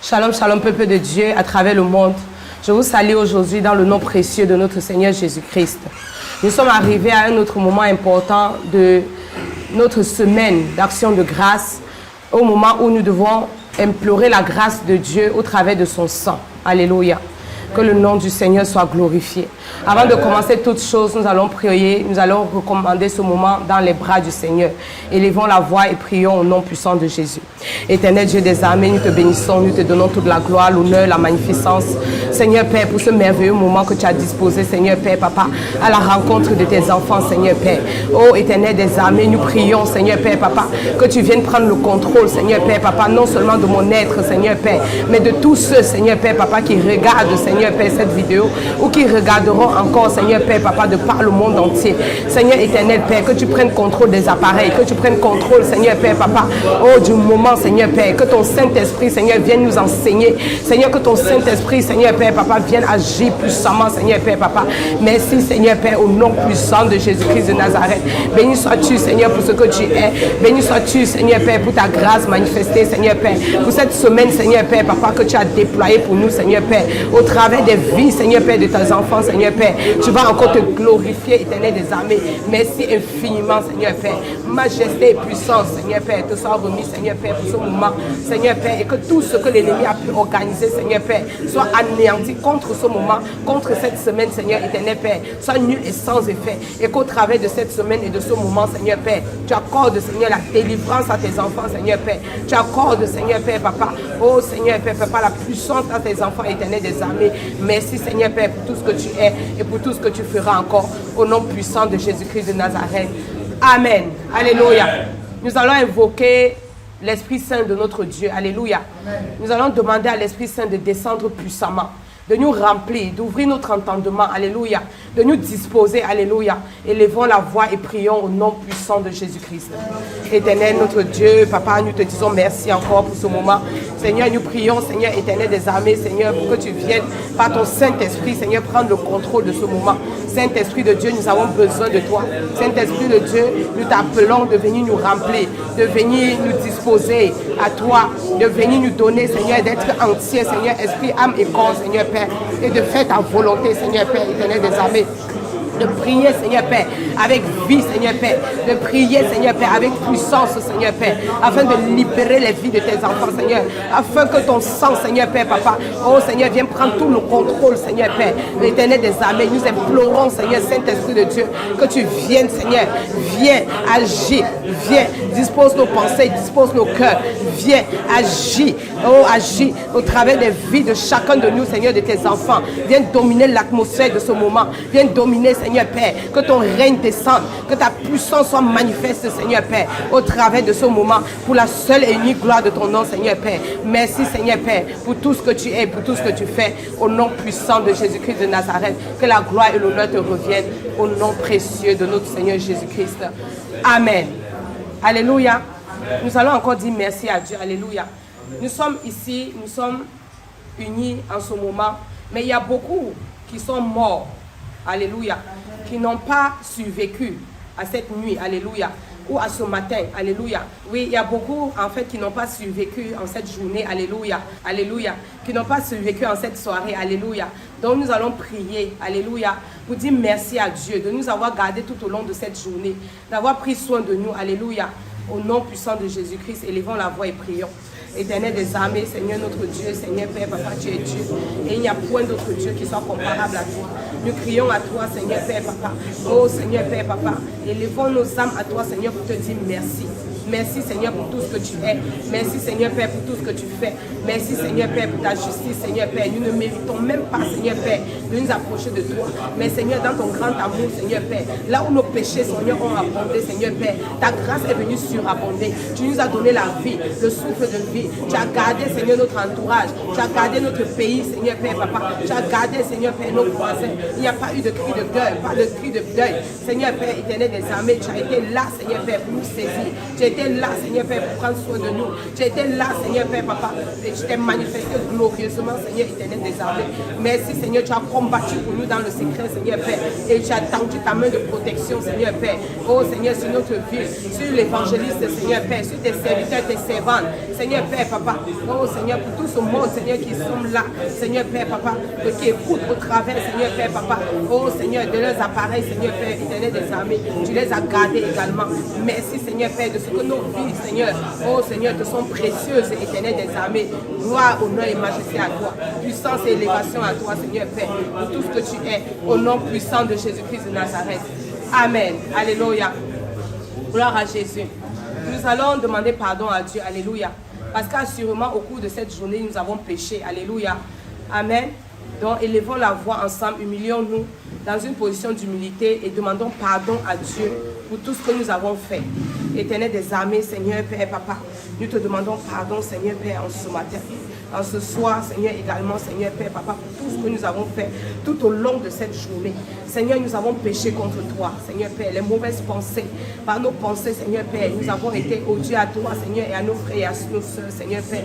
Shalom, shalom, peuple de Dieu à travers le monde. Je vous salue aujourd'hui dans le nom précieux de notre Seigneur Jésus-Christ. Nous sommes arrivés à un autre moment important de notre semaine d'action de grâce, au moment où nous devons implorer la grâce de Dieu au travers de son sang. Alléluia. Que le nom du Seigneur soit glorifié. Avant de commencer toutes choses, nous allons prier, nous allons recommander ce moment dans les bras du Seigneur. Élevons la voix et prions au nom puissant de Jésus. Éternel Dieu des armées, nous te bénissons, nous te donnons toute la gloire, l'honneur, la magnificence. Seigneur Père, pour ce merveilleux moment que tu as disposé, Seigneur Père, Papa, à la rencontre de tes enfants, Seigneur Père. Oh Éternel des armées, nous prions, Seigneur Père, Papa, que tu viennes prendre le contrôle, Seigneur Père, Papa, non seulement de mon être, Seigneur Père, mais de tous ceux, Seigneur Père, Papa, qui regardent, Seigneur Père, cette vidéo, ou qui regarderont encore, Seigneur Père, Papa, de par le monde entier. Seigneur Éternel Père, que tu prennes contrôle des appareils, que tu prennes contrôle, Seigneur Père, Papa, oh du moment, Seigneur Père, que ton Saint-Esprit, Seigneur, vienne nous enseigner. Seigneur, que ton Saint-Esprit, Seigneur Père, Papa, vienne agir puissamment, Seigneur Père, Papa. Merci, Seigneur Père, au nom puissant de Jésus-Christ de Nazareth. Béni sois-tu, Seigneur, pour ce que tu es. Béni sois-tu, Seigneur Père, pour ta grâce manifestée, Seigneur Père, pour cette semaine, Seigneur Père, Papa, que tu as déployée pour nous, Seigneur Père, au travers des vies, Seigneur Père, de tes enfants, Seigneur Père. Tu vas encore te glorifier, Éternel des armées. Merci infiniment, Seigneur Père. Majesté et puissance, Seigneur Père, te soit remis, Seigneur Père, pour ce moment, Seigneur Père, et que tout ce que l'ennemi a pu organiser, Seigneur Père, soit anéanti contre ce moment, contre cette semaine, Seigneur Éternel Père, soit nul et sans effet, et qu'au travers de cette semaine et de ce moment, Seigneur Père, tu accordes, Seigneur, la délivrance à tes enfants, Seigneur Père. Tu accordes, Seigneur Père, Papa, oh Seigneur Père, Papa, la puissance à tes enfants, Éternel des armées. Merci, Seigneur Père, pour tout ce que tu es et pour tout ce que tu feras encore, au nom puissant de Jésus-Christ de Nazareth. Amen. Alléluia. Nous allons invoquer l'Esprit Saint de notre Dieu. Alléluia. Amen. Nous allons demander à l'Esprit Saint de descendre puissamment, de nous remplir, d'ouvrir notre entendement. Alléluia. De nous disposer. Alléluia. Élevons la voix et prions au nom puissant de Jésus-Christ. Éternel, notre Dieu, Papa, nous te disons merci encore pour ce moment. Seigneur, nous prions, Seigneur, Éternel des armées, Seigneur, pour que tu viennes par ton Saint-Esprit, Seigneur, prendre le contrôle de ce moment. Saint-Esprit de Dieu, nous avons besoin de toi. Saint-Esprit de Dieu, nous t'appelons de venir nous remplir, de venir nous disposer à toi, de venir nous donner, Seigneur, d'être entier, Seigneur, esprit, âme et corps, Seigneur Père, et de faire ta volonté, Seigneur Père, Éternel des armées. De prier, Seigneur Père, avec vie, Seigneur Père. De prier, Seigneur Père, avec puissance, Seigneur Père, afin de libérer les vies de tes enfants, Seigneur. Afin que ton sang, Seigneur Père, Papa, oh Seigneur, vienne prendre tout le contrôle, Seigneur Père. L'Éternel des armées, nous implorons, Seigneur, Saint-Esprit de Dieu, que tu viennes, Seigneur. Viens, agis, viens, dispose nos pensées, dispose nos cœurs. Viens, agis, oh, agis au travers des vies de chacun de nous, Seigneur, de tes enfants. Viens dominer l'atmosphère de ce moment. Viens dominer, Seigneur Père, que ton règne descende, que ta puissance soit manifeste, Seigneur Père, au travers de ce moment, pour la seule et unique gloire de ton nom, Seigneur Père. Merci, Seigneur Père, pour tout ce que tu es, pour tout ce que tu fais, au nom puissant de Jésus-Christ de Nazareth. Que la gloire et l'honneur te reviennent, au nom précieux de notre Seigneur Jésus-Christ. Amen. Alléluia. Nous allons encore dire merci à Dieu. Alléluia. Nous sommes ici, nous sommes unis en ce moment, mais il y a beaucoup qui sont morts. Alléluia. Qui n'ont pas survécu à cette nuit. Alléluia. Ou à ce matin. Alléluia. Oui, il y a beaucoup en fait qui n'ont pas survécu en cette journée. Alléluia. Alléluia. Qui n'ont pas survécu en cette soirée. Alléluia. Donc nous allons prier. Alléluia. Pour dire merci à Dieu de nous avoir gardés tout au long de cette journée. D'avoir pris soin de nous. Alléluia. Au nom puissant de Jésus-Christ, élevons la voix et prions. Éternel des armées, Seigneur notre Dieu, Seigneur Père, Papa, tu es Dieu. Et il n'y a point d'autre Dieu qui soit comparable à toi. Nous crions à toi, Seigneur Père, Papa. Oh Seigneur Père, Papa, élevons nos âmes à toi, Seigneur, pour te dire merci. Merci Seigneur pour tout ce que tu es. Merci Seigneur Père pour tout ce que tu fais. Merci Seigneur Père pour ta justice, Seigneur Père. Nous ne méritons même pas, Seigneur Père, de nous approcher de toi. Mais Seigneur, dans ton grand amour, Seigneur Père, là où nos péchés, Seigneur, ont abondé, Seigneur Père, ta grâce est venue surabonder. Tu nous as donné la vie, le souffle de vie. Tu as gardé, Seigneur, notre entourage. Tu as gardé notre pays, Seigneur Père, Papa. Tu as gardé, Seigneur Père, nos voisins. Il n'y a pas eu de cri de deuil, pas de cri de deuil. Seigneur Père, éternel des armées, tu as été là, Seigneur Père, pour nous saisir. Tu as été là, Seigneur Père, pour prendre soin de nous. Tu étais là, Seigneur Père, papa, et tu t'es manifesté glorieusement, Seigneur éternel des armées. Merci, Seigneur, tu as combattu pour nous dans le secret, Seigneur Père, et tu as tendu ta main de protection, Seigneur Père. Oh Seigneur, sur notre vie, sur l'évangéliste, Seigneur Père, sur tes serviteurs, tes servantes, Seigneur Père, papa. Oh Seigneur, pour tout ce monde, Seigneur, qui sont là, Seigneur Père, papa, qui écoutent au travers, Seigneur Père, papa. Oh Seigneur, de leurs appareils, Seigneur Père, éternel des armées, tu les as gardés également. Merci, Seigneur Père, de ce que nos vies, Seigneur, oh Seigneur, te sont précieuses, éternel des armées. Gloire, honneur et majesté à toi. Puissance et élévation à toi, Seigneur Père, pour tout ce que tu es, au nom puissant de Jésus-Christ de Nazareth. Amen. Alléluia. Gloire à Jésus. Nous allons demander pardon à Dieu. Alléluia. Parce qu'assurément, au cours de cette journée, nous avons péché. Alléluia. Amen. Donc, élevons la voix ensemble, humilions-nous dans une position d'humilité et demandons pardon à Dieu pour tout ce que nous avons fait. Éternel des armées, Seigneur, Père, Papa, nous te demandons pardon, Seigneur, Père, en ce matin. En ce soir, Seigneur, également, Seigneur, Père, Papa, pour tout ce que nous avons fait tout au long de cette journée. Seigneur, nous avons péché contre toi, Seigneur, Père, les mauvaises pensées. Par nos pensées, Seigneur, Père, nous avons été odieux à toi, Seigneur, et à nos frères et à nos soeurs, Seigneur, Père.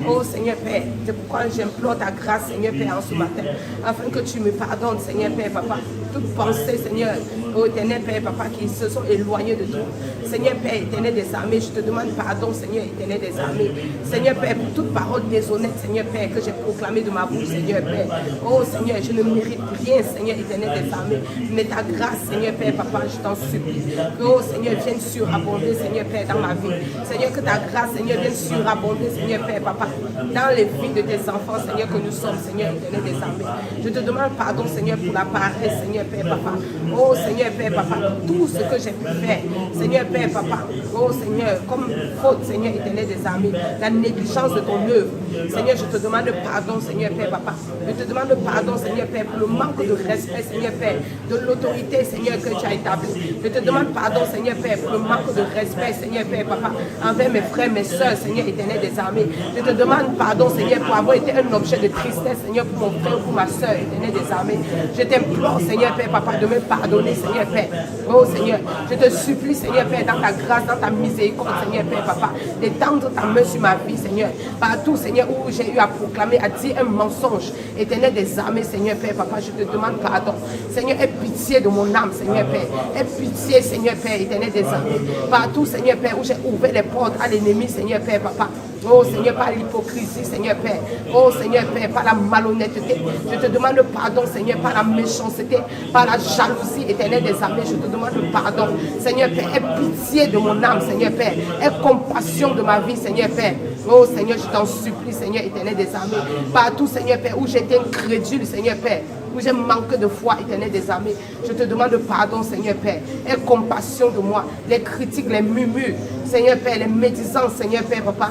Oh, Seigneur, Père, c'est pourquoi j'implore ta grâce, Seigneur, Père, en ce matin, afin que tu me pardonnes, Seigneur, Père, Papa, toute pensée, Seigneur, oh, éternel, Père, Papa, qui se sont éloignés de toi. Seigneur, Père, éternel des armées, je te demande pardon, Seigneur, éternel des armées. Seigneur, Père, pour toute parole déshonnête, Seigneur, Père, que j'ai proclamée de ma bouche, Seigneur, Père. Oh, Seigneur, je ne mérite rien, Seigneur, éternel des armées. Mais ta grâce, Seigneur, Père, Papa, je t'en supplie. Que, oh, Seigneur, vienne surabonder, Seigneur, Père, dans ma vie. Seigneur, que ta grâce, Seigneur, vienne surabonder, Seigneur, Père, Papa, dans les vies de tes enfants, Seigneur, que nous sommes, Seigneur, éternel des armées. Je te demande pardon, Seigneur, pour la paresse, Seigneur, Père, Papa. Oh, Seigneur, Père, Papa, tout ce que j'ai pu faire, Seigneur, Père, Papa. Oh, Seigneur, comme faute, Seigneur, éternel des armées, la négligence de ton œuvre. Seigneur, je te demande pardon, Seigneur, Père, Papa. Je te demande pardon, Seigneur, Père, pour le manque de respect, Seigneur, Père, de l'autorité, Seigneur, que tu as établie. Je te demande pardon, Seigneur, Père, pour le manque de respect, Seigneur, Père, Papa, envers mes frères, mes soeurs, Seigneur, éternel des armées. Je te demande pardon, Seigneur, pour avoir été un objet de tristesse, Seigneur, pour mon frère, pour ma soeur, éternel des armées. Je t'implore, Seigneur, Père, Papa, de me pardonner, Seigneur, Père. Oh, Seigneur, je te supplie, Seigneur, Père, dans ta grâce, dans ta miséricorde, Seigneur, Père, Papa, d'étendre ta main sur ma vie, Seigneur. Partout, Seigneur, où j'ai eu à proclamer, à dire un mensonge, éternel des armées, Seigneur, Père, Papa, je te demande pardon. Seigneur, aie pitié de mon âme, Seigneur, Père. Aie pitié, Seigneur, Père, éternel des armées. Partout, Seigneur, Père, où j'ai ouvert les portes à l'ennemi, Seigneur, Père, Papa. Oh Seigneur, par l'hypocrisie, Seigneur Père. Oh Seigneur Père, par la malhonnêteté. Je te demande pardon, Seigneur, par la méchanceté, par la jalousie éternelle des armées. Je te demande pardon, Seigneur Père. Aie pitié de mon âme, Seigneur Père. Aie compassion de ma vie, Seigneur Père. Oh Seigneur, je t'en supplie, Seigneur éternel des armées. Partout, Seigneur Père, où j'étais incrédule, Seigneur Père, où j'ai manqué de foi, éternel des armées, je te demande pardon, Seigneur Père. Aie compassion de moi. Les critiques, les murmures, Seigneur Père, les médisances, Seigneur Père, Papa,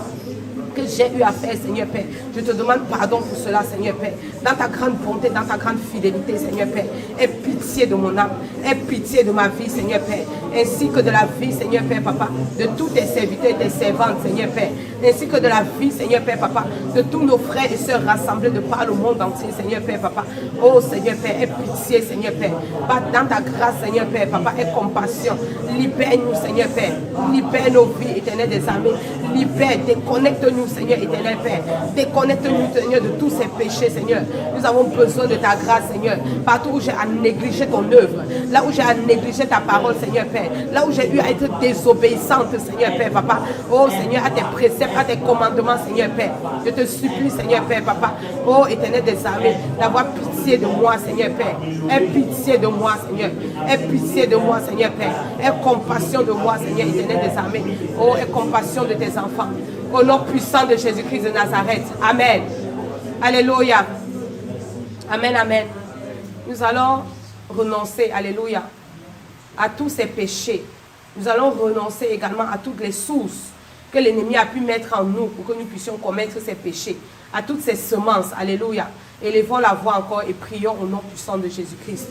que j'ai eu à faire, Seigneur Père. Je te demande pardon pour cela, Seigneur Père. Dans ta grande bonté, dans ta grande fidélité, Seigneur Père. Aie pitié de mon âme. Aie pitié de ma vie, Seigneur Père. Ainsi que de la vie, Seigneur Père, Papa, de tous tes serviteurs et tes servantes, Seigneur Père. Ainsi que de la vie, Seigneur Père, Papa, de tous nos frères et sœurs rassemblés de par le monde entier, Seigneur Père, Papa. Oh, Seigneur Père, aie pitié, Seigneur Père. Dans ta grâce, Seigneur Père, Papa, aie compassion. Libère-nous, Seigneur Père. Libère nos vies, éternel des armées. Libère, déconnecte-nous, Seigneur éternel Père. Déconnecte-nous, Seigneur, de tous ces péchés, Seigneur. Nous avons besoin de ta grâce, Seigneur. Partout où j'ai à négliger ton œuvre, là où j'ai à négliger ta parole, Seigneur Père, là où j'ai eu à être désobéissante, Seigneur Père, Papa. Oh Seigneur, à tes préceptes, à tes commandements, Seigneur Père. Je te supplie, Seigneur Père, Papa. Oh éternel des armées, d'avoir pitié de moi, Seigneur Père. Aie pitié de moi, Seigneur. Aie pitié de moi, Seigneur Père. Aie compassion de moi, Seigneur éternel des armées. Oh, aie compassion de tes enfants. Au nom puissant de Jésus-Christ de Nazareth. Amen. Alléluia. Amen, amen. Nous allons renoncer, alléluia, à tous ces péchés. Nous allons renoncer également à toutes les sources que l'ennemi a pu mettre en nous pour que nous puissions commettre ces péchés. À toutes ces semences, alléluia, Élevons la voix encore et prions au nom puissant de Jésus-Christ.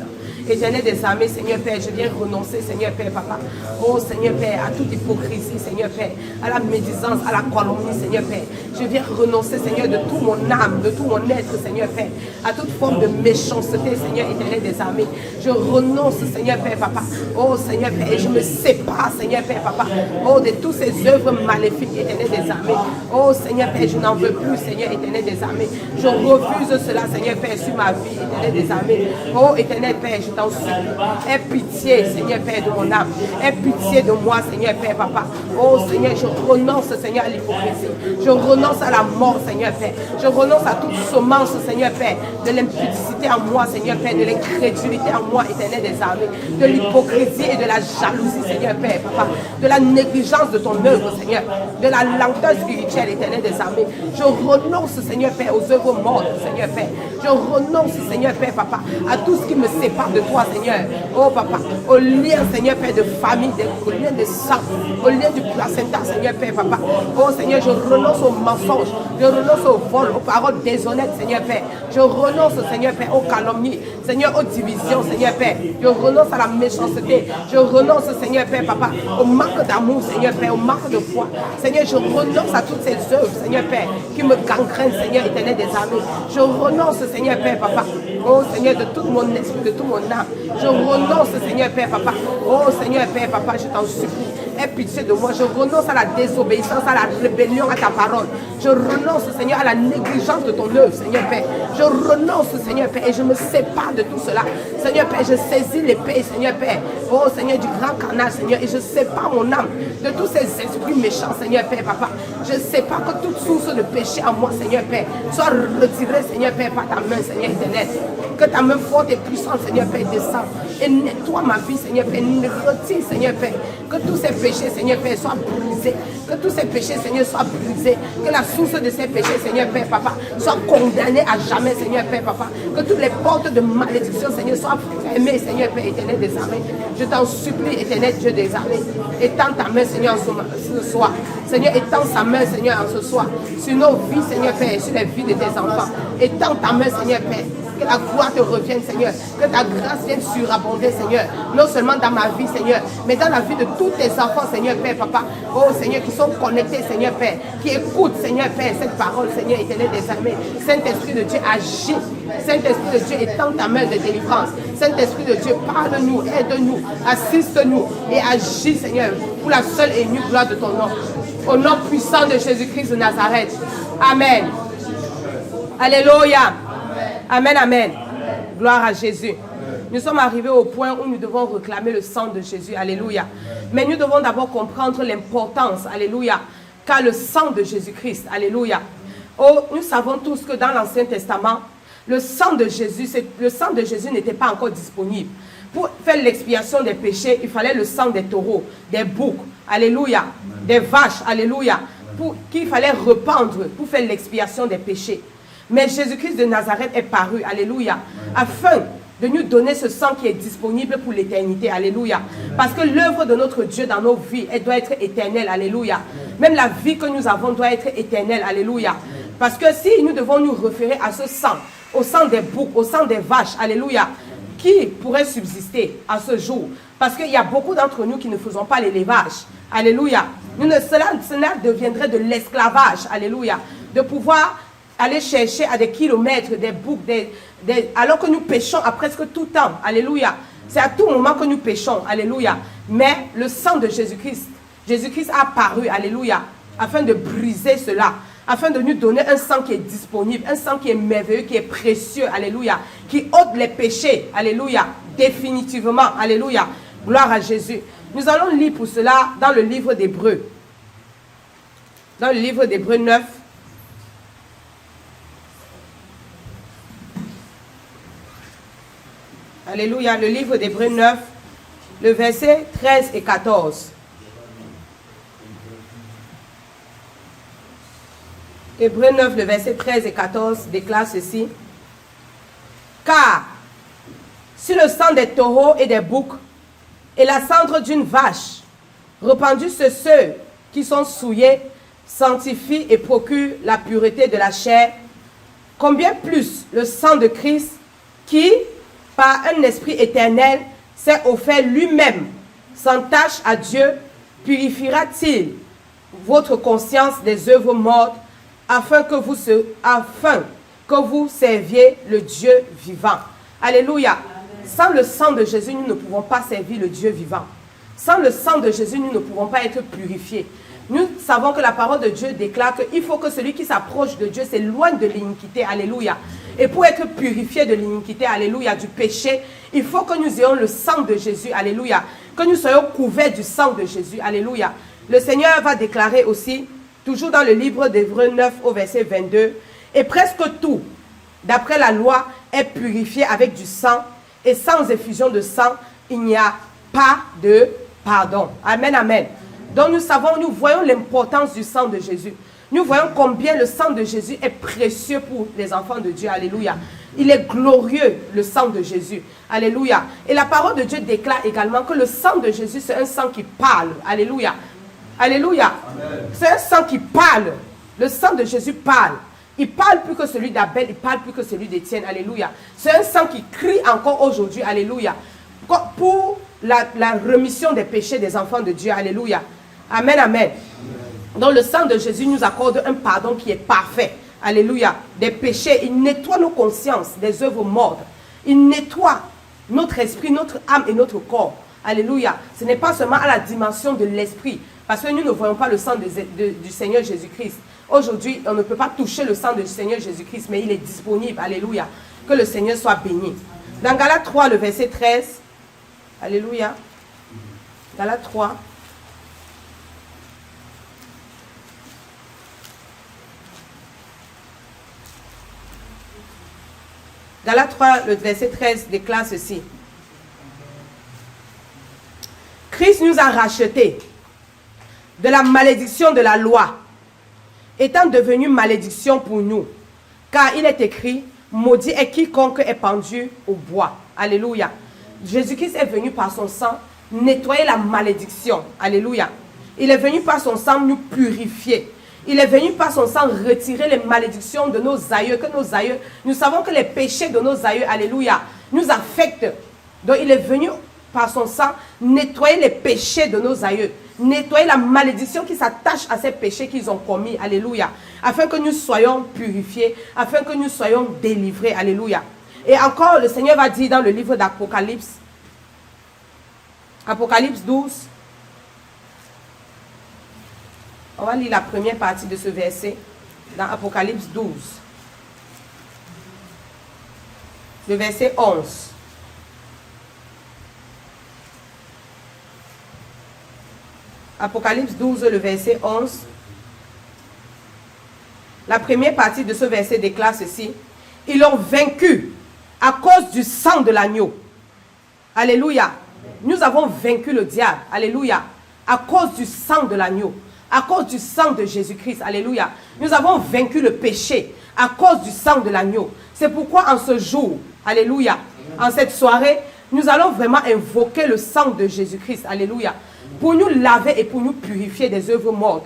Éternel des armées, Seigneur Père, je viens renoncer, Seigneur Père, Papa. Oh Seigneur Père, à toute hypocrisie, Seigneur Père, à la médisance, à la calomnie, Seigneur Père. Je viens renoncer, Seigneur, de tout mon âme, de tout mon être, Seigneur Père, à toute forme de méchanceté, Seigneur éternel des armées. Je renonce, Seigneur Père, Papa. Oh Seigneur Père, et je me sépare, Seigneur Père, Papa. Oh, de toutes ces œuvres maléfiques, éternel des armées. Oh Seigneur Père, je n'en veux plus, Seigneur éternel des armées. Je refuse cela, Seigneur Père, sur ma vie, éternel des armées. Oh éternel Père, je t'en supplie. Aie pitié, Seigneur Père, de mon âme. Aie pitié de moi, Seigneur Père, Papa. Oh Seigneur, je renonce, Seigneur, à l'hypocrisie. Je renonce à la mort, Seigneur Père. Je renonce à toute semence, Seigneur Père, de l'impudicité en moi, Seigneur Père, de l'incrédulité en moi, éternel des armées, de l'hypocrisie et de la jalousie, Seigneur Père, Papa, de la négligence de ton œuvre, Seigneur, de la lenteur spirituelle, éternel des armées. Je renonce, Seigneur Père, aux œuvres mortes, Seigneur Père. Je renonce, Seigneur Père, Papa, à tout ce qui me sépare de toi, Seigneur. Oh Papa, au lien, Seigneur Père, de famille, au lien de sang, au lien du placenta, Seigneur Père, Papa. Oh Seigneur, je renonce aux mensonges, je renonce au vol, aux paroles déshonnêtes, Seigneur Père. Je renonce, Seigneur Père, aux calomnies, Seigneur, aux divisions, Seigneur Père. Je renonce à la méchanceté. Je renonce, Seigneur Père, Papa, au manque d'amour, Seigneur Père, au manque de foi. Seigneur, je renonce à toutes ces œuvres, Seigneur Père, qui me gangrènent, Seigneur éternel des armées. Je renonce, Seigneur Père, Papa. Oh Seigneur, de tout mon esprit, de tout mon âme. Je renonce, Seigneur Père, Papa. Oh Seigneur Père, Papa, je t'en supplie. Aie pitié de moi. Je renonce à la désobéissance, à la rébellion à ta parole. Je renonce, Seigneur, à la négligence de ton œuvre, Seigneur Père. Je renonce, Seigneur Père, et je me sépare de tout cela. Seigneur Père, je saisis l'épée, Seigneur Père. Oh Seigneur, du grand canal, Seigneur, et je sépare mon âme de tous ces esprits méchants, Seigneur Père, Papa. Je sépare que toute source de péché en moi, Seigneur Père, soit retirée, Seigneur Père, par ta main, Seigneur éternel. Que ta main forte et puissante, Seigneur Père, descende et nettoie ma vie, Seigneur Père. Retire, Seigneur Père, que tous ces péchés, Seigneur Père, soient brisés. Que tous ces péchés, Seigneur, soient brisés. Que la source de ces péchés, Seigneur Père, Papa, soit condamnée à jamais, Seigneur Père, Papa. Que toutes les portes de malédiction, Seigneur, soient fermées, Seigneur Père, éternel des armées. Je t'en supplie, éternel Dieu des armées. Étends ta main, Seigneur, ce soir. Seigneur, étends sa main, Seigneur, en ce soir. Sur nos vies, Seigneur Père, et sur les vies de tes enfants. Étends ta main, Seigneur Père. Que la gloire te revienne, Seigneur. Que ta grâce vienne surabonder, Seigneur. Non seulement dans ma vie, Seigneur, mais dans la vie de tous tes enfants, Seigneur Père, Papa. Oh, Seigneur, qui sont connectés, Seigneur Père. Qui écoutent, Seigneur Père, cette parole, Seigneur éternel des armées. Saint-Esprit de Dieu, agis. Saint-Esprit de Dieu, étends ta main de délivrance. Saint-Esprit de Dieu, parle-nous, aide-nous, assiste-nous et agis, Seigneur, pour la seule et unique gloire de ton nom. Au nom puissant de Jésus-Christ de Nazareth. Amen. Alléluia. Amen, amen. Gloire à Jésus. Nous sommes arrivés au point où nous devons réclamer le sang de Jésus. Alléluia. Mais nous devons d'abord comprendre l'importance. Alléluia. Qu'a le sang de Jésus-Christ. Alléluia. Oh, nous savons tous que dans l'Ancien Testament, le sang de Jésus n'était pas encore disponible. Pour faire l'expiation des péchés, il fallait le sang des taureaux, des boucs. Alléluia. Des vaches. Alléluia. Qu'il fallait rependre pour faire l'expiation des péchés. Mais Jésus-Christ de Nazareth est paru, alléluia, afin de nous donner ce sang qui est disponible pour l'éternité, alléluia. Parce que l'œuvre de notre Dieu dans nos vies, elle doit être éternelle, alléluia. Même la vie que nous avons doit être éternelle, alléluia. Parce que si nous devons nous référer à ce sang, au sang des boucs, au sang des vaches, alléluia, qui pourrait subsister à ce jour? Parce qu'il y a beaucoup d'entre nous qui ne faisons pas l'élevage, alléluia. Cela deviendrait de l'esclavage, alléluia, de pouvoir aller chercher à des kilomètres des boucs, alors que nous péchons à presque tout temps. Alléluia. C'est à tout moment que nous péchons. Alléluia. Mais le sang de Jésus-Christ, Jésus-Christ a apparu. Alléluia. Afin de briser cela. Afin de nous donner un sang qui est disponible. Un sang qui est merveilleux, qui est précieux. Alléluia. Qui ôte les péchés. Alléluia. Définitivement. Alléluia. Gloire à Jésus. Nous allons lire pour cela dans le livre d'Hébreux. Dans le livre d'Hébreux 9. Alléluia, le livre d'Hébreux 9, le verset 13 et 14. Hébreux 9, le verset 13 et 14 déclare ceci. Car si le sang des taureaux et des boucs et la cendre d'une vache répandue sur ceux qui sont souillés sanctifient et procurent la pureté de la chair, Combien plus le sang de Christ qui, par un esprit éternel, s'est offert lui-même sans tâche à Dieu, purifiera-t-il votre conscience des œuvres mortes afin que vous serviez le Dieu vivant. Alléluia. Sans le sang de Jésus, nous ne pouvons pas servir le Dieu vivant. Sans le sang de Jésus, nous ne pouvons pas être purifiés. Nous savons que la parole de Dieu déclare qu'il faut que celui qui s'approche de Dieu s'éloigne de l'iniquité. Alléluia. Et pour être purifié de l'iniquité, alléluia, du péché, il faut que nous ayons le sang de Jésus. Alléluia. Que nous soyons couverts du sang de Jésus. Alléluia. Le Seigneur va déclarer aussi, toujours dans le livre d'Hébreux 9 au verset 22, et presque tout, d'après la loi, est purifié avec du sang, et sans effusion de sang, il n'y a pas de pardon. Amen, amen. Donc nous voyons l'importance du sang de Jésus. Nous voyons combien le sang de Jésus est précieux pour les enfants de Dieu. Alléluia. Il est glorieux, le sang de Jésus. Alléluia. Et la parole de Dieu déclare également que le sang de Jésus, c'est un sang qui parle. Alléluia. Alléluia. C'est un sang qui parle. Le sang de Jésus parle. Il parle plus que celui d'Abel, il parle plus que celui d'Étienne. Alléluia. C'est un sang qui crie encore aujourd'hui. Alléluia. Pour la remission des péchés des enfants de Dieu. Alléluia. Amen, amen. Donc le sang de Jésus nous accorde un pardon qui est parfait. Alléluia. Des péchés. Il nettoie nos consciences des œuvres mortes. Il nettoie notre esprit, notre âme et notre corps. Alléluia. Ce n'est pas seulement à la dimension de l'esprit. Parce que nous ne voyons pas le sang du Seigneur Jésus-Christ. Aujourd'hui, on ne peut pas toucher le sang du Seigneur Jésus-Christ, mais il est disponible. Alléluia. Que le Seigneur soit béni. Dans Galates 3, le verset 13. Alléluia. Galates 3. Galates 3, le verset 13 déclare ceci. Christ nous a rachetés de la malédiction de la loi, étant devenu malédiction pour nous. Car il est écrit, maudit est quiconque est pendu au bois. Alléluia. Jésus-Christ est venu par son sang nettoyer la malédiction. Alléluia. Il est venu par son sang nous purifier. Il est venu par son sang retirer les malédictions de nos aïeux. Que nos aïeux, nous savons que les péchés de nos aïeux, alléluia, nous affectent. Donc il est venu par son sang nettoyer les péchés de nos aïeux. Nettoyer la malédiction qui s'attache à ces péchés qu'ils ont commis. Alléluia. Afin que nous soyons purifiés. Afin que nous soyons délivrés. Alléluia. Et encore, le Seigneur va dire dans le livre d'Apocalypse. Apocalypse 12. On va lire la première partie de ce verset dans Apocalypse 12. Le verset 11. Apocalypse 12, le verset 11. La première partie de ce verset déclare ceci. Ils l'ont vaincu à cause du sang de l'agneau. Alléluia. Nous avons vaincu le diable. Alléluia. À cause du sang de l'agneau. À cause du sang de Jésus-Christ. Alléluia. Nous avons vaincu le péché à cause du sang de l'agneau. C'est pourquoi en ce jour, alléluia, en cette soirée, nous allons vraiment invoquer le sang de Jésus-Christ. Alléluia. Pour nous laver et pour nous purifier des œuvres mortes.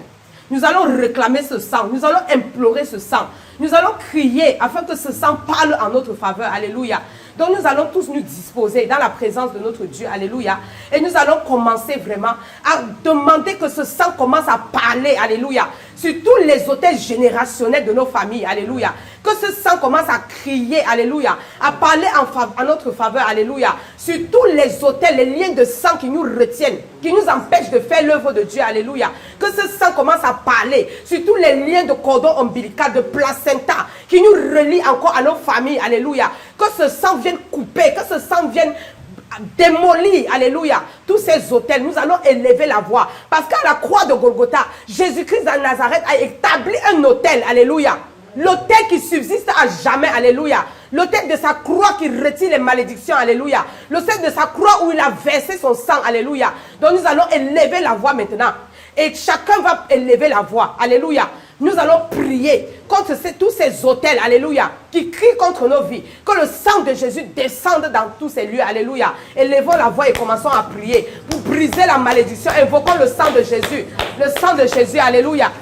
Nous allons réclamer ce sang. Nous allons implorer ce sang. Nous allons crier afin que ce sang parle en notre faveur. Alléluia. Donc nous allons tous nous disposer dans la présence de notre Dieu. Alléluia. Et nous allons commencer vraiment à demander que ce sang commence à parler. Alléluia. Sur tous les autels générationnels de nos familles. Alléluia. Que ce sang commence à crier. Alléluia. À parler en notre faveur. Alléluia. Sur tous les autels, les liens de sang qui nous retiennent, qui nous empêchent de faire l'œuvre de Dieu. Alléluia. Que ce sang commence à parler sur tous les liens de cordon ombilical, de placenta, qui nous relient encore à nos familles. Alléluia. Que ce sang vienne couper, que ce sang vienne démolir, alléluia, tous ces autels. Nous allons élever la voix. Parce qu'à la croix de Golgotha, Jésus-Christ de Nazareth a établi un autel, alléluia. L'autel qui subsiste à jamais, alléluia. L'autel de sa croix qui retire les malédictions, alléluia. L'autel de sa croix où il a versé son sang, alléluia. Donc nous allons élever la voix maintenant. Et chacun va élever la voix, alléluia. Nous allons prier contre tous ces autels, alléluia, qui crient contre nos vies. Que le sang de Jésus descende dans tous ces lieux, alléluia. Élevons la voix et commençons à prier pour briser la malédiction. Invoquons le sang de Jésus. Le sang de Jésus, alléluia.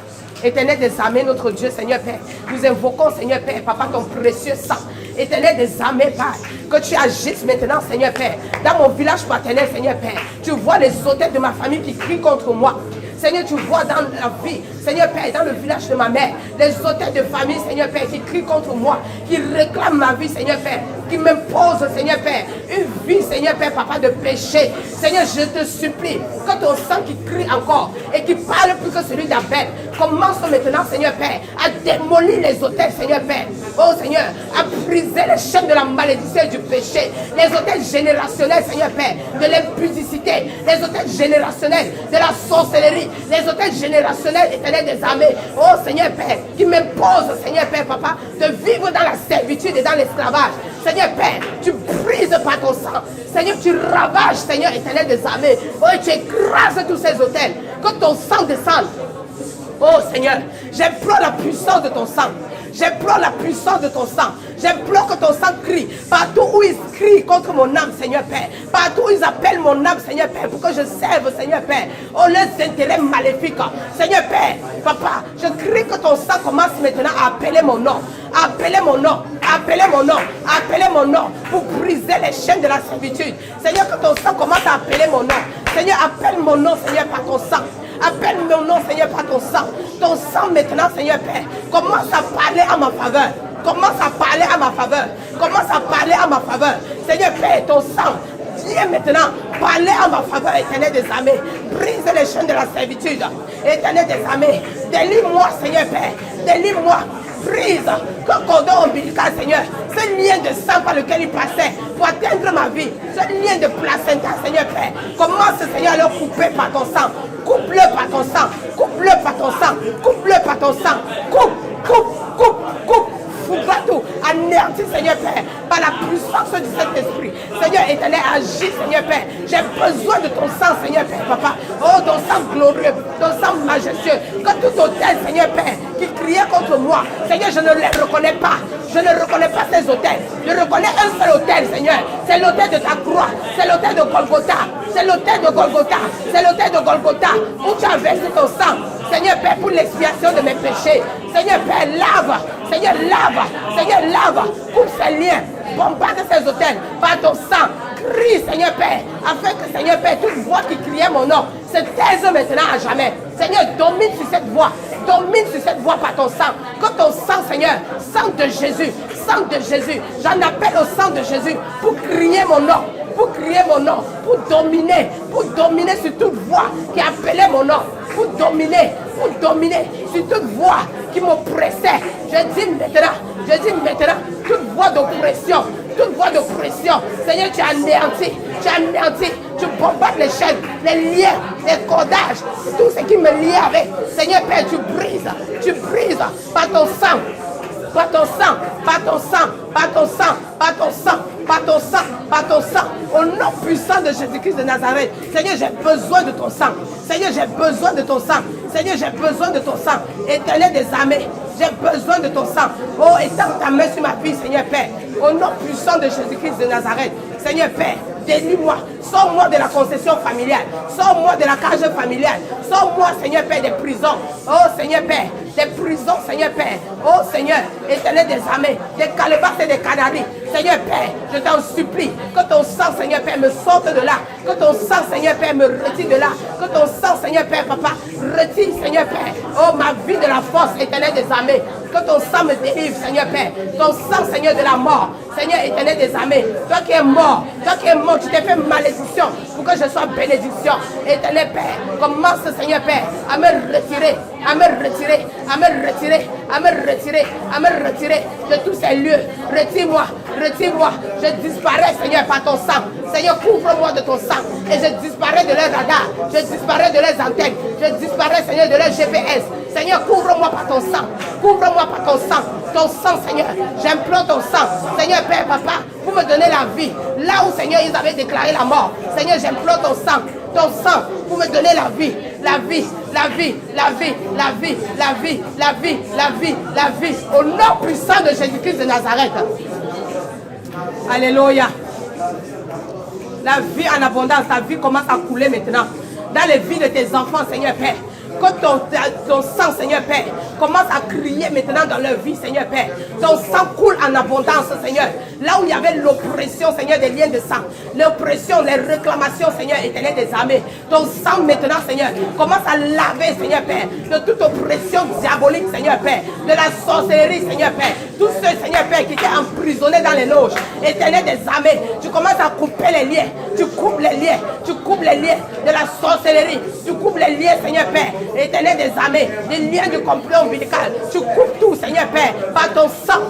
Éternel des armées, notre Dieu, Seigneur Père, nous invoquons, Seigneur Père, Papa, ton précieux sang. Éternel des armées, Père, que tu agisses maintenant, Seigneur Père, dans mon village paternel, Seigneur Père. Tu vois les autels de ma famille qui crient contre moi. Seigneur, tu vois dans la vie, Seigneur Père, dans le village de ma mère, les autels de famille, Seigneur Père, qui crient contre moi, qui réclament ma vie, Seigneur Père, qui m'imposent, Seigneur Père, une vie, Seigneur Père, Papa, de péché. Seigneur, je te supplie, que ton sang qui crie encore et qui parle plus que celui d'Abel, commence maintenant, Seigneur Père, à démolir les autels, Seigneur Père. Oh Seigneur, à briser les chaînes de la malédiction et du péché, les autels générationnels, Seigneur Père, de l'impudicité, les autels générationnels de la sorcellerie, les autels générationnels, Éternel des armées. Oh Seigneur Père, qui m'impose, Seigneur Père, Papa, de vivre dans la servitude et dans l'esclavage. Seigneur Père, tu brises par ton sang. Seigneur, tu ravages, Seigneur Éternel des armées. Oh, tu écrases tous ces autels. Que ton sang descende. Oh Seigneur, j'implore la puissance de ton sang. J'implore la puissance de ton sang. J'implore que ton sang crie. Partout où ils crient contre mon âme, Seigneur Père. Partout où ils appellent mon âme, Seigneur Père, pour que je serve, Seigneur Père. Oh, leurs intérêts maléfiques. Seigneur Père, Papa, je crie que ton sang commence maintenant à appeler mon nom. À appeler mon nom. À appeler mon nom. À appeler mon nom. Pour briser les chaînes de la servitude. Seigneur, que ton sang commence à appeler mon nom. Seigneur, appelle mon nom, Seigneur, par ton sang. Appelle mon nom, Seigneur, par ton sang. Ton sang maintenant, Seigneur Père, commence à parler à ma faveur. Commence à parler à ma faveur. Commence à parler à ma faveur. Seigneur Père, ton sang, viens maintenant parler à ma faveur, Éternel des armées. Brise les chaînes de la servitude. Éternel des armées, délivre-moi, Seigneur Père. Délivre-moi. Brise que cordon ombilical, Seigneur. Ce lien de sang par lequel il passait pour atteindre ma vie. Ce lien de placenta, Seigneur Père. Commence, Seigneur, à le couper par ton sang. Coupe-le par ton sang. Coupe-le par ton sang. Coupe-le par ton sang. Coupe, coupe, coupe, coupe. Fougato, anéanti, Seigneur Père, par la puissance du Saint-Esprit. Seigneur éternel, agis, Seigneur Père. J'ai besoin de ton sang, Seigneur Père, Papa. Oh, ton sang glorieux, ton sang majestueux. Que tout hôtel, Seigneur Père, qui criait contre moi, Seigneur, je ne les reconnais pas. Je ne reconnais pas ces hôtels. Je reconnais un seul hôtel, Seigneur. C'est l'hôtel de ta croix. C'est l'hôtel de Golgotha. C'est l'hôtel de Golgotha. C'est l'hôtel de Golgotha où tu as versé ton sang. Seigneur Père, pour l'expiation de mes péchés. Seigneur Père, lave. Seigneur, lave. Seigneur, lave. Coupe ces liens. Bombarde ces hôtels par ton sang. Crie, Seigneur Père, afin que, Seigneur Père, toute voix qui criait mon nom se taise maintenant à jamais. Seigneur, domine sur cette voix. Domine sur cette voix par ton sang. Que ton sang, Seigneur, sang de Jésus, sang de Jésus. J'en appelle au sang de Jésus pour crier mon nom. Pour crier mon nom, pour dominer sur toute voix qui appelait mon nom, pour dominer sur toute voix qui m'oppressait. Je dis maintenant, toute voix d'oppression, Seigneur, tu anéantis, tu bombardes les chaînes, les liens, les cordages, tout ce qui me liait avec. Seigneur Père, tu brises par ton sang. Par ton sang, par ton sang, par ton sang, par ton sang, par ton sang, par ton sang, au nom puissant de Jésus-Christ de Nazareth. Seigneur, j'ai besoin de ton sang. Seigneur, j'ai besoin de ton sang. Seigneur, j'ai besoin de ton sang. Éternel des armées, j'ai besoin de ton sang. Oh, étends ta main sur ma vie, Seigneur Père. Au nom puissant de Jésus-Christ de Nazareth. Seigneur Père, délivre-moi. Sors-moi de la concession familiale. Sors-moi de la cage familiale. Sors-moi, Seigneur Père, des prisons. Oh, Seigneur Père, des prisons, Seigneur Père. Oh, Seigneur, éternel des armées, des calebasses et des canaries. Seigneur Père, je t'en supplie que ton sang, Seigneur Père, me sorte de là. Que ton sang, Seigneur Père, me retire de là. Que ton sang, Seigneur Père, Papa, retire, Seigneur Père, oh, ma vie de la force, éternel des armées. Que ton sang me délivre, Seigneur Père. Ton sang, Seigneur, de la mort. Seigneur éternel des armées. Toi qui es mort, tu t'es fait malédiction pour que je sois bénédiction. Éternel Père, commence, Seigneur Père, à me retirer de tous ces lieux. Retire-moi. Je disparais, Seigneur, par ton sang. Seigneur, couvre-moi de ton sang. Et je disparais de leurs radars. Je disparais de leurs antennes. Je disparais, Seigneur, de leur GPS. Seigneur, couvre-moi par ton sang. Couvre-moi par ton sang. Ton sang, Seigneur. J'implore ton sang. Seigneur, Père, Papa, pour me donner la vie. Là où, Seigneur, ils avaient déclaré la mort. Seigneur, j'implore ton sang. Ton sang pour me donner la vie. La vie. Au nom puissant de Jésus-Christ de Nazareth. Alléluia. La vie en abondance, ta vie commence à couler maintenant. Dans les vies de tes enfants, Seigneur Père. Que ton sang, Seigneur Père, commence à crier maintenant dans leur vie, Seigneur Père. Ton sang coule en abondance, Seigneur. Là où il y avait l'oppression, Seigneur, des liens de sang, l'oppression, les réclamations, Seigneur, éternel des armées. Ton sang maintenant, Seigneur, commence à laver, Seigneur Père, de toute oppression diabolique, Seigneur Père, de la sorcellerie, Seigneur Père. Tous ceux, Seigneur Père, qui étaient emprisonnés dans les loges, éternel des armées, tu commences à couper les liens, tu coupes les liens, tu coupes les liens de la sorcellerie, tu coupes les liens, Seigneur Père, éternel des armées, les liens du complot ombilical, tu coupes tout, Seigneur Père, par ton sang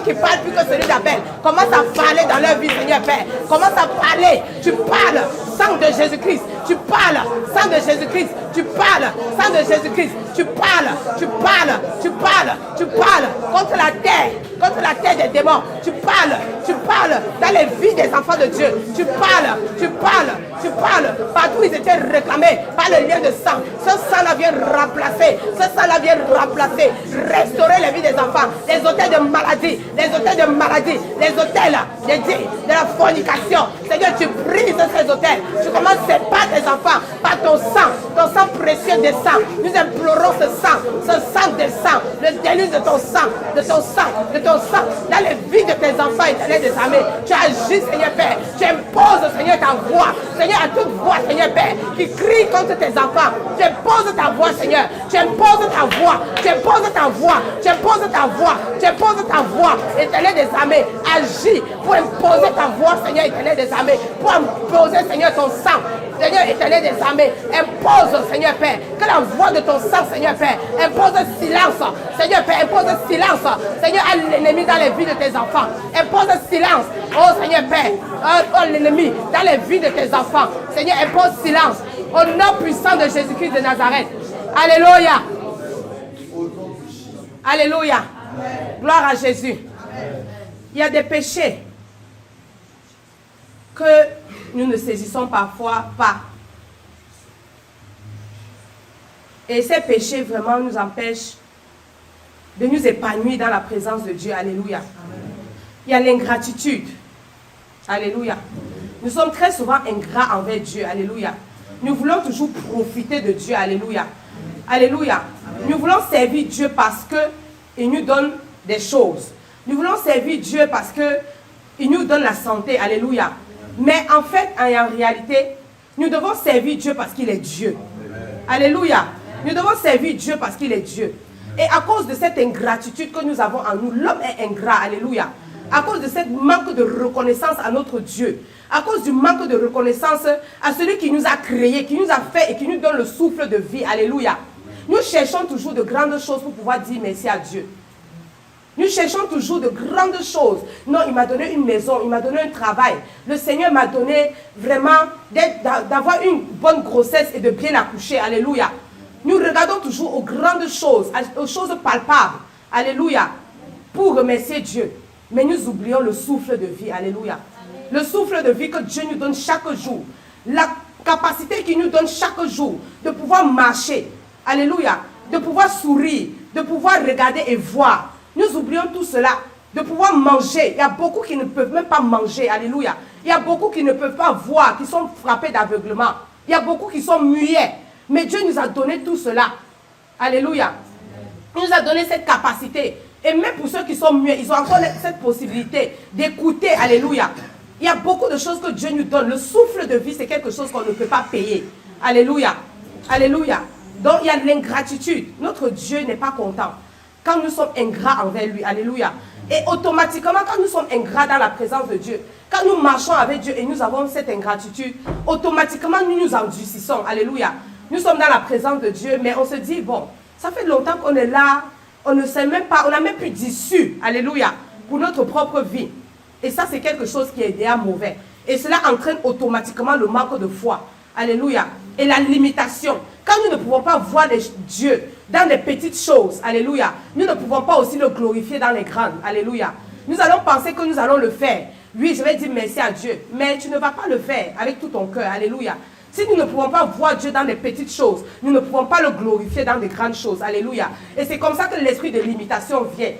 qui parle plus que celui d'Abel. Commence à parler dans leur vie, Seigneur Père, commence à parler, tu parles, sang de Jésus-Christ, tu parles, sang de Jésus-Christ, tu parles, sang de Jésus-Christ, tu parles, tu parles, tu parles, tu parles contre la terre des démons, tu parles dans les vies des enfants de Dieu, tu parles, partout ils étaient réclamés par le lien de sang, ce sang-là vient remplacer, restaurer les vies des enfants, les hôtels de maladie, les hôtels de la fornication, Seigneur, tu brises ces hôtels, tu commences à séparer tes enfants par ton sang précieux descend, nous implorons ce sang descend, le déluge de ton sang, dans les vies de tes enfants éternels des armées, tu agis, Seigneur Père, tu imposes, Seigneur, ta voix, Seigneur, à toute voix, Seigneur Père, qui crie contre tes enfants, tu imposes ta voix, Seigneur, tu imposes ta voix, éternel des armées, agis pour imposer ta voix, Seigneur, éternel des armées, pour imposer, Seigneur, ton sang, Seigneur, éternel des armées, impose, Seigneur Père, que la voix de ton sang, Seigneur Père, impose silence, Seigneur Père, impose silence, Seigneur, à l'ennemi dans les vies de tes enfants, impose silence, oh Seigneur Père, oh l'ennemi dans les vies de tes enfants, Seigneur, impose silence, au nom puissant de Jésus-Christ de Nazareth. Alléluia. Alléluia. Gloire à Jésus. Il y a des péchés que nous ne saisissons parfois pas. Et ces péchés vraiment nous empêchent de nous épanouir dans la présence de Dieu. Alléluia. Il y a l'ingratitude. Alléluia. Nous sommes très souvent ingrats envers Dieu. Alléluia. Nous voulons toujours profiter de Dieu. Alléluia. Alléluia. Nous voulons servir Dieu parce qu'il nous donne des choses. Nous voulons servir Dieu parce qu'il nous donne la santé. Alléluia. Mais en fait, en réalité, nous devons servir Dieu parce qu'il est Dieu. Alléluia. Nous devons servir Dieu parce qu'il est Dieu. Et à cause de cette ingratitude que nous avons en nous, l'homme est ingrat. Alléluia. À cause de ce manque de reconnaissance à notre Dieu. À cause du manque de reconnaissance à celui qui nous a créés, qui nous a fait et qui nous donne le souffle de vie. Alléluia. Nous cherchons toujours de grandes choses pour pouvoir dire merci à Dieu. Nous cherchons toujours de grandes choses. Non, il m'a donné une maison, il m'a donné un travail. Le Seigneur m'a donné vraiment d'avoir une bonne grossesse et de bien accoucher. Alléluia. Nous regardons toujours aux grandes choses, aux choses palpables. Alléluia. Pour remercier Dieu. Mais nous oublions le souffle de vie. Alléluia. Le souffle de vie que Dieu nous donne chaque jour. La capacité qu'il nous donne chaque jour de pouvoir marcher. Alléluia. De pouvoir sourire. De pouvoir regarder et voir. Nous oublions tout cela. De pouvoir manger. Il y a beaucoup qui ne peuvent même pas manger. Alléluia. Il y a beaucoup qui ne peuvent pas voir, qui sont frappés d'aveuglement. Il y a beaucoup qui sont muets. Mais Dieu nous a donné tout cela. Alléluia. Il nous a donné cette capacité. Et même pour ceux qui sont muets, ils ont encore cette possibilité d'écouter. Alléluia. Il y a beaucoup de choses que Dieu nous donne. Le souffle de vie, c'est quelque chose qu'on ne peut pas payer. Alléluia. Alléluia. Donc il y a l'ingratitude. Notre Dieu n'est pas content quand nous sommes ingrats envers lui. Alléluia. Et automatiquement, quand nous sommes ingrats dans la présence de Dieu, quand nous marchons avec Dieu et nous avons cette ingratitude, automatiquement nous nous endurcissons. Alléluia. Nous sommes dans la présence de Dieu, mais on se dit, bon, ça fait longtemps qu'on est là, on ne sait même pas, on n'a même plus d'issue. Alléluia. Pour notre propre vie. Et ça, c'est quelque chose qui est déjà mauvais. Et cela entraîne automatiquement le manque de foi. Alléluia. Et la limitation. Quand nous ne pouvons pas voir Dieu dans les petites choses, alléluia, nous ne pouvons pas aussi le glorifier dans les grandes. Alléluia. Nous allons penser que nous allons le faire. Oui, je vais dire merci à Dieu. Mais tu ne vas pas le faire avec tout ton cœur. Alléluia. Si nous ne pouvons pas voir Dieu dans les petites choses, nous ne pouvons pas le glorifier dans les grandes choses. Alléluia. Et c'est comme ça que l'esprit de limitation vient.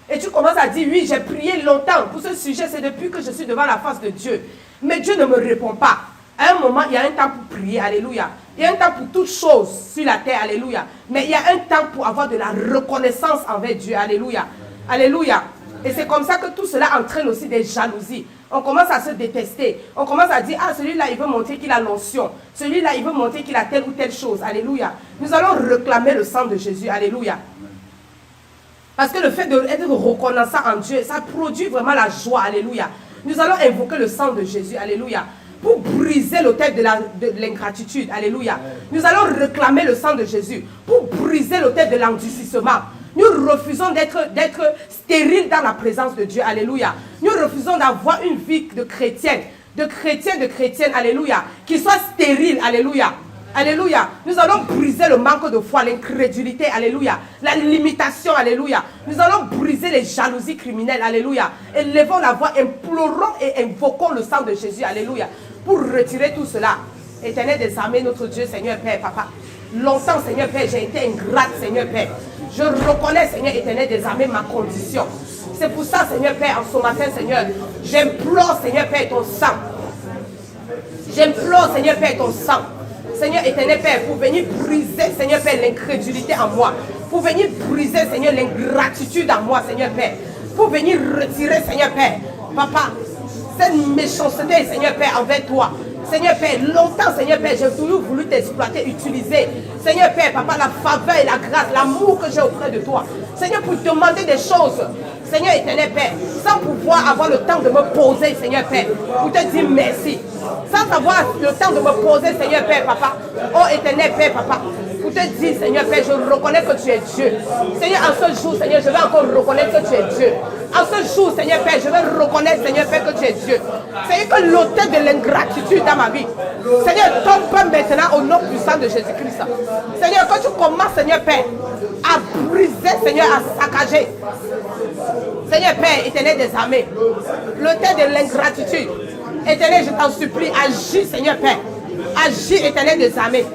Et tu commences à dire, oui, j'ai prié longtemps pour ce sujet, c'est depuis que je suis devant la face de Dieu. Mais Dieu ne me répond pas. À un moment, il y a un temps pour prier, alléluia. Il y a un temps pour toutes choses sur la terre, alléluia. Mais il y a un temps pour avoir de la reconnaissance envers Dieu, alléluia. Alléluia. Et c'est comme ça que tout cela entraîne aussi des jalousies. On commence à se détester. On commence à dire, ah, celui-là, il veut montrer qu'il a l'onction. Celui-là, il veut montrer qu'il a telle ou telle chose. Alléluia. Nous allons réclamer le sang de Jésus. Alléluia. Parce que le fait d'être reconnaissant en Dieu, ça produit vraiment la joie. Alléluia. Nous allons invoquer le sang de Jésus. Alléluia. Pour briser l'autel de l'ingratitude. Alléluia. Nous allons réclamer le sang de Jésus. Pour briser l'autel de l'endurcissement. Nous refusons d'être stériles dans la présence de Dieu. Alléluia. Nous refusons d'avoir une vie de chrétienne, de chrétienne, alléluia, qui soit stérile. Alléluia. Alléluia. Nous allons briser le manque de foi, l'incrédulité. Alléluia. La limitation. Alléluia. Nous allons briser les jalousies criminelles. Alléluia. Élevons la voix, implorons et invoquons le sang de Jésus. Alléluia. Pour retirer tout cela. Éternel des armées, notre Dieu, Seigneur Père, Papa. Longtemps, Seigneur Père, j'ai été ingrate, Seigneur Père. Je reconnais, Seigneur éternel des armées, ma condition. C'est pour ça, Seigneur Père, en ce matin, Seigneur, j'implore, Seigneur Père, ton sang. J'implore, Seigneur Père, ton sang. Seigneur éternel Père, pour venir briser, Seigneur Père, l'incrédulité en moi. Pour venir briser, Seigneur, l'ingratitude en moi, Seigneur Père. Pour venir retirer, Seigneur Père, Papa, cette méchanceté, Seigneur Père, envers toi. Seigneur Père, longtemps, Seigneur Père, j'ai toujours voulu t'exploiter, utiliser. Seigneur Père, Papa, la faveur et la grâce, l'amour que j'ai auprès de toi. Seigneur, pour demander des choses. Seigneur éternel Père, sans pouvoir avoir le temps de me poser, Seigneur Père, pour te dire merci. Sans avoir le temps de me poser, Seigneur Père, Papa. Oh éternel Père, Papa. Pour te dire, Seigneur Père, je reconnais que tu es Dieu. Seigneur, en ce jour, Seigneur, je vais encore reconnaître que tu es Dieu. En ce jour, Seigneur Père, je vais reconnaître, Seigneur Père, que tu es Dieu. Seigneur, que l'autel de l'ingratitude dans ma vie, Seigneur, tombe maintenant au nom puissant de Jésus-Christ. Seigneur, quand tu commences, Seigneur Père, à briser, Seigneur, à saccager, Seigneur Père, éternel des armées, l'autel de l'ingratitude, éternel, je t'en supplie, agis, Seigneur Père. Agis, éternel des armées.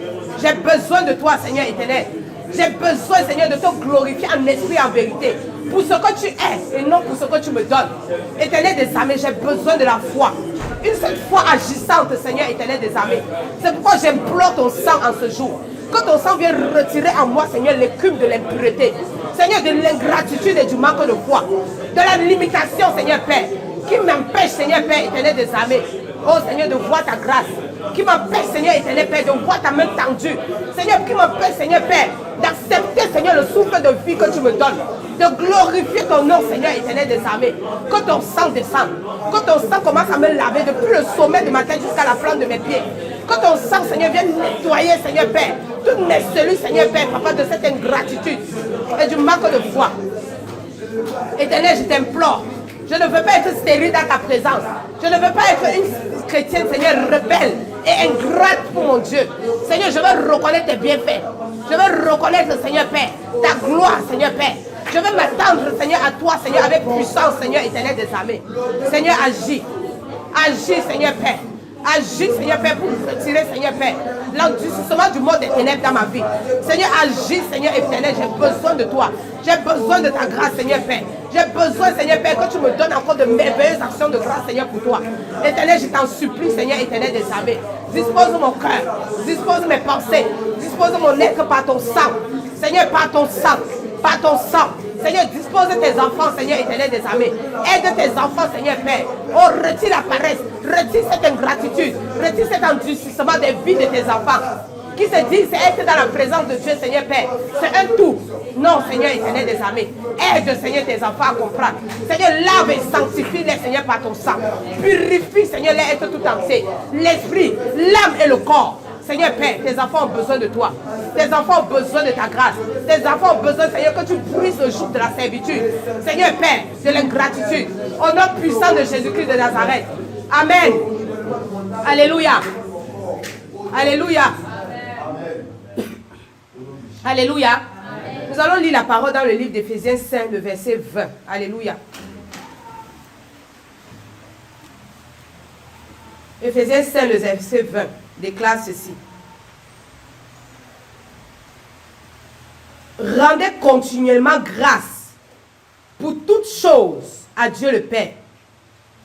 J'ai besoin de toi, Seigneur éternel. J'ai besoin, Seigneur, de te glorifier en esprit et en vérité. Pour ce que tu es et non pour ce que tu me donnes. Éternel des armées, j'ai besoin de la foi. Une seule foi agissante, Seigneur éternel des armées. C'est pourquoi j'implore ton sang en ce jour. Que ton sang vienne retirer en moi, Seigneur, l'écume de l'impureté. Seigneur, de l'ingratitude et du manque de foi. De la limitation, Seigneur Père. Qui m'empêche, Seigneur Père éternel des armées. Oh Seigneur, de voir ta grâce. Qui m'empêche, Seigneur éternel Père, de voir ta main tendue. Seigneur, qui m'empêche, Seigneur Père, d'accepter, Seigneur, le souffle de vie que tu me donnes. De glorifier ton nom, Seigneur éternel des armées. Que ton sang descende. Que ton sang commence à me laver depuis le sommet de ma tête jusqu'à la plante de mes pieds. Que ton sang, Seigneur, vienne nettoyer, Seigneur Père, toutes mes cellules, Seigneur Père, Papa, de cette ingratitude et du manque de foi. Éternel, je t'implore. Je ne veux pas être stérile dans ta présence. Je ne veux pas être une chrétienne, Seigneur, rebelle et ingrate pour mon Dieu. Seigneur, je veux reconnaître tes bienfaits. Je veux reconnaître, Seigneur Père, ta gloire, Seigneur Père. Je veux m'attendre, Seigneur, à toi, Seigneur, avec puissance, Seigneur éternel des armées. Seigneur, agis. Agis, Seigneur Père. Agis, Seigneur Père, pour retirer, Seigneur Père, l'endurcissement du monde des ténèbres dans ma vie. Seigneur, agis, Seigneur éternel, j'ai besoin de toi. J'ai besoin de ta grâce, Seigneur Père. J'ai besoin, Seigneur Père, que tu me donnes encore de merveilleuses actions de grâce, Seigneur, pour toi. Éternel, je t'en supplie, Seigneur éternel des armées. Dispose mon cœur, dispose mes pensées, dispose mon être par ton sang. Seigneur, par ton sang, par ton sang. Seigneur, dispose de tes enfants, Seigneur éternel des armées. Aide tes enfants, Seigneur Père. Oh, retire la paresse, retire cette ingratitude, retire cet endurcissement des vies de tes enfants. Qui se disent, c'est être dans la présence de Dieu, Seigneur Père. C'est un tout. Non, Seigneur éternel des armées. Aide, Seigneur, tes enfants à comprendre. Seigneur, lave et sanctifie-les, Seigneur, par ton sang. Purifie, Seigneur, les êtres tout entiers. L'esprit, l'âme et le corps. Seigneur Père, tes enfants ont besoin de toi. Tes enfants ont besoin de ta grâce. Tes enfants ont besoin, Seigneur, que tu brises le joug de la servitude. Seigneur Père, de l'ingratitude. Au nom puissant de Jésus-Christ de Nazareth. Amen. Alléluia. Alléluia. Alléluia. Nous allons lire la parole dans le livre d'Éphésiens 5, le verset 20. Alléluia. Éphésiens 5, le verset 20 déclare ceci. Rendez continuellement grâce pour toutes choses à Dieu le Père,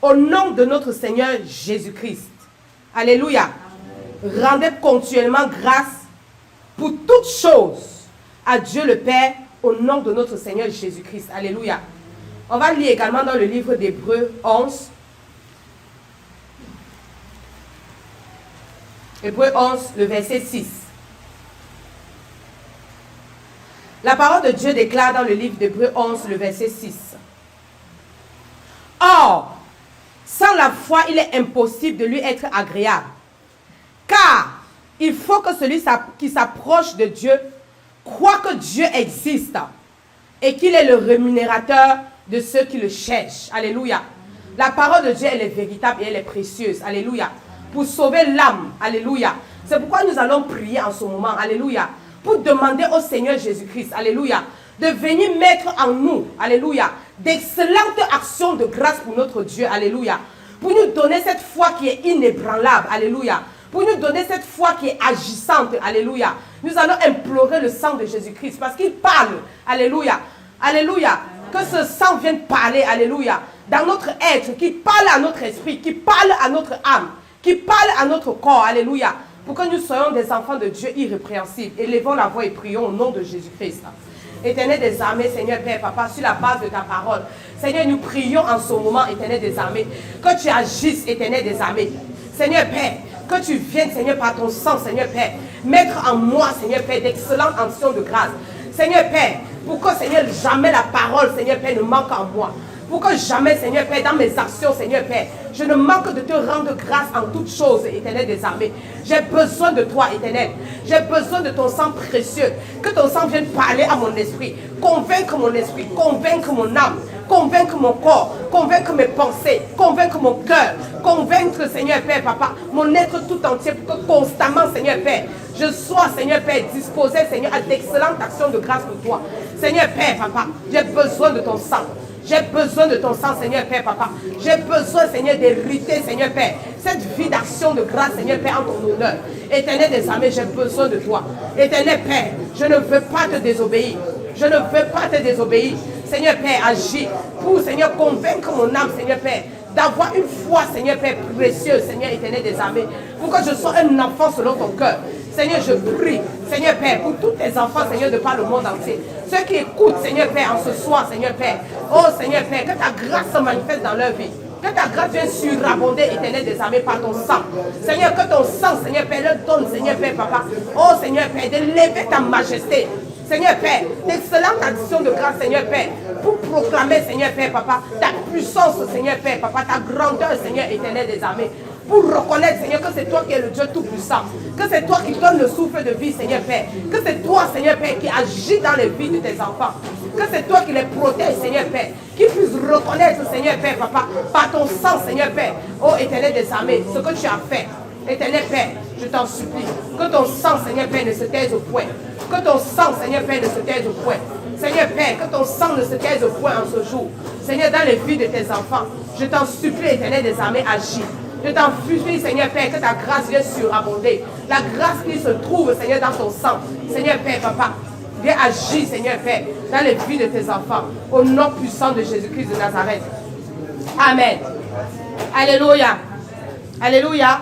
au nom de notre Seigneur Jésus-Christ. Alléluia. rendez continuellement grâce pour toutes choses à Dieu le Père au nom de notre Seigneur Jésus-Christ. Alléluia. On va lire également dans le livre d'Hébreux 11. Hébreux 11, le verset 6. La parole de Dieu déclare dans le livre d'Hébreux 11, le verset 6. Or, sans la foi, il est impossible de lui être agréable. Car il faut que celui qui s'approche de Dieu croit que Dieu existe et qu'il est le rémunérateur de ceux qui le cherchent. Alléluia. La parole de Dieu, elle est véritable et elle est précieuse. Alléluia. Pour sauver l'âme. Alléluia. C'est pourquoi nous allons prier en ce moment. Alléluia. Pour demander au Seigneur Jésus-Christ. Alléluia. De venir mettre en nous. Alléluia. D'excellentes actions de grâce pour notre Dieu. Alléluia. Pour nous donner cette foi qui est inébranlable. Alléluia. Pour nous donner cette foi qui est agissante. Alléluia. Nous allons implorer le sang de Jésus-Christ parce qu'il parle. Alléluia. Alléluia. Que ce sang vienne parler. Alléluia. Dans notre être. Qui parle à notre esprit. Qui parle à notre âme. Qui parle à notre corps. Alléluia. Pour que nous soyons des enfants de Dieu irrépréhensibles. Élevons la voix et prions au nom de Jésus-Christ. Éternel des armées, Seigneur Père, Papa, sur la base de ta parole. Seigneur, nous prions en ce moment, Éternel des armées, que tu agisses, Éternel des armées. Seigneur Père, que tu viennes, Seigneur, par ton sang, Seigneur Père, mettre en moi, Seigneur Père, d'excellentes actions de grâce. Seigneur Père, pour que, Seigneur, jamais la parole, Seigneur Père, ne manque en moi. Pour que jamais, Seigneur Père, dans mes actions, Seigneur Père, je ne manque de te rendre grâce en toutes choses, Éternel des armées. J'ai besoin de toi, Éternel. J'ai besoin de ton sang précieux. Que ton sang vienne parler à mon esprit. Convaincre mon esprit, convaincre mon âme, convaincre mon corps, convaincre mes pensées, convaincre mon cœur, convaincre, Seigneur Père, Papa, mon être tout entier pour que constamment, Seigneur Père, je sois, Seigneur Père, disposé, Seigneur, à d'excellentes actions de grâce pour toi. Seigneur Père, Papa, j'ai besoin de ton sang. J'ai besoin de ton sang, Seigneur Père, Papa. J'ai besoin, Seigneur, d'hériter, Seigneur Père, cette vie d'action de grâce, Seigneur Père, en ton honneur. Éternel des armées, j'ai besoin de toi. Éternel Père, je ne veux pas te désobéir. Je ne veux pas te désobéir. Seigneur Père, agis pour, Seigneur, convaincre mon âme, Seigneur Père, d'avoir une foi, Seigneur Père, précieuse, Seigneur éternel des armées, pour que je sois un enfant selon ton cœur. Seigneur, je prie, Seigneur Père, pour tous tes enfants, Seigneur, de par le monde entier. Ceux qui écoutent, Seigneur Père, en ce soir, Seigneur Père. Oh, Seigneur Père, que ta grâce se manifeste dans leur vie. Que ta grâce vienne surabonder, éternel des armées, par ton sang. Seigneur, que ton sang, Seigneur Père, leur donne, Seigneur Père, Papa. Oh, Seigneur Père, d'élever ta majesté. Seigneur Père, d'excellentes additions de grâce, Seigneur Père, pour proclamer, Seigneur Père, Papa, ta puissance, Seigneur Père, Papa, ta grandeur, Seigneur éternel des armées. Pour reconnaître, Seigneur, que c'est toi qui es le Dieu Tout-Puissant, que c'est toi qui donne le souffle de vie, Seigneur Père, que c'est toi, Seigneur Père, qui agis dans les vies de tes enfants, que c'est toi qui les protèges, Seigneur Père, qui puissent reconnaître, Seigneur Père, Papa, par ton sang, Seigneur Père, ô éternel des armées, ce que tu as fait. Éternel Père, je t'en supplie, que ton sang, Seigneur Père, ne se taise au point, que ton sang, Seigneur Père, ne se taise au point. Seigneur Père, que ton sang ne se taise au point en ce jour. Seigneur, dans les vies de tes enfants, je t'en supplie, éternel des armées, agis. Je t'en supplie, Seigneur Père, que ta grâce vienne surabonder. La grâce qui se trouve, Seigneur, dans ton sang. Seigneur Père, Papa, viens agir, Seigneur Père, dans les vies de tes enfants. Au nom puissant de Jésus-Christ de Nazareth. Amen. Alléluia. Alléluia.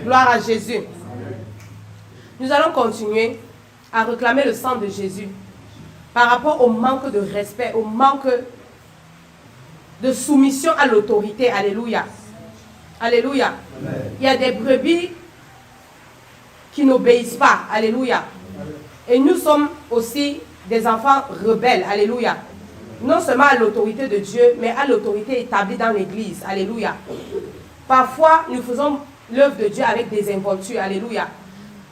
Gloire à Jésus. Nous allons continuer à réclamer le sang de Jésus par rapport au manque de respect, au manque de soumission à l'autorité. Alléluia. Alléluia. Amen. Il y a des brebis qui n'obéissent pas. Alléluia. Et nous sommes aussi des enfants rebelles. Alléluia. Non seulement à l'autorité de Dieu, mais à l'autorité établie dans l'Église. Alléluia. Parfois, nous faisons l'œuvre de Dieu avec des involtures. Alléluia.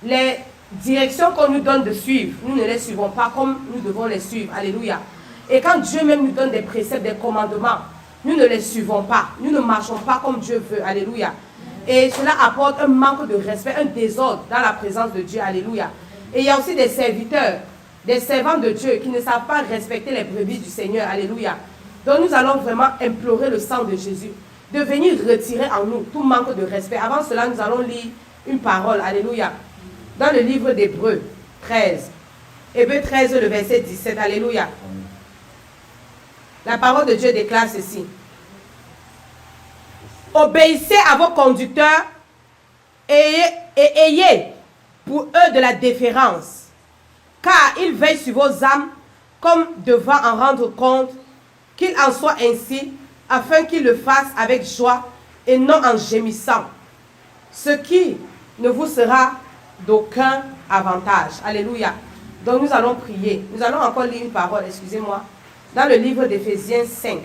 Les directions qu'on nous donne de suivre, nous ne les suivons pas comme nous devons les suivre. Alléluia. Et quand Dieu même nous donne des préceptes, des commandements, nous ne les suivons pas. Nous ne marchons pas comme Dieu veut. Alléluia. Et cela apporte un manque de respect, un désordre dans la présence de Dieu. Alléluia. Et il y a aussi des serviteurs, des servants de Dieu qui ne savent pas respecter les brebis du Seigneur. Alléluia. Donc nous allons vraiment implorer le sang de Jésus de venir retirer en nous tout manque de respect. Avant cela, nous allons lire une parole. Alléluia. Dans le livre d'Hébreux 13. Hébreux 13, le verset 17. Alléluia. La parole de Dieu déclare ceci. Obéissez à vos conducteurs et ayez pour eux de la déférence, car ils veillent sur vos âmes comme devant en rendre compte, qu'il en soit ainsi, afin qu'ils le fassent avec joie et non en gémissant, ce qui ne vous sera d'aucun avantage. Alléluia. Donc nous allons prier. Nous allons encore lire une parole, excusez-moi, dans le livre d'Éphésiens 5.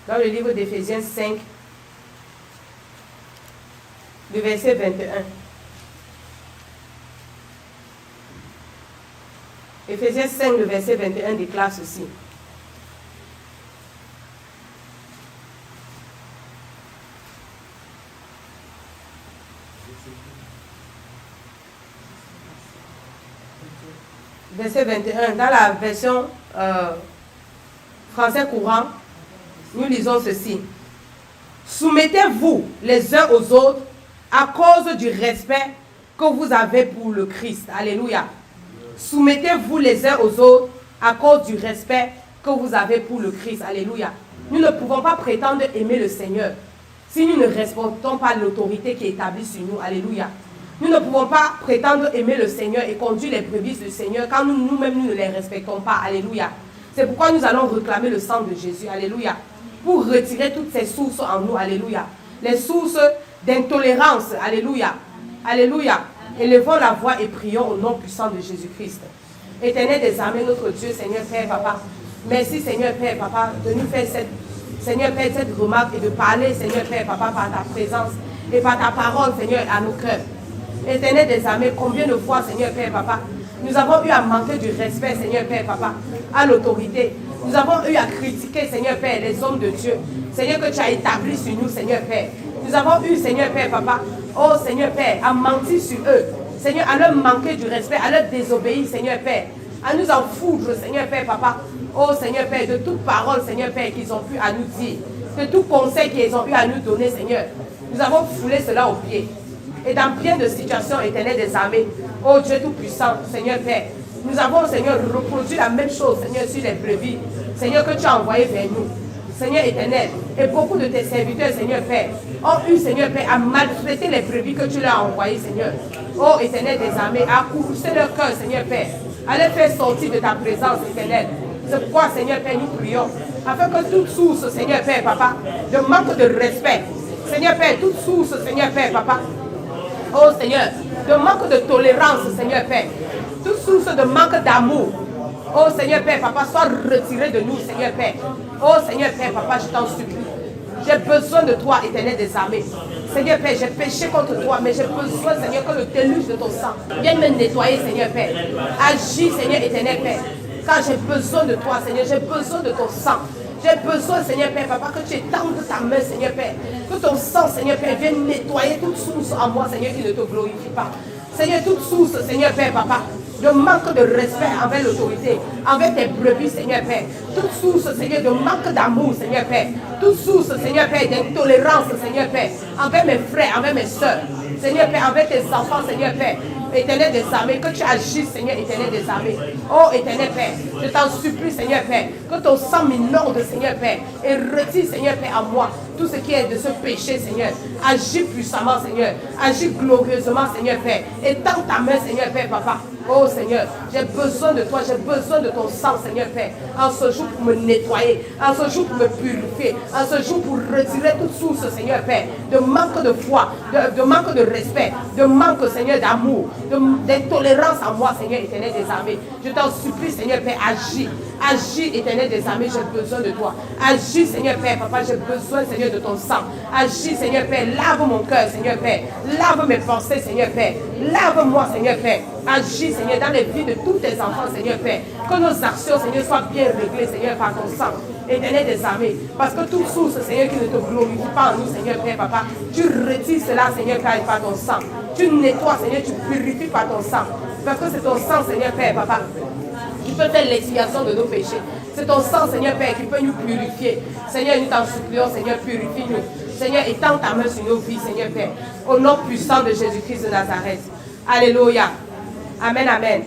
Dans le livre d'Éphésiens 5, le verset 21. Éphésiens 5, le verset 21 déclare ceci. Verset 21, dans la version français courant, nous lisons ceci. Soumettez-vous les uns aux autres à cause du respect que vous avez pour le Christ. Alléluia. Soumettez-vous les uns aux autres à cause du respect que vous avez pour le Christ. Alléluia. Nous ne pouvons pas prétendre aimer le Seigneur si nous ne respectons pas l'autorité qui est établie sur nous. Alléluia. Nous ne pouvons pas prétendre aimer le Seigneur et conduire les brebis du Seigneur quand nous-mêmes nous ne les respectons pas. Alléluia. C'est pourquoi nous allons réclamer le sang de Jésus. Alléluia. Pour retirer toutes ces sources en nous. Alléluia. Les sources d'intolérance. Alléluia. Alléluia. Élevons la voix et prions au nom puissant de Jésus-Christ. Éternel des armées, notre Dieu, Seigneur Père, Papa. Merci Seigneur Père, Papa, de nous faire Seigneur Père, cette remarque et de parler, Seigneur Père, Papa, par ta présence et par ta parole, Seigneur, à nos cœurs. Éternel des armées, combien de fois, Seigneur Père, Papa, nous avons eu à manquer du respect, Seigneur Père, Papa, à l'autorité. Nous avons eu à critiquer, Seigneur Père, les hommes de Dieu. Seigneur, que tu as établi sur nous, Seigneur Père. Nous avons eu, Seigneur Père, Papa, oh Seigneur Père, à mentir sur eux. Seigneur, à leur manquer du respect, à leur désobéir, Seigneur Père. À nous en foutre, Seigneur Père, Papa. Oh Seigneur Père, de toute parole, Seigneur Père, qu'ils ont pu à nous dire. De tout conseil qu'ils ont eu à nous donner, Seigneur. Nous avons foulé cela au pied. Et dans bien de situations éternelles des armées, oh Dieu Tout-Puissant, Seigneur Père, nous avons, Seigneur, reproduit la même chose, Seigneur, sur les brebis, Seigneur, que tu as envoyé vers nous, Seigneur éternel. Et beaucoup de tes serviteurs, Seigneur Père, ont eu, Seigneur Père, à maltraiter les brebis que tu leur as envoyées, Seigneur. Oh éternel des armées, à courser leur cœur, Seigneur Père, à les faire sortir de ta présence, éternelle. C'est pourquoi, Seigneur Père, nous prions, afin que toute source, Seigneur Père, Papa, de manque de respect, Seigneur Père, toute source, Seigneur Père, Papa, oh Seigneur, de manque de tolérance, Seigneur Père, toute source de manque d'amour, oh Seigneur Père, Papa, soit retiré de nous, Seigneur Père. Oh Seigneur Père, Papa, je t'en supplie. J'ai besoin de toi, éternel des armées. Seigneur Père, j'ai péché contre toi, mais j'ai besoin, Seigneur, que le déluge de ton sang vienne me nettoyer, Seigneur Père. Agis, Seigneur éternel Père, car j'ai besoin de toi, Seigneur, j'ai besoin de ton sang. J'ai besoin, Seigneur Père, Papa, que tu étendes ta main, Seigneur Père. Que ton sang, Seigneur Père, vienne nettoyer toute source en moi, Seigneur, qui ne te glorifie pas. Seigneur, toute source, Seigneur Père, Papa, de manque de respect envers l'autorité, envers tes brebis, Seigneur Père. Toute source, Seigneur, de manque d'amour, Seigneur Père. Toute source, Seigneur Père, d'intolérance, Seigneur Père, envers mes frères, envers mes soeurs. Seigneur Père, envers tes enfants, Seigneur Père. Éternel des armées, que tu agisses, Seigneur, éternel des armées. Oh, éternel Père, je t'en supplie, Seigneur Père, que ton sang m'inonde, Seigneur Père, et retire, Seigneur Père, à moi tout ce qui est de ce péché, Seigneur. Agis puissamment, Seigneur. Agis glorieusement, Seigneur Père. Étends ta main, Seigneur Père, Papa. Oh Seigneur, j'ai besoin de toi, j'ai besoin de ton sang, Seigneur Père, en ce jour pour me nettoyer, en ce jour pour me purifier, en ce jour pour retirer toute source, Seigneur Père, de manque de foi, de manque de respect, de manque, Seigneur, d'amour, d'intolérance en moi, Seigneur éternel des armées. Je t'en supplie, Seigneur Père, agis. Agis, éternel des armées, j'ai besoin de toi. Agis, Seigneur Père, Papa, j'ai besoin, Seigneur, de ton sang. Agis, Seigneur Père, lave mon cœur, Seigneur Père. Lave mes pensées, Seigneur Père. Lave-moi, Seigneur Père. Agis, Seigneur, dans les vies de tous tes enfants, Seigneur Père. Que nos actions, Seigneur, soient bien réglées, Seigneur, par ton sang. Éternel des armées. Parce que toute source, Seigneur, qui ne te glorifie pas en nous, Seigneur Père, Papa, tu retires cela, Seigneur Père, par ton sang. Tu nettoies, Seigneur, tu purifies par ton sang. Parce que c'est ton sang, Seigneur Père, Papa, qui peut faire l'expiation de nos péchés. C'est ton sang, Seigneur Père, qui peut nous purifier. Seigneur, nous t'en supplions, Seigneur, purifie-nous. Seigneur, étends ta main sur nos vies, Seigneur Père. Au nom puissant de Jésus-Christ de Nazareth. Alléluia. Amen, amen.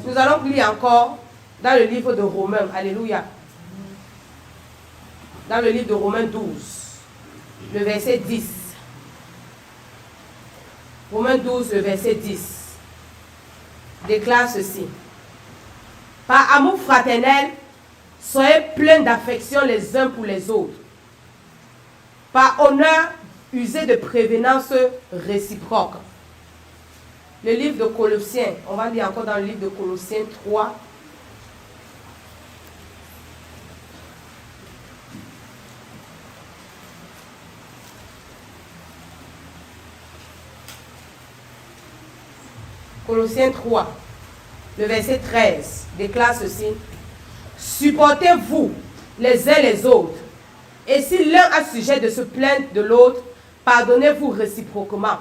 Nous allons lire encore dans le livre de Romains. Alléluia. Dans le livre de Romains 12, le verset 10. Romains 12, le verset 10, déclare ceci. Par amour fraternel, soyez pleins d'affection les uns pour les autres. Par honneur, usez de prévenance réciproque. Le livre de Colossiens, on va lire encore dans le livre de Colossiens 3. Colossiens 3, le verset 13, déclare ceci. Supportez-vous les uns les autres. Et si l'un a sujet de se plaindre de l'autre, pardonnez-vous réciproquement.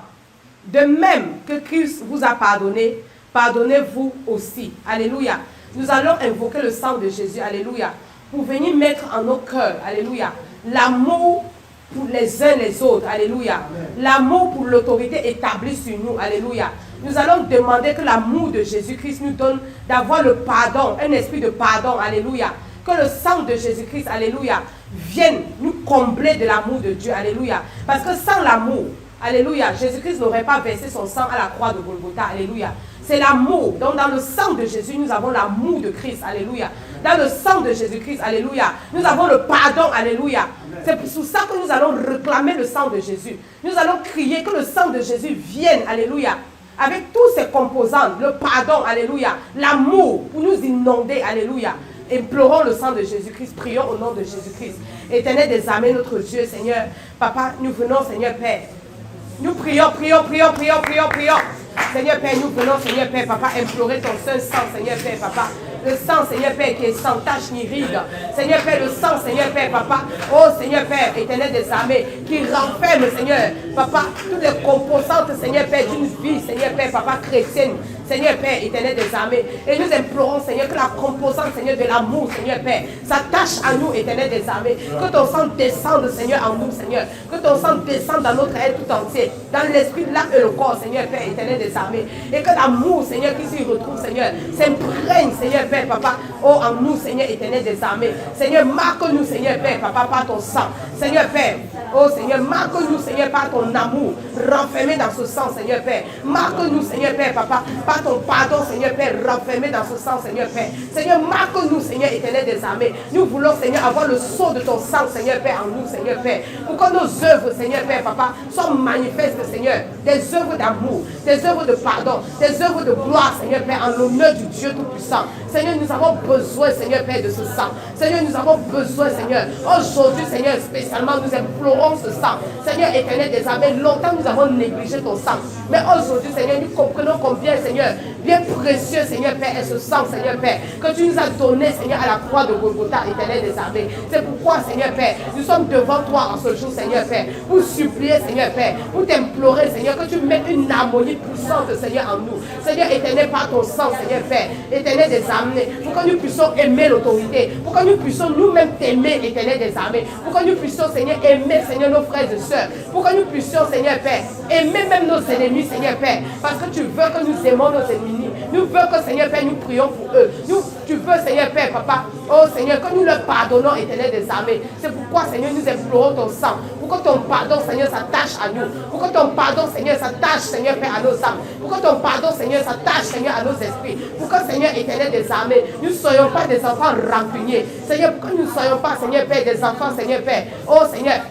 De même que Christ vous a pardonné, pardonnez-vous aussi. Alléluia. Nous allons invoquer le sang de Jésus. Alléluia. Pour venir mettre en nos cœurs. Alléluia. L'amour pour les uns les autres. Alléluia. L'amour pour l'autorité établie sur nous. Alléluia. Nous allons demander que l'amour de Jésus-Christ nous donne d'avoir le pardon, un esprit de pardon. Alléluia. Que le sang de Jésus-Christ, alléluia, vienne nous combler de l'amour de Dieu. Alléluia. Parce que sans l'amour, alléluia, Jésus-Christ n'aurait pas versé son sang à la croix de Golgotha. Alléluia. C'est l'amour. Donc dans le sang de Jésus, nous avons l'amour de Christ. Alléluia. Dans le sang de Jésus-Christ, alléluia, nous avons le pardon. Alléluia. C'est pour ça que nous allons réclamer le sang de Jésus. Nous allons crier que le sang de Jésus vienne. Alléluia. Avec tous ses composants, le pardon, alléluia, l'amour pour nous inonder, alléluia. Implorons le sang de Jésus-Christ, prions au nom de Jésus-Christ. Éternel des armées, notre Dieu, Seigneur, Papa, nous venons, Seigneur Père. Nous prions. Seigneur Père, nous venons, Seigneur Père, Papa, implorer ton saint sang, Seigneur Père, Papa. Le sang, Seigneur Père, qui est sans tache ni ride. Seigneur Père, le sang, Seigneur Père, Papa. Oh, Seigneur Père, éternel des armées, qui renferme, Seigneur, Papa, toutes les composantes, Seigneur Père, d'une vie, Seigneur Père, Papa, chrétienne. Seigneur Père, éternel des armées. Et nous implorons, Seigneur, que la composante, Seigneur, de l'amour, Seigneur Père, s'attache à nous, éternel des armées. Que ton sang descende, Seigneur, en nous, Seigneur. Que ton sang descende dans notre être tout entier. Dans l'esprit, l'âme et le corps, Seigneur Père, éternel des armées. Et que l'amour, Seigneur, qui s'y retrouve, Seigneur, s'imprègne, Seigneur Père, Papa, oh, en nous, Seigneur, éternel des armées. Seigneur, marque-nous, Seigneur Père, Papa, par ton sang. Seigneur Père, oh Seigneur, marque-nous, Seigneur, par ton amour, renfermé dans ce sang, Seigneur Père. Marque-nous, Seigneur Père, Papa, par ton pardon, Seigneur Père, renfermé dans ce sang, Seigneur Père. Seigneur, marque-nous, Seigneur, éternel des armées. Nous voulons, Seigneur, avoir le sceau de ton sang, Seigneur Père, en nous, Seigneur Père. Pour que nos œuvres, Seigneur Père, Papa, soient manifestes, Seigneur. Des œuvres d'amour, des œuvres de pardon, des œuvres de gloire, Seigneur Père, en l'honneur du Dieu Tout-Puissant. Seigneur, nous avons besoin, Seigneur Père, de ce sang. Seigneur, nous avons besoin, Seigneur. Aujourd'hui, Seigneur, spécialement, nous implorons ce sang. Seigneur, éternel des armées, longtemps nous avons négligé ton sang. Mais aujourd'hui, Seigneur, nous comprenons combien, Seigneur, bien précieux, Seigneur Père, est ce sang, Seigneur Père, que tu nous as donné, Seigneur, à la croix de Golgotha, éternel des armées. C'est pourquoi, Seigneur Père, nous sommes devant toi en ce jour, Seigneur Père, pour supplier, Seigneur Père, pour t'implorer, Seigneur, que tu mettes une harmonie puissante, Seigneur, en nous. Seigneur, éternel, par ton sang, Seigneur Père, éternel des armées, pour que nous puissions aimer l'autorité, pour que nous puissions nous-mêmes t'aimer, éternel des armées, pour que nous puissions, Seigneur, aimer, Seigneur, nos frères et sœurs, pour que nous puissions, Seigneur Père, aimer même nos ennemis, Seigneur Père, parce que tu veux que nous aimons nos ennemis. Nous voulons que, Seigneur Père, nous prions pour eux. Tu veux, Seigneur Père, Papa, oh Seigneur, que nous leur pardonnons, éternel des armées. C'est pourquoi, Seigneur, nous implorons ton sang, pour que ton pardon, Seigneur, s'attache à nous, pour que ton pardon, Seigneur, s'attache, Seigneur Père, à nos âmes, pour que ton pardon, Seigneur, s'attache, Seigneur, à nos esprits, pour que, Seigneur, éternel des armées, nous ne soyons pas des enfants rancuniers, Seigneur, pour que nous ne soyons pas, Seigneur Père, des enfants, Seigneur Père, oh Seigneur,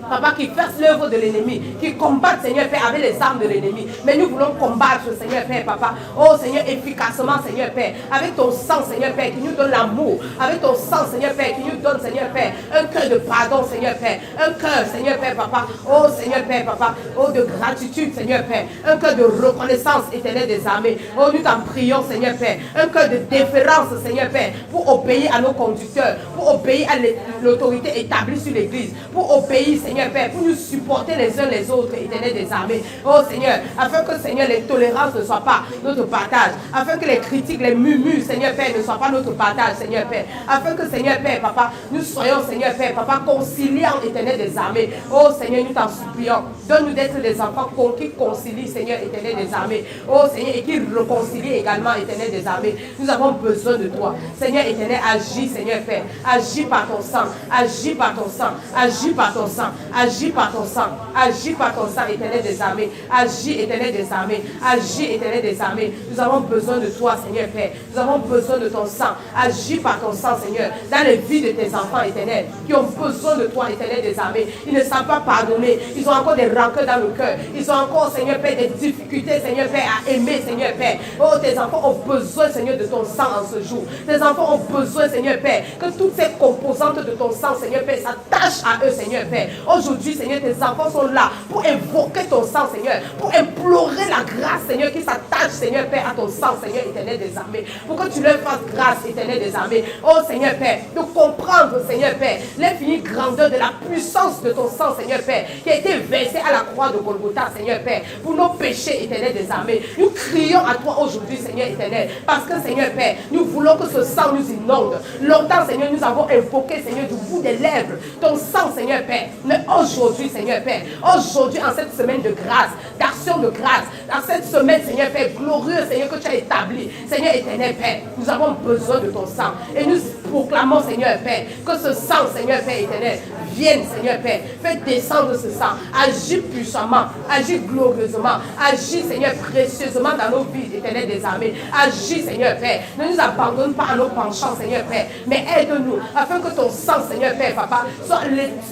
Papa, qui fasse l'œuvre de l'ennemi, qui combatte, Seigneur Père, avec les armes de l'ennemi. Mais nous voulons combattre, Seigneur Père, Papa, oh Seigneur, efficacement, Seigneur Père, avec ton sang, Seigneur Père, qui nous donne l'amour, avec ton sang, Seigneur Père, qui nous donne, Seigneur Père, un cœur de pardon, Seigneur Père, un cœur, Seigneur Père, Papa, oh Seigneur Père, Papa, oh de gratitude, Seigneur Père, un cœur de reconnaissance éternelle des armées. Oh, nous t'en prions, Seigneur Père, un cœur de déférence, Seigneur Père, pour obéir à nos conducteurs, pour obéir à l'autorité établie sur l'Église, pour obéir, Seigneur Père, pour nous supporter les uns les autres, éternel des armées. Oh Seigneur, afin que, Seigneur, les tolérances ne soient pas notre partage, afin que les critiques, les murmures, Seigneur Père, ne soient pas notre partage, Seigneur Père, afin que, Seigneur Père, Papa, nous soyons, Seigneur Père, Papa, conciliants, éternel des armées. Oh Seigneur, nous t'en supplions, donne-nous d'être des enfants qui concilient, Seigneur, éternel des armées. Oh Seigneur, et qui réconcilient également, éternel des armées. Nous avons besoin de toi, Seigneur éternel, agis, Seigneur Père, agis par ton sang, agis par ton sang, agis par ton sang, Agis par ton sang. Agis par ton sang, Éternel des armées. Agis, Éternel des armées. Agis, Éternel des armées. Nous avons besoin de toi, Seigneur Père. Nous avons besoin de ton sang. Agis par ton sang, Seigneur, dans les vies de tes enfants, Éternel, qui ont besoin de toi, Éternel des armées. Ils ne savent pas pardonner. Ils ont encore des rancœurs dans le cœur. Ils ont encore, Seigneur Père, des difficultés, Seigneur Père, à aimer, Seigneur Père. Oh, tes enfants ont besoin, Seigneur, de ton sang en ce jour. Tes enfants ont besoin, Seigneur Père, que toutes ces composantes de ton sang, Seigneur Père, s'attachent à eux, Seigneur Père. Aujourd'hui, Seigneur, tes enfants sont là pour invoquer ton sang, Seigneur, pour implorer la grâce, Seigneur, qui s'attache, Seigneur Père, à ton sang, Seigneur, Éternel des armées. Pour que tu leur fasses grâce, Éternel des armées. Oh, Seigneur Père, de comprendre, Seigneur Père, l'infinie grandeur de la puissance de ton sang, Seigneur Père, qui a été versé à la croix de Golgotha, Seigneur Père, pour nos péchés, Éternel des armées. Nous crions à toi aujourd'hui, Seigneur éternel, parce que, Seigneur Père, nous voulons que ce sang nous inonde. Longtemps, Seigneur, nous avons invoqué, Seigneur, du bout des lèvres, ton sang, Seigneur Père. Mais aujourd'hui, Seigneur Père, aujourd'hui, en cette semaine de grâce, d'action de grâce, dans cette semaine, Seigneur Père, glorieux, Seigneur, que tu as établi, Seigneur éternel, Père, nous avons besoin de ton sang. Et nous proclamons, Seigneur Père, que ce sang, Seigneur Père éternel, vienne, Seigneur Père, fais descendre ce sang, agis puissamment, agis glorieusement, agis, Seigneur, précieusement dans nos vies, éternel des armées, agis, Seigneur Père, ne nous abandonne pas à nos penchants, Seigneur Père, mais aide-nous, afin que ton sang, Seigneur Père, Papa,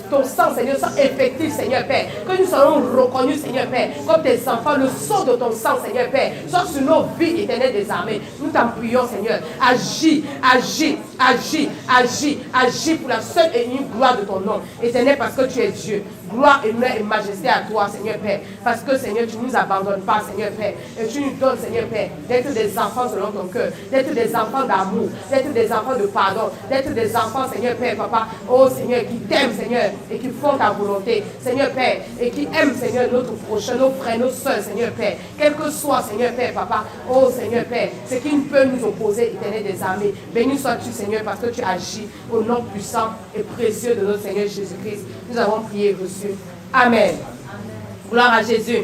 ton sang, Seigneur, soit effectif, Seigneur Père, que nous soyons reconnus, Seigneur Père, comme tes enfants, le sceau de ton sang, Seigneur Père, soit sur nos vies, éternel des armées, nous t'en prions, Seigneur, agis, agis, agis, agis, agis pour la seule et unique gloire de ton nom, éternel, parce que tu es Dieu. Gloire, honneur et majesté à toi, Seigneur Père. Parce que, Seigneur, tu ne nous abandonnes pas, Seigneur Père. Et tu nous donnes, Seigneur Père, d'être des enfants selon ton cœur. D'être des enfants d'amour. D'être des enfants de pardon. D'être des enfants, Seigneur Père, Papa. Oh, Seigneur, qui t'aiment, Seigneur, et qui font ta volonté. Seigneur Père, et qui aiment, Seigneur, notre prochain, nos frères, nos soeurs, Seigneur Père. Quel que soit, Seigneur Père, Papa. Oh, Seigneur Père, ce qui ne peut nous opposer, éternel des armées. Béni sois-tu, Seigneur, parce que tu agis au nom puissant et précieux de notre Seigneur Jésus-Christ. Nous avons prié et reçu. Amen. Gloire à Jésus.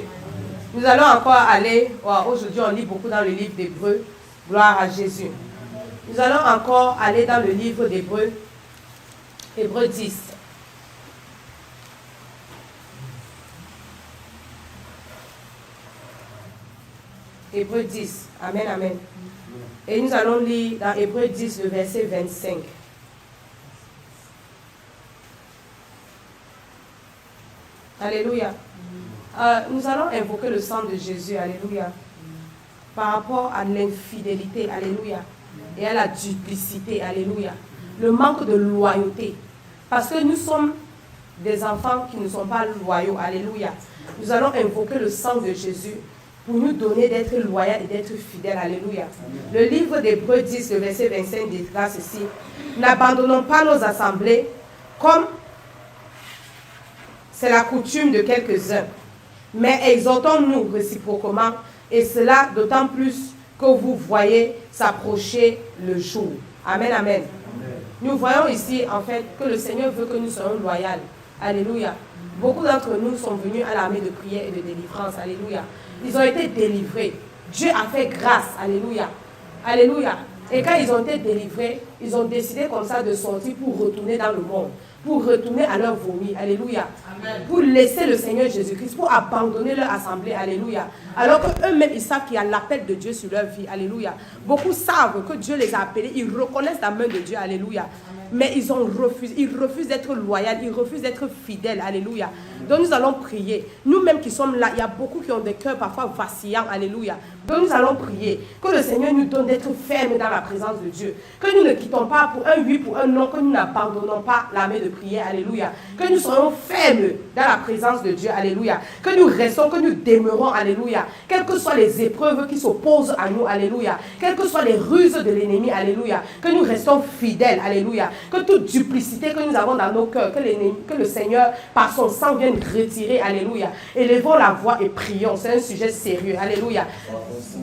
Nous allons encore aller, aujourd'hui on lit beaucoup dans le livre d'Hébreux. Gloire à Jésus. Nous allons encore aller dans le livre d'Hébreux, Hébreux 10. Hébreux 10. Amen, amen. Et nous allons lire dans Hébreux 10, le verset 25. Alléluia. Nous allons invoquer le sang de Jésus, alléluia, par rapport à l'infidélité, alléluia, et à la duplicité, alléluia, le manque de loyauté. Parce que nous sommes des enfants qui ne sont pas loyaux, alléluia. Nous allons invoquer le sang de Jésus pour nous donner d'être loyaux et d'être fidèles, alléluia. Le livre d'Hébreux 10, le verset 25 déclare ceci: n'abandonnons pas nos assemblées comme c'est la coutume de quelques-uns, mais exhortons-nous réciproquement, et cela d'autant plus que vous voyez s'approcher le jour. Amen, amen. Nous voyons ici, en fait, que le Seigneur veut que nous soyons loyaux. Alléluia. Beaucoup d'entre nous sont venus à l'armée de prière et de délivrance. Alléluia. Ils ont été délivrés. Dieu a fait grâce. Alléluia. Alléluia. Et quand ils ont été délivrés, ils ont décidé comme ça de sortir pour retourner dans le monde, pour retourner à leur vomi. Alléluia. Amen. Pour laisser le Seigneur Jésus-Christ, pour abandonner leur assemblée. Alléluia. Alors qu'eux-mêmes, ils savent qu'il y a l'appel de Dieu sur leur vie. Alléluia. Beaucoup savent que Dieu les a appelés. Ils reconnaissent la main de Dieu. Alléluia. Mais ils ont refusé. Ils refusent d'être loyaux. Ils refusent d'être fidèles. Alléluia. Donc nous allons prier. Nous-mêmes qui sommes là, il y a beaucoup qui ont des cœurs parfois vacillants. Alléluia. Donc nous allons prier. Que le Seigneur nous donne d'être fermes dans la présence de Dieu. Que nous ne quittons pas pour un oui, pour un non. Que nous n'abandonnons pas l'armée de prière. Alléluia. Que nous soyons fermes dans la présence de Dieu. Alléluia. Que nous restons, que nous demeurons. Alléluia. Quelles que soient les épreuves qui s'opposent à nous. Alléluia. Quelles que soient les ruses de l'ennemi. Alléluia. Que nous restons fidèles. Alléluia. Que toute duplicité que nous avons dans nos cœurs, que le Seigneur, par son sang, vienne retirer. Alléluia. Élevons la voix et prions. C'est un sujet sérieux. Alléluia.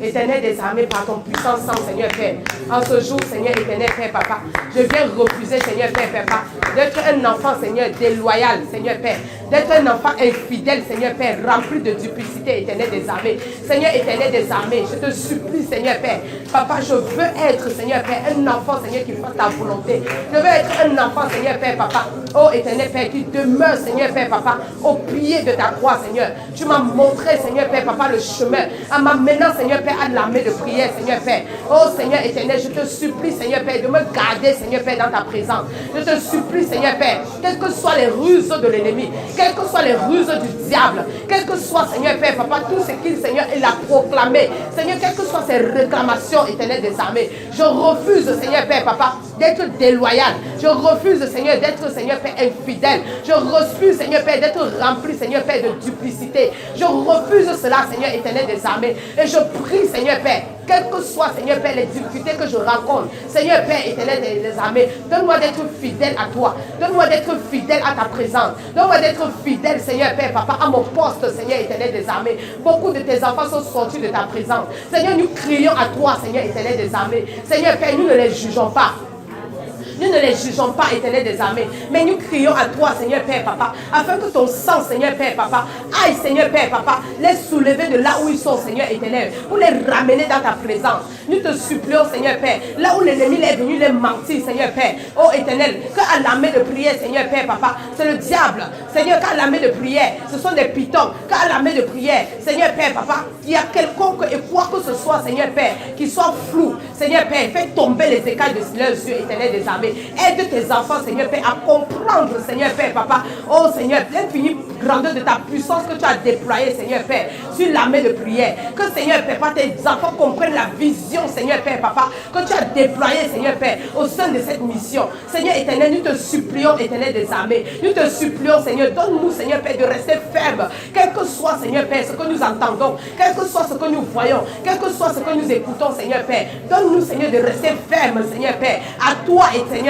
Éternel des armées, par ton puissant sang, Seigneur Père. En ce jour, Seigneur éternel Père, Papa, je viens refuser, Seigneur Père, Papa, d'être un enfant, Seigneur, déloyal, Seigneur Père, d'être un enfant infidèle, Seigneur Père, rempli de duplicité, éternel des armées. Seigneur éternel des armées, je te supplie, Seigneur Père, Papa, je veux être, Seigneur Père, un enfant, Seigneur, qui fasse ta volonté. Je veux être un enfant, Seigneur Père, Papa, Oh éternel Père, qui demeure, Seigneur Père, Papa, au pied de ta croix, Seigneur. Tu m'as montré, Seigneur Père, Papa, le chemin en m'amenant, Seigneur Père, à l'armée de prière, Seigneur Père. Oh Seigneur éternel, je te supplie, Seigneur Père, de me garder, Seigneur Père, dans ta présence. Je te supplie, Seigneur Père, quelles que soient les ruses de l'ennemi, quelles que soient les ruses du diable, quel que soit, Seigneur Père, Papa, tout ce qu'il, Seigneur, il a proclamé, Seigneur, quelles que soient ces réclamations éternelles des armées, je refuse, Seigneur Père, Papa, d'être déloyal. Je refuse, Seigneur, d'être, Seigneur Père, infidèle. Je refuse, Seigneur Père, d'être rempli, Seigneur Père, de duplicité. Je refuse cela, Seigneur éternel des armées. Et je prie, Seigneur Père, quelles que soient, Seigneur Père, les difficultés que je rencontre, Seigneur Père éternel des armées, donne-moi d'être fidèle à toi. Donne-moi d'être fidèle à ta présence. Donne-moi d'être fidèle, Seigneur Père, Papa, à mon poste, Seigneur éternel des armées. Beaucoup de tes enfants sont sortis de ta présence. Seigneur, nous crions à toi, Seigneur éternel des armées. Seigneur Père, nous ne les jugeons pas. Nous ne les jugeons pas, éternel des armées, mais nous crions à toi, Seigneur Père, Papa, afin que ton sang, Seigneur Père, Papa, aille, Seigneur Père, Papa, les soulever de là où ils sont, Seigneur éternel, pour les ramener dans ta présence. Nous te supplions, Seigneur Père, là où l'ennemi est venu les mentir, Seigneur Père, oh éternel, qu'à l'armée de prière, Seigneur Père, Papa, c'est le diable, Seigneur, qu'à l'armée de prière, ce sont des pitons, qu'à l'armée de prière, Seigneur Père, Papa, il y a quelconque et quoi que ce soit, Seigneur Père, qui soit flou, Seigneur Père, fais tomber les écailles de leurs yeux, éternel des armées. Aide tes enfants, Seigneur Père, à comprendre, Seigneur Père, Papa, oh Seigneur, l'infinie grandeur de ta puissance que tu as déployée, Seigneur Père, sur l'armée de prière. Que, Seigneur Père, Papa, tes enfants comprennent la vision, Seigneur Père, Papa, que tu as déployée, Seigneur Père, au sein de cette mission. Seigneur éternel, nous te supplions, éternel des armées, nous te supplions, Seigneur, donne-nous, Seigneur Père, de rester ferme, quel que soit, Seigneur Père, ce que nous entendons, quel que soit ce que nous voyons, quel que soit ce que nous écoutons, Seigneur Père, donne-nous, Seigneur, de rester ferme, Seigneur Père, à toi, Seigneur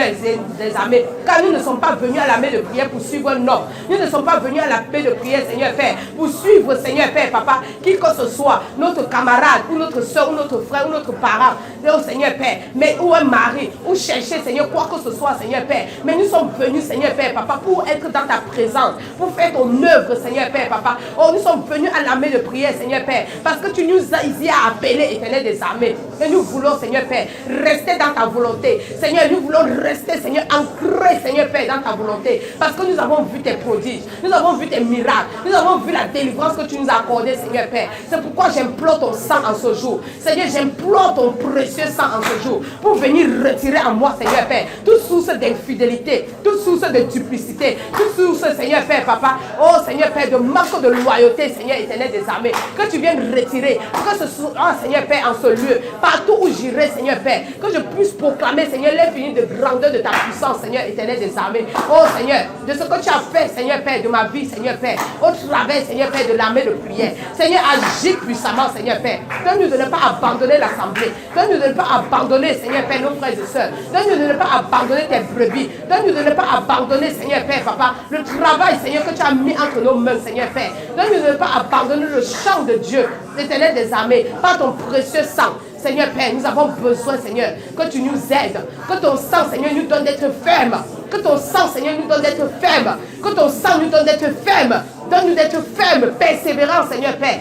des armées, car nous ne sommes pas venus à l'armée de prière pour suivre un homme. Nous ne sommes pas venus à l'armée de prière, Seigneur Père, pour suivre, Seigneur Père, Papa, qui que ce soit, notre camarade, ou notre soeur, ou notre frère, ou notre parent, oh Seigneur Père, mais ou un mari, ou chercher, Seigneur, quoi que ce soit, Seigneur Père. Mais nous sommes venus, Seigneur Père, Papa, pour être dans ta présence, pour faire ton œuvre, Seigneur Père, Papa. Oh, nous sommes venus à l'armée de prière, Seigneur Père, parce que tu nous y as appelés, éternel des armées. Et nous voulons, Seigneur Père, rester dans ta volonté. Seigneur, nous voulons rester, Seigneur, ancrés, Seigneur Père, dans ta volonté. Parce que nous avons vu tes prodiges, nous avons vu tes miracles, nous avons vu la délivrance que tu nous as accordée, Seigneur Père. C'est pourquoi j'implore ton sang en ce jour. Seigneur, j'implore ton précieux sang en ce jour pour venir retirer en moi, Seigneur Père, toute source d'infidélité, toute source de duplicité, toute source, Seigneur Père, Papa, oh Seigneur Père, de manque de loyauté, Seigneur éternel des armées, que tu viennes retirer, que ce soit, oh, Seigneur Père, en ce lieu, partout où j'irai, Seigneur Père, que je puisse proclamer, Seigneur, l'infini de grandeur de ta puissance, Seigneur éternel des armées, oh Seigneur, de ce que tu as fait, Seigneur Père, de ma vie, Seigneur Père, au travers, Seigneur Père, de l'armée de prière. Seigneur, agis puissamment, Seigneur Père. Donne-nous de ne pas abandonner l'assemblée. Donne-nous de ne pas abandonner, Seigneur Père, nos frères et sœurs. Donne-nous de ne pas abandonner tes brebis. Donne-nous de ne pas abandonner, Seigneur Père, Papa, le travail, Seigneur, que tu as mis entre nos mains, Seigneur Père. Donne-nous de ne pas abandonner le champ de Dieu, l'éternel des armées, par ton précieux sang. Seigneur Père, nous avons besoin, Seigneur, que tu nous aides. Que ton sang, Seigneur, nous donne d'être ferme. Que ton sang, Seigneur, nous donne d'être ferme. Que ton sang nous donne d'être ferme. Donne-nous d'être ferme, persévérant, Seigneur Père.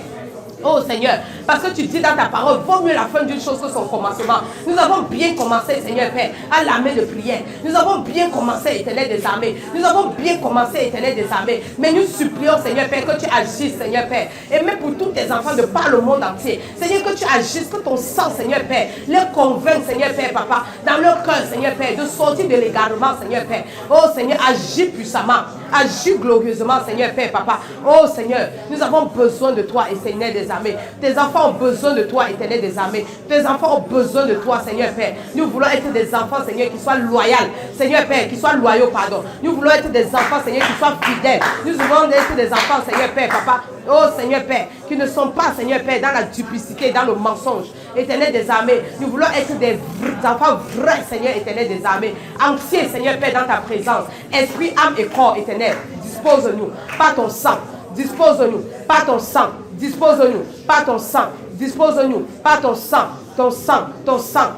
Oh Seigneur, parce que tu dis dans ta parole, vaut mieux la fin d'une chose que son commencement. Nous avons bien commencé, Seigneur Père, à l'armée de prière. Nous avons bien commencé, éternel des armées. Nous avons bien commencé, éternel des armées. Mais nous supplions, Seigneur Père, que tu agisses, Seigneur Père. Et même pour tous tes enfants de par le monde entier. Seigneur, que tu agisses, que ton sang, Seigneur Père, les convainc, Seigneur Père, Papa, dans leur cœur, Seigneur Père, de sortir de l'égarement, Seigneur Père. Oh Seigneur, agis puissamment. Agis glorieusement, Seigneur Père, Papa. Oh Seigneur, nous avons besoin de toi, et Seigneur des armées. Tes enfants ont besoin de toi, éternel des armées. Tes enfants ont besoin de toi, Seigneur Père. Nous voulons être des enfants, Seigneur, qui soient loyaux. Seigneur Père, qui soient loyaux, pardon. Nous voulons être des enfants, Seigneur, qui soient fidèles. Nous voulons être des enfants, Seigneur Père, Papa. Oh Seigneur Père, qui ne sont pas, Seigneur Père, dans la duplicité, dans le mensonge. Éternel des armées, nous voulons être des enfants vrais, Seigneur, éternel des armées. Entiers, Seigneur Père, dans ta présence. Esprit, âme et corps, éternel. Dispose-nous, pas ton sang. Dispose-nous, pas ton sang. Dispose-nous, pas ton sang. Dispose-nous, pas ton sang. ton sang.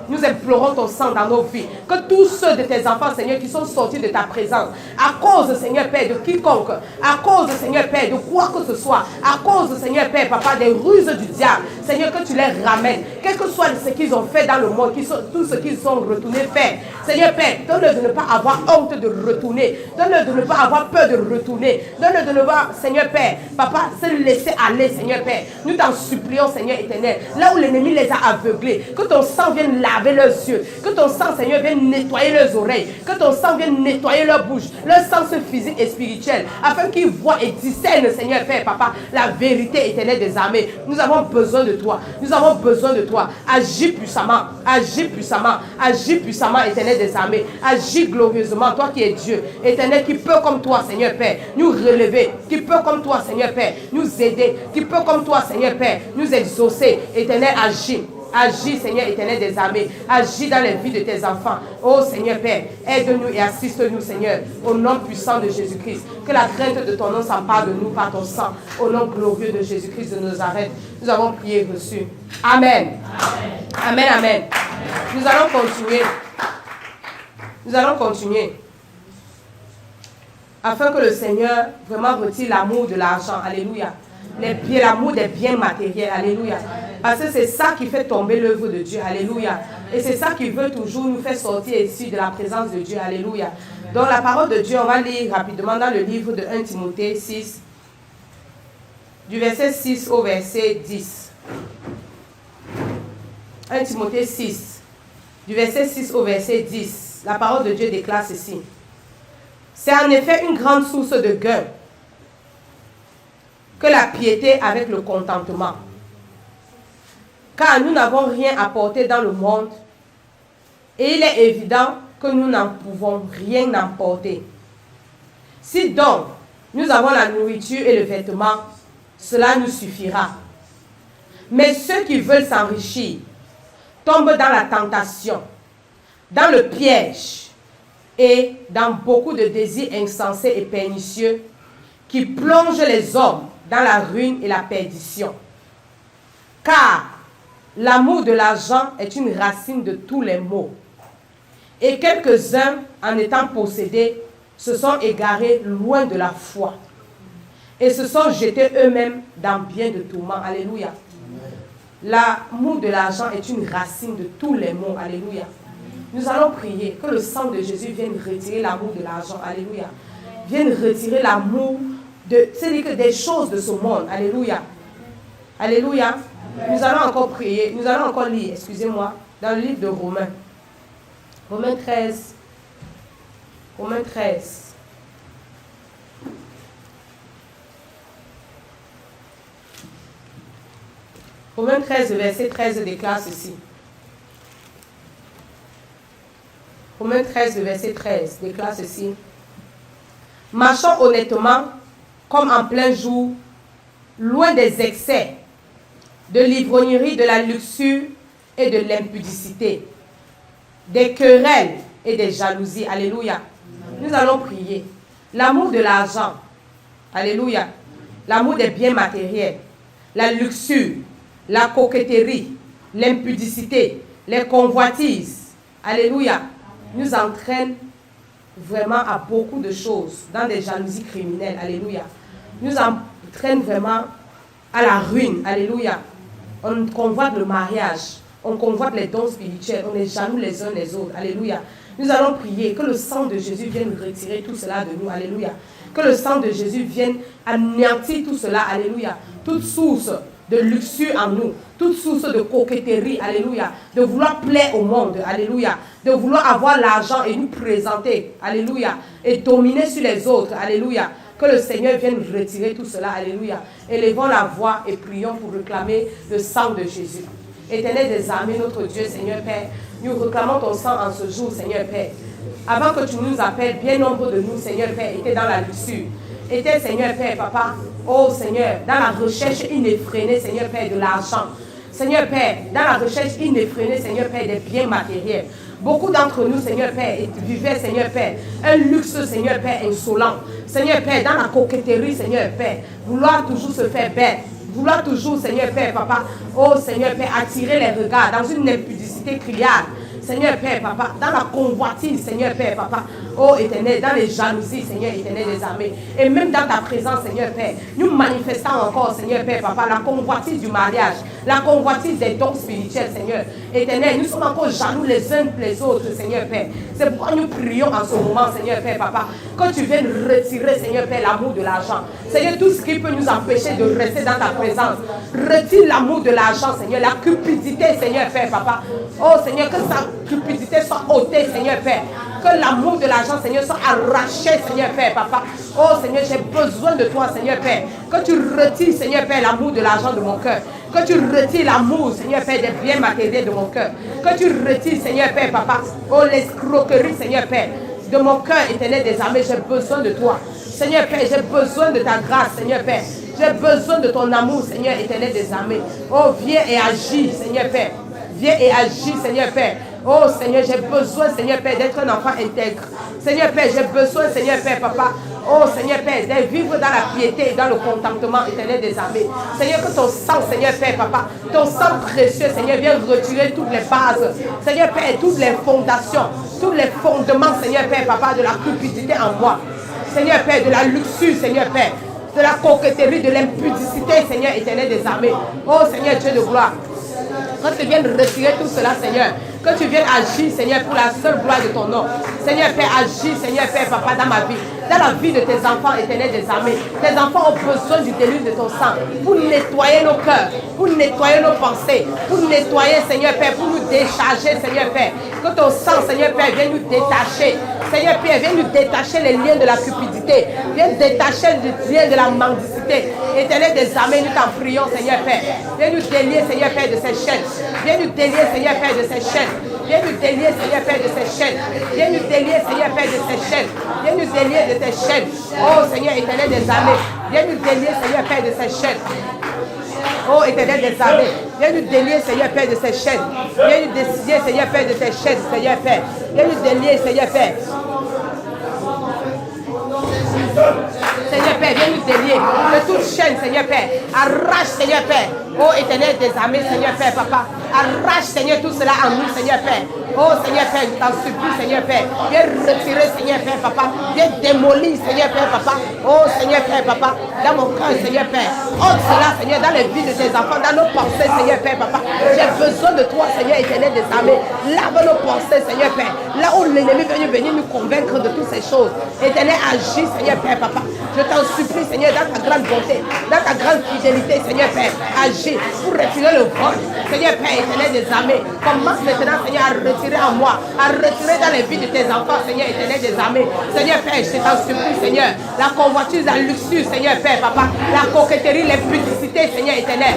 Nous implorons ton sang dans nos vies. Que tous ceux de tes enfants, Seigneur, qui sont sortis de ta présence, à cause, Seigneur Père, de quiconque, à cause, Seigneur Père, de quoi que ce soit, à cause, Seigneur Père, Papa, des ruses du diable, Seigneur, que tu les ramènes, quel que soit ce qu'ils ont fait dans le monde, tout ce qu'ils sont retournés faire. Seigneur Père, donne-leur de ne pas avoir honte de retourner, donne-leur de ne pas avoir peur de retourner, donne-leur de ne pas, Seigneur Père, Papa, se laisser aller, Seigneur Père. Nous t'en supplions, Seigneur éternel, là où l'ennemi les a aveuglés, que ton sang vienne laver leurs yeux, que ton sang, Seigneur, vienne nettoyer leurs oreilles, que ton sang vienne nettoyer leur bouche, leur sens physique et spirituel, afin qu'ils voient et discernent, Seigneur Père, Papa, la vérité éternelle des armées. Nous avons besoin de toi, nous avons besoin de toi. Agis puissamment, agis puissamment, agis puissamment, éternel des armées, agis glorieusement, toi qui es Dieu, éternel, qui peut comme toi, Seigneur Père, nous relever, qui peut comme toi, Seigneur Père, nous aider, qui peut comme toi, Seigneur Père, nous exaucer, éternel, agis. Agis, Seigneur éternel des armées. Agis dans les vies de tes enfants. Oh Seigneur Père, aide-nous et assiste-nous, Seigneur, au nom puissant de Jésus-Christ. Que la crainte de ton nom s'empare de nous par ton sang. Au nom glorieux de Jésus-Christ de Nazareth. Nous avons prié reçu. Amen. Amen, amen. Amen. Nous allons continuer. Nous allons continuer. Afin que le Seigneur vraiment retire l'amour de l'argent. Alléluia. L'amour des biens matériels. Alléluia. Parce que c'est ça qui fait tomber l'œuvre de Dieu. Alléluia. Et c'est ça qui veut toujours nous faire sortir ici de la présence de Dieu. Alléluia. Donc la parole de Dieu, on va lire rapidement dans le livre de 1 Timothée 6, du verset 6 au verset 10. 1 Timothée 6, du verset 6 au verset 10. La parole de Dieu déclare ceci. C'est en effet une grande source de gain que la piété avec le contentement. Car nous n'avons rien apporté dans le monde et il est évident que nous n'en pouvons rien emporter. Si donc nous avons la nourriture et le vêtement, cela nous suffira. Mais ceux qui veulent s'enrichir tombent dans la tentation, dans le piège et dans beaucoup de désirs insensés et pernicieux qui plongent les hommes dans la ruine et la perdition. Car l'amour de l'argent est une racine de tous les maux. Et quelques-uns, en étant possédés, se sont égarés loin de la foi et se sont jetés eux-mêmes dans bien de tourments. Alléluia. L'amour de l'argent est une racine de tous les maux. Alléluia. Nous allons prier que le sang de Jésus vienne retirer l'amour de l'argent. Alléluia. Vienne retirer l'amour c'est-à-dire des choses de ce monde. Alléluia. Alléluia. Nous allons encore prier, nous allons encore lire, excusez-moi, dans le livre de Romains. Romains 13. Romains 13. Romains 13, verset 13 déclare ceci. Romains 13, verset 13 déclare ceci. Marchons honnêtement, comme en plein jour, loin des excès, de l'ivrognerie, de la luxure et de l'impudicité, des querelles et des jalousies. Alléluia. Nous allons prier. L'amour de l'argent. Alléluia. L'amour des biens matériels, la luxure, la coquetterie, l'impudicité, les convoitises. Alléluia. Nous entraînent vraiment à beaucoup de choses, dans des jalousies criminelles. Alléluia. Nous entraînent vraiment à la ruine. Alléluia. On convoite le mariage, on convoite les dons spirituels, on est jaloux les uns les autres. Alléluia. Nous allons prier que le sang de Jésus vienne retirer tout cela de nous. Alléluia. Que le sang de Jésus vienne anéantir tout cela. Alléluia. Toute source de luxure en nous, toute source de coquetterie. Alléluia. De vouloir plaire au monde. Alléluia. De vouloir avoir l'argent et nous présenter. Alléluia. Et dominer sur les autres. Alléluia. Que le Seigneur vienne retirer tout cela. Alléluia. Élevons la voix et prions pour réclamer le sang de Jésus. Éternel des armées, notre Dieu, Seigneur Père, nous réclamons ton sang en ce jour, Seigneur Père. Avant que tu nous appelles, bien nombre de nous, Seigneur Père, étaient dans la luxure. Étaient, Seigneur Père, Papa, oh Seigneur, dans la recherche ineffrénée, Seigneur Père, de l'argent. Seigneur Père, dans la recherche ineffrénée, Seigneur Père, des biens matériels. Beaucoup d'entre nous, Seigneur Père, vivaient, Seigneur Père, un luxe, Seigneur Père, insolent. Seigneur Père, dans la coquetterie, Seigneur Père, vouloir toujours se faire belle, Vouloir toujours, Seigneur Père, Papa, oh Seigneur Père, attirer les regards dans une impudicité criarde. Seigneur Père, Papa, dans la convoitise, Seigneur Père, Papa, oh Éternel, dans les jalousies, Seigneur Éternel des armées, et même dans ta présence, Seigneur Père, nous manifestons encore, Seigneur Père, Papa, la convoitise du mariage, la convoitise des dons spirituels, Seigneur Éternel, nous sommes encore jaloux les uns les autres, Seigneur Père. C'est pourquoi nous prions en ce moment, Seigneur Père, Papa, que tu viennes retirer, Seigneur Père, l'amour de l'argent. Seigneur, tout ce qui peut nous empêcher de rester dans ta présence, retire l'amour de l'argent, Seigneur, la cupidité, Seigneur Père, Papa. Oh Seigneur, que sa cupidité soit ôtée, Seigneur Père. Que l'amour de l'argent, Seigneur, soit arraché, Seigneur Père, Papa. Oh Seigneur, j'ai besoin de toi, Seigneur Père. Que tu retires, Seigneur Père, l'amour de l'argent de mon cœur. Que tu retires l'amour, Seigneur Père, des biens matériels de mon cœur. Que tu retires, Seigneur Père, Papa, oh l'escroquerie, Seigneur Père, de mon cœur éternel des armées. J'ai besoin de toi. Seigneur Père, j'ai besoin de ta grâce, Seigneur Père. J'ai besoin de ton amour, Seigneur éternel des armées. Oh, viens et agis, Seigneur Père. Viens et agis, Seigneur Père. Oh Seigneur, j'ai besoin, Seigneur Père, d'être un enfant intègre. Seigneur Père, j'ai besoin, Seigneur Père, Papa. Oh Seigneur Père, de vivre dans la piété et dans le contentement éternel des armées. Seigneur, que ton sang, Seigneur Père, Papa, ton sang précieux, Seigneur, viens retirer toutes les bases. Seigneur Père, toutes les fondations, tous les fondements, Seigneur Père, Papa, de la cupidité en moi. Seigneur Père, de la luxure, Seigneur Père, de la coquetterie, de l'impudicité, Seigneur éternel des armées. Oh Seigneur Dieu de gloire, que tu viennes retirer tout cela, Seigneur. Que tu viennes agir, Seigneur, pour la seule gloire de ton nom. Seigneur Père, agis, Seigneur Père, Papa, dans ma vie, dans la vie de tes enfants éternels des armées. Tes enfants ont besoin du déluge de ton sang pour nettoyer nos cœurs, pour nettoyer nos pensées, pour nettoyer, Seigneur Père, pour nous décharger, Seigneur Père. Que ton sang, Seigneur Père, vienne nous détacher. Seigneur Père, viens nous détacher les liens de la cupidité. Viens détacher les liens de la mendicité. Éternel des armées, nous t'en prions, Seigneur Père. Viens nous délier, Seigneur Père, de ces chaînes. Viens nous délier, Seigneur Père, de ces chaînes. Viens nous délier, Seigneur Père, de ces chaînes. Viens nous délier, Seigneur Père, de ces chaînes. Viens nous délier de tes chaînes. Oh Seigneur éternel des armées. Viens nous délier, Seigneur Père, de ces chaînes. Oh éternel des armées. Viens nous délier, Seigneur Père, de ces chaînes. Viens nous décider, Seigneur Père, de tes chaînes, Seigneur Père. Viens nous délier, Seigneur Père. Seigneur Père, viens nous délier de toute chaîne, Seigneur Père. Arrache, Seigneur Père. Oh éternel des armées, Seigneur Père, Papa. Arrache, Seigneur, tout cela en nous, Seigneur Père. Oh Seigneur Père, je t'en supplie, Seigneur Père. Viens retirer, Seigneur Père, Papa. Viens démolir, Seigneur Père, Papa. Oh Seigneur Père, Papa. Dans mon cœur, Seigneur Père. Ôte cela, Seigneur, dans les vies de tes enfants, dans nos pensées, Seigneur Père, Papa. J'ai besoin de toi, Seigneur éternel des armées. Lave nos pensées, Seigneur Père. Là où l'ennemi vient venir nous convaincre de toutes ces choses. Éternel, agis, Seigneur Père, Papa. Je t'en supplie, Seigneur, dans ta grande bonté, dans ta grande fidélité, Seigneur Père. Agis pour retirer le vol. Seigneur Père éternel des armées. Commence maintenant, Seigneur, à retirer en moi, à retirer dans les vies de tes enfants, Seigneur éternel des armées. Seigneur Père, je t'en supplie, Seigneur. La convoitise, la luxure, Seigneur Père, Papa. La coquetterie, l'impudicité, Seigneur éternel.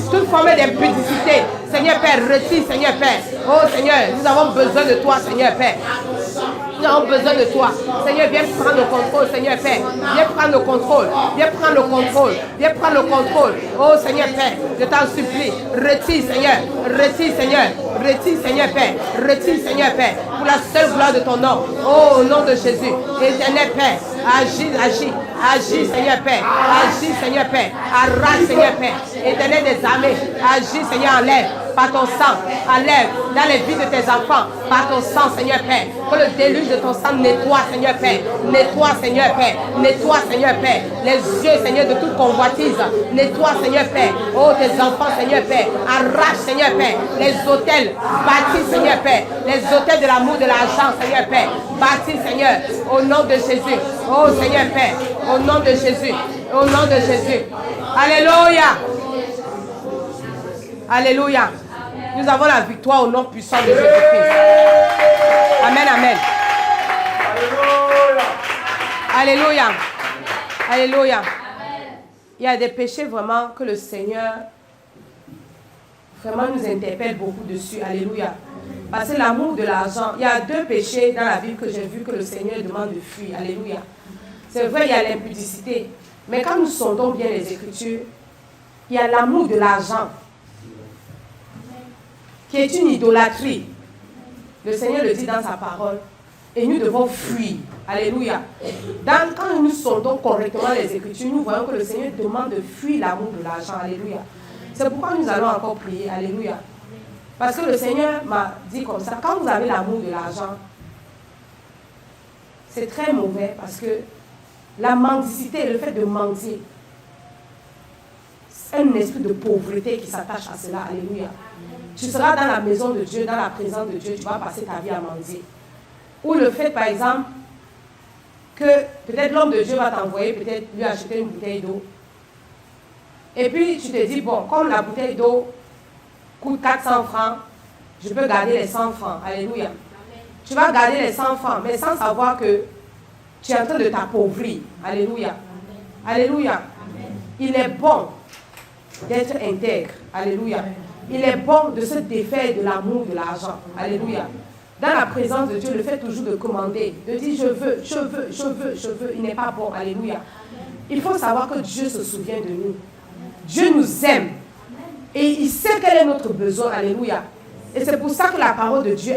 Toute forme d'impudicité, Seigneur Père, retire, Seigneur Père. Oh Seigneur, nous avons besoin de toi, Seigneur Père. Nous avons besoin de toi. Seigneur, viens prendre le contrôle, Seigneur Père. Viens prendre le contrôle. Viens prendre le contrôle. Viens prendre le contrôle. Oh Seigneur Père, je t'en supplie. Retire, Seigneur. Retire, Seigneur. Retire, Seigneur Père. Retire, Seigneur Père. Pour la seule gloire de ton nom. Oh, au nom de Jésus. Éternel Père. Agis, agis. Agis, Seigneur Père. Agis, Seigneur Père. Arrache, Seigneur Père. Éternel des armées. Agis, Seigneur, enlève. Par ton sang, enlève dans les vies de tes enfants, par ton sang, Seigneur Père. Que le déluge de ton sang nettoie, Seigneur Père. Nettoie, Seigneur Père. Nettoie, Seigneur Père. Les yeux, Seigneur, de toute convoitise. Nettoie, Seigneur Père. Oh, tes enfants, Seigneur Père. Arrache, Seigneur Père. Les autels, bâtis, Seigneur Père. Les autels de l'amour, de l'argent, Seigneur Père. Bâtis, Seigneur, au nom de Jésus. Oh, Seigneur Père, au nom de Jésus. Au nom de Jésus. Alléluia. Alléluia. Nous avons la victoire au nom puissant de Jésus-Christ. Amen, amen. Alléluia. Alléluia. Il y a des péchés vraiment que le Seigneur vraiment nous interpelle beaucoup dessus. Alléluia. Parce que l'amour de l'argent, il y a deux péchés dans la Bible que j'ai vu que le Seigneur demande de fuir. Alléluia. C'est vrai, il y a l'impudicité. Mais quand nous sondons bien les Écritures, il y a l'amour de l'argent, qui est une idolâtrie. Le Seigneur le dit dans sa parole. Et nous devons fuir Alléluia. Quand nous sondons correctement les Écritures, nous voyons que le Seigneur demande de fuir l'amour de l'argent. Alléluia. C'est pourquoi nous allons encore prier. Alléluia. Parce que le Seigneur m'a dit comme ça, quand vous avez l'amour de l'argent, c'est très mauvais parce que la mendicité, le fait de mendier, c'est un esprit de pauvreté qui s'attache à cela. Alléluia. Tu seras dans la maison de Dieu, dans la présence de Dieu, tu vas passer ta vie à mendier. Ou le fait, par exemple, que peut-être l'homme de Dieu va t'envoyer, peut-être lui acheter une bouteille d'eau. Et puis tu te dis, bon, comme la bouteille d'eau coûte 400 francs, je peux garder les 100 francs. Alléluia. Tu vas garder les 100 francs, mais sans savoir que tu es en train de t'appauvrir. Alléluia. Alléluia. Il est bon d'être intègre. Alléluia. Il est bon de se défaire de l'amour de l'argent. Alléluia. Dans la présence de Dieu, le fait toujours de commander, de dire je veux, je veux, je veux, je veux, il n'est pas bon. Alléluia. Il faut savoir que Dieu se souvient de nous. Dieu nous aime. Et il sait quel est notre besoin. Alléluia. Et c'est pour ça que la parole de Dieu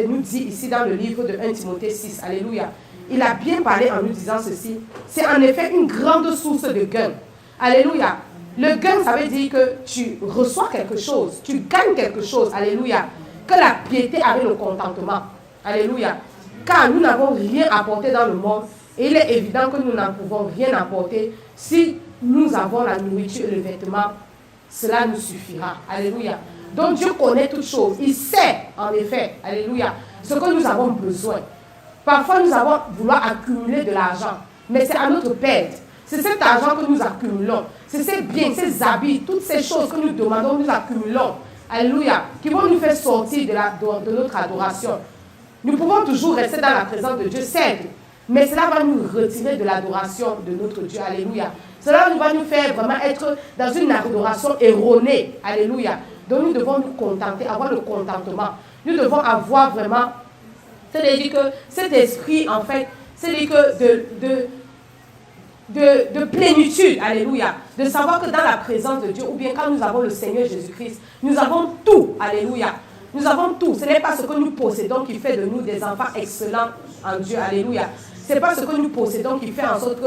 nous dit ici dans le livre de 1 Timothée 6. Alléluia. Il a bien parlé en nous disant ceci. C'est en effet une grande source de gain. Alléluia. Le gain, ça veut dire que tu reçois quelque chose. Tu gagnes quelque chose. Alléluia. Que la piété avec le contentement. Alléluia. Car nous n'avons rien apporté dans le monde. Et il est évident que nous n'en pouvons rien apporter. Si nous avons la nourriture et le vêtement, cela nous suffira. Alléluia. Donc Dieu connaît toutes choses. Il sait, en effet, alléluia, ce que nous avons besoin. Parfois, nous avons vouloir accumuler de l'argent, mais c'est à notre perte. C'est cet argent que nous accumulons. C'est ces biens, ces habits, toutes ces choses que nous demandons, nous accumulons. Alléluia. Qui vont nous faire sortir de notre adoration. Nous pouvons toujours rester dans la présence de Dieu, certes, mais cela va nous retirer de l'adoration de notre Dieu. Alléluia. Cela va nous faire vraiment être dans une adoration erronée. Alléluia. Donc nous devons nous contenter, avoir le contentement. Nous devons avoir vraiment, c'est-à-dire que cet esprit, en fait, c'est-à-dire que de plénitude, alléluia, de savoir que dans la présence de Dieu, ou bien quand nous avons le Seigneur Jésus-Christ, nous avons tout, alléluia. Nous avons tout. Ce n'est pas ce que nous possédons qui fait de nous des enfants excellents en Dieu, alléluia. Ce n'est pas ce que nous possédons qui fait en sorte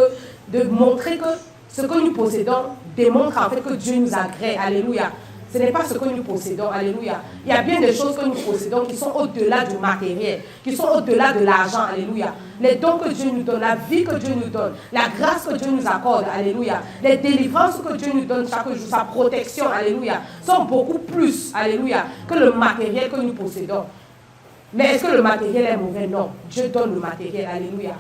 de montrer que ce que nous possédons démontre en fait que Dieu nous agrée, alléluia. Ce n'est pas ce que nous possédons, alléluia. Il y a bien des choses que nous possédons qui sont au-delà du matériel, qui sont au-delà de l'argent, alléluia. Les dons que Dieu nous donne, la vie que Dieu nous donne, la grâce que Dieu nous accorde, alléluia. Les délivrances que Dieu nous donne chaque jour, sa protection, alléluia, sont beaucoup plus, alléluia, que le matériel que nous possédons. Mais est-ce que le matériel est mauvais? Non. Dieu donne le matériel, alléluia.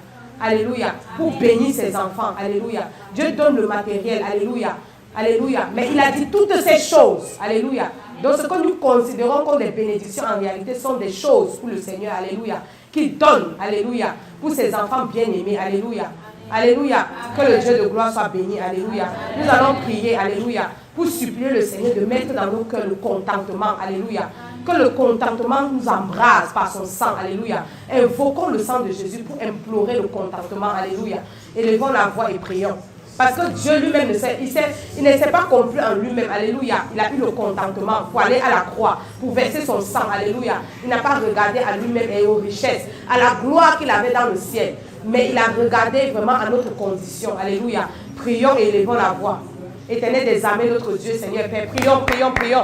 Alléluia. Pour bénir ses enfants, alléluia. Dieu donne le matériel, alléluia. Alléluia. Mais il a dit toutes ces choses. Alléluia. Donc ce que nous considérons comme des bénédictions en réalité sont des choses pour le Seigneur. Alléluia. Qu'il donne. Alléluia. Pour ses enfants bien-aimés. Alléluia. Alléluia. Que le Dieu de gloire soit béni. Alléluia. Nous allons prier. Alléluia. Pour supplier le Seigneur de mettre dans nos cœurs le contentement. Alléluia. Que le contentement nous embrase par son sang. Alléluia. Invoquons le sang de Jésus pour implorer le contentement. Alléluia. Élevons la voix et prions. Parce que Dieu lui-même ne sait, il ne s'est pas compris en lui-même, alléluia. Il a eu le contentement pour aller à la croix, pour verser son sang, alléluia. Il n'a pas regardé à lui-même et aux richesses, à la gloire qu'il avait dans le ciel. Mais il a regardé vraiment à notre condition, alléluia. Prions et élevons la voix. Éternel des armées, notre Dieu, Seigneur Père, prions, prions, prions.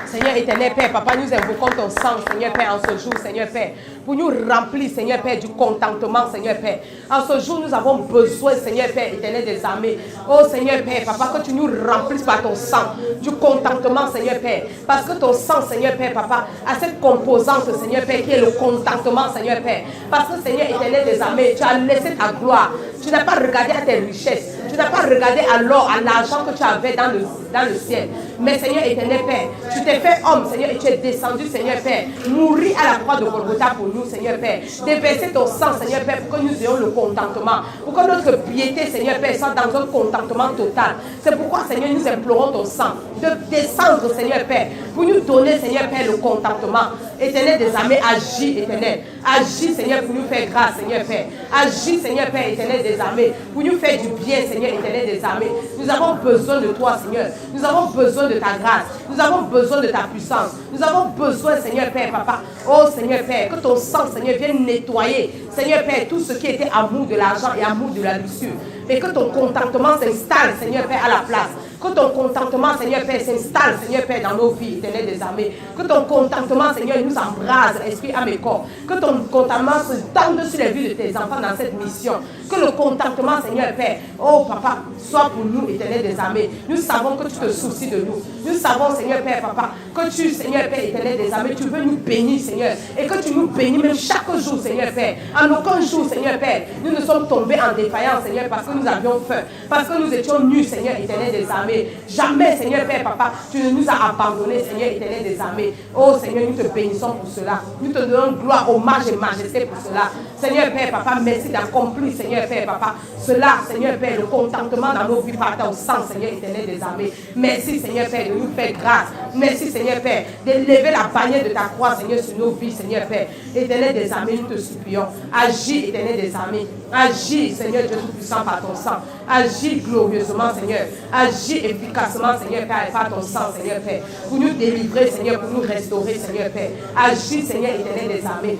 Seigneur éternel Père, Papa, nous invoquons ton sang, Seigneur Père, en ce jour, Seigneur Père, pour nous remplir, Seigneur Père, du contentement, Seigneur Père. En ce jour, nous avons besoin, Seigneur Père, éternel des armées. Oh Seigneur Père, Papa, que tu nous remplisses par ton sang, du contentement, Seigneur Père. Parce que ton sang, Seigneur Père, Papa, a cette composante, Seigneur Père, qui est le contentement, Seigneur Père. Parce que, Seigneur éternel des armées, tu as laissé ta gloire. Tu n'as pas regardé à tes richesses. Tu n'as pas regardé à l'or, à l'argent que tu avais dans le ciel. Mais Seigneur éternel Père, tu t'es fait homme, Seigneur, et tu es descendu, Seigneur Père, mourir à la croix de Golgotha pour nous, Seigneur Père. Déverser ton sang, Seigneur Père, pour que nous ayons le contentement. Pour que notre piété, Seigneur Père, soit dans un contentement total. C'est pourquoi, Seigneur, nous implorons ton sang de descendre, Seigneur Père, pour nous donner, Seigneur Père, le contentement. Éternel des armées, agis, éternel. Agis, Seigneur, pour nous faire grâce, Seigneur Père. Agis, Seigneur Père, éternel des armées, pour nous faire du bien, Seigneur, éternel des armées. Nous avons besoin de toi, Seigneur. Nous avons besoin de ta grâce. Nous avons besoin de ta puissance. Nous avons besoin, Seigneur Père, Papa. Oh Seigneur Père, que ton sang, Seigneur, vienne nettoyer, Seigneur Père, tout ce qui était amour de l'argent et amour de la luxure. Et que ton contentement s'installe, Seigneur Père, à la place. Que ton contentement, Seigneur Père, s'installe, Seigneur Père, dans nos vies, éternel des armées. Que ton contentement, Seigneur, nous embrase, esprit, âme et corps. Que ton contentement se tende sur les vies de tes enfants dans cette mission. Que le contentement, Seigneur Père, oh Papa, soit pour nous, éternel des armées. Nous savons que tu te soucies de nous. Nous savons, Seigneur Père, Papa, que tu, Seigneur Père, éternel des armées, tu veux nous bénir, Seigneur. Et que tu nous bénis même chaque jour, Seigneur Père. En aucun jour, Seigneur Père, nous ne sommes tombés en défaillance, Seigneur, parce que nous avions faim. Parce que nous étions nus, Seigneur, éternel des armées. Jamais, Seigneur Père, Papa, tu ne nous as abandonnés, Seigneur, éternel des armées. Oh Seigneur, nous te bénissons pour cela. Nous te donnons gloire, hommage et majesté pour cela. Seigneur Père, Papa, merci d'accomplir, Seigneur Père, Papa, cela, Seigneur Père, le contentement dans nos vies par ton sang, Seigneur, éternel des armées. Merci, Seigneur Père, de nous faire grâce. Merci, Seigneur Père, d'élever la bannière de ta croix, Seigneur, sur nos vies, Seigneur Père. Éternel des armées, nous te supplions. Agis, éternel des armées. Agis, Seigneur Dieu Tout-Puissant, par ton sang. Agis glorieusement, Seigneur. Agis efficacement, Seigneur Père, par ton sang, Seigneur Père. Pour nous délivrer, Seigneur, pour nous restaurer, Seigneur Père. Agis, Seigneur, éternel des armées.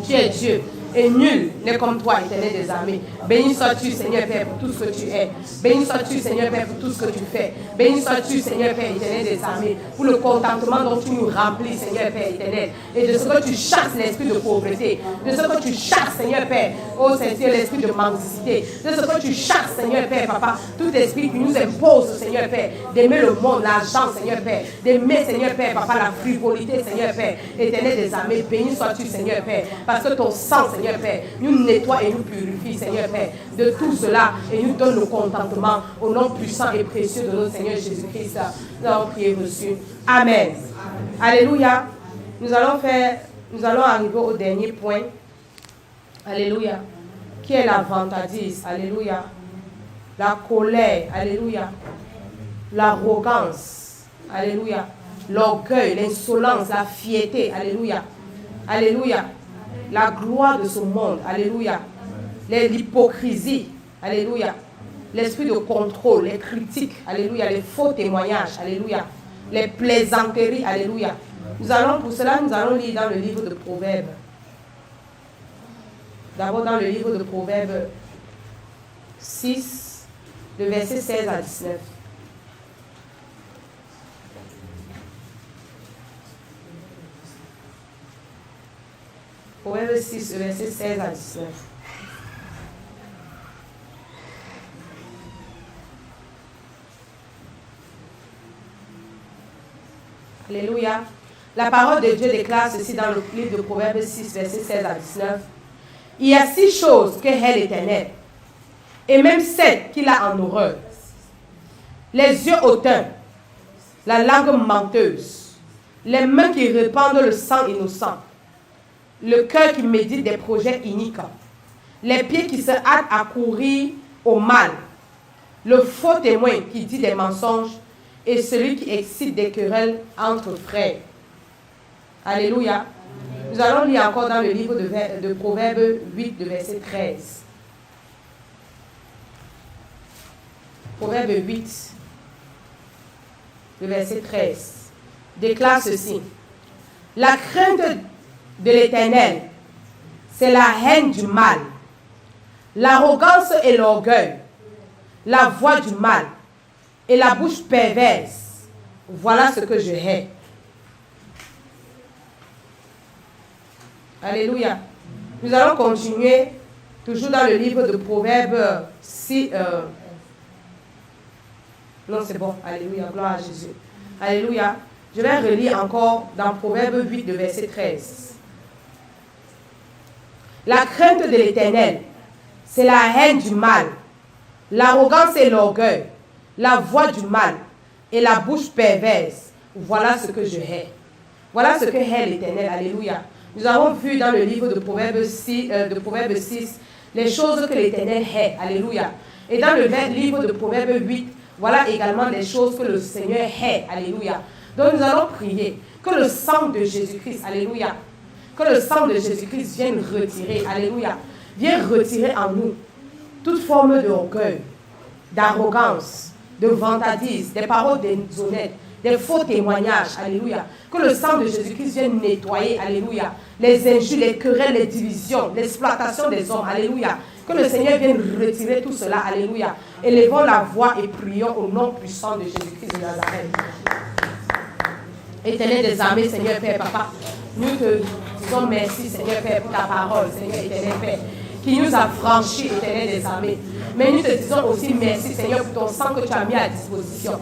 Tu es Dieu. Et nul n'est comme toi, éternel des armées. Béni sois-tu, Seigneur Père, pour tout ce que tu es. Béni sois-tu, Seigneur Père, pour tout ce que tu fais. Béni sois-tu, Seigneur Père, éternel des armées, pour le contentement dont tu nous remplis, Seigneur Père, éternel. Et de ce que tu chasses l'esprit de pauvreté. De ce que tu chasses, Seigneur Père, oh Seigneur, l'esprit de mendicité. De ce que tu chasses, Seigneur Père, Papa, tout esprit qui nous impose, Seigneur Père, d'aimer le monde, l'argent, Seigneur Père. D'aimer, Seigneur Père, Papa, la frivolité, Seigneur Père, éternel des armées. Béni sois-tu, Seigneur Père, parce que ton sang, Seigneur Père, nous nettoie et nous purifie, Seigneur Père, de tout cela et nous donne le contentement au nom puissant et précieux de notre Seigneur Jésus-Christ. Nous avons prié reçu. Amen. Alléluia. Nous allons arriver au dernier point. Alléluia. Qui est la vantardise. Alléluia. La colère. Alléluia. L'arrogance. Alléluia. L'orgueil, l'insolence, la fierté. Alléluia. Alléluia. La gloire de ce monde, alléluia, l'hypocrisie, alléluia, l'esprit de contrôle, les critiques, alléluia, les faux témoignages, alléluia, les plaisanteries, alléluia. Pour cela, nous allons lire dans le livre de Proverbes. D'abord dans le livre de Proverbes 6, le verset 16 à 19. Proverbe 6, verset 16 à 19. Alléluia. La parole de Dieu déclare ceci dans le livre de Proverbe 6, verset 16 à 19. Il y a 6 choses que hait l'Éternel, et même 7 qu'il a en horreur. Les yeux hautains, la langue menteuse, les mains qui répandent le sang innocent, le cœur qui médite des projets iniques, les pieds qui se hâtent à courir au mal, le faux témoin qui dit des mensonges et celui qui excite des querelles entre frères. Alléluia. Nous allons lire encore dans le livre de Proverbes 8, de verset 13. Proverbe 8, le verset 13, déclare ceci. La crainte de l'Éternel, c'est la haine du mal, l'arrogance et l'orgueil, la voix du mal et la bouche perverse. Voilà ce que je hais. Alléluia. Nous allons continuer toujours dans le livre de Proverbes 6. Non, c'est bon. Alléluia. Gloire à Jésus. Alléluia. Je vais relire encore dans Proverbes 8, de verset 13. La crainte de l'Éternel, c'est la haine du mal, l'arrogance et l'orgueil, la voix du mal et la bouche perverse. Voilà ce que je hais. Voilà ce que hait l'Éternel. Alléluia. Nous avons vu dans le livre de Proverbes 6, les choses que l'Éternel hait. Alléluia. Et dans le livre de Proverbes 8, voilà également les choses que le Seigneur hait. Alléluia. Donc nous allons prier que le sang de Jésus-Christ, alléluia, que le sang de Jésus-Christ vienne retirer, alléluia, vienne retirer en nous toute forme d'orgueil, d'arrogance, de vantardises, des paroles déshonnêtes, des faux témoignages, alléluia. Que le sang de Jésus-Christ vienne nettoyer, alléluia, les injures, les querelles, les divisions, l'exploitation des hommes, alléluia. Que le Seigneur vienne retirer tout cela, alléluia. Élevons la voix et prions au nom puissant de Jésus-Christ de Nazareth. Éternel des armées, Seigneur Père, Papa, nous te disons merci, Seigneur Père, pour ta parole, Seigneur éternel Père, qui nous a franchis, éternel des armées. Mais nous te disons aussi merci, Seigneur, pour ton sang que tu as mis à disposition.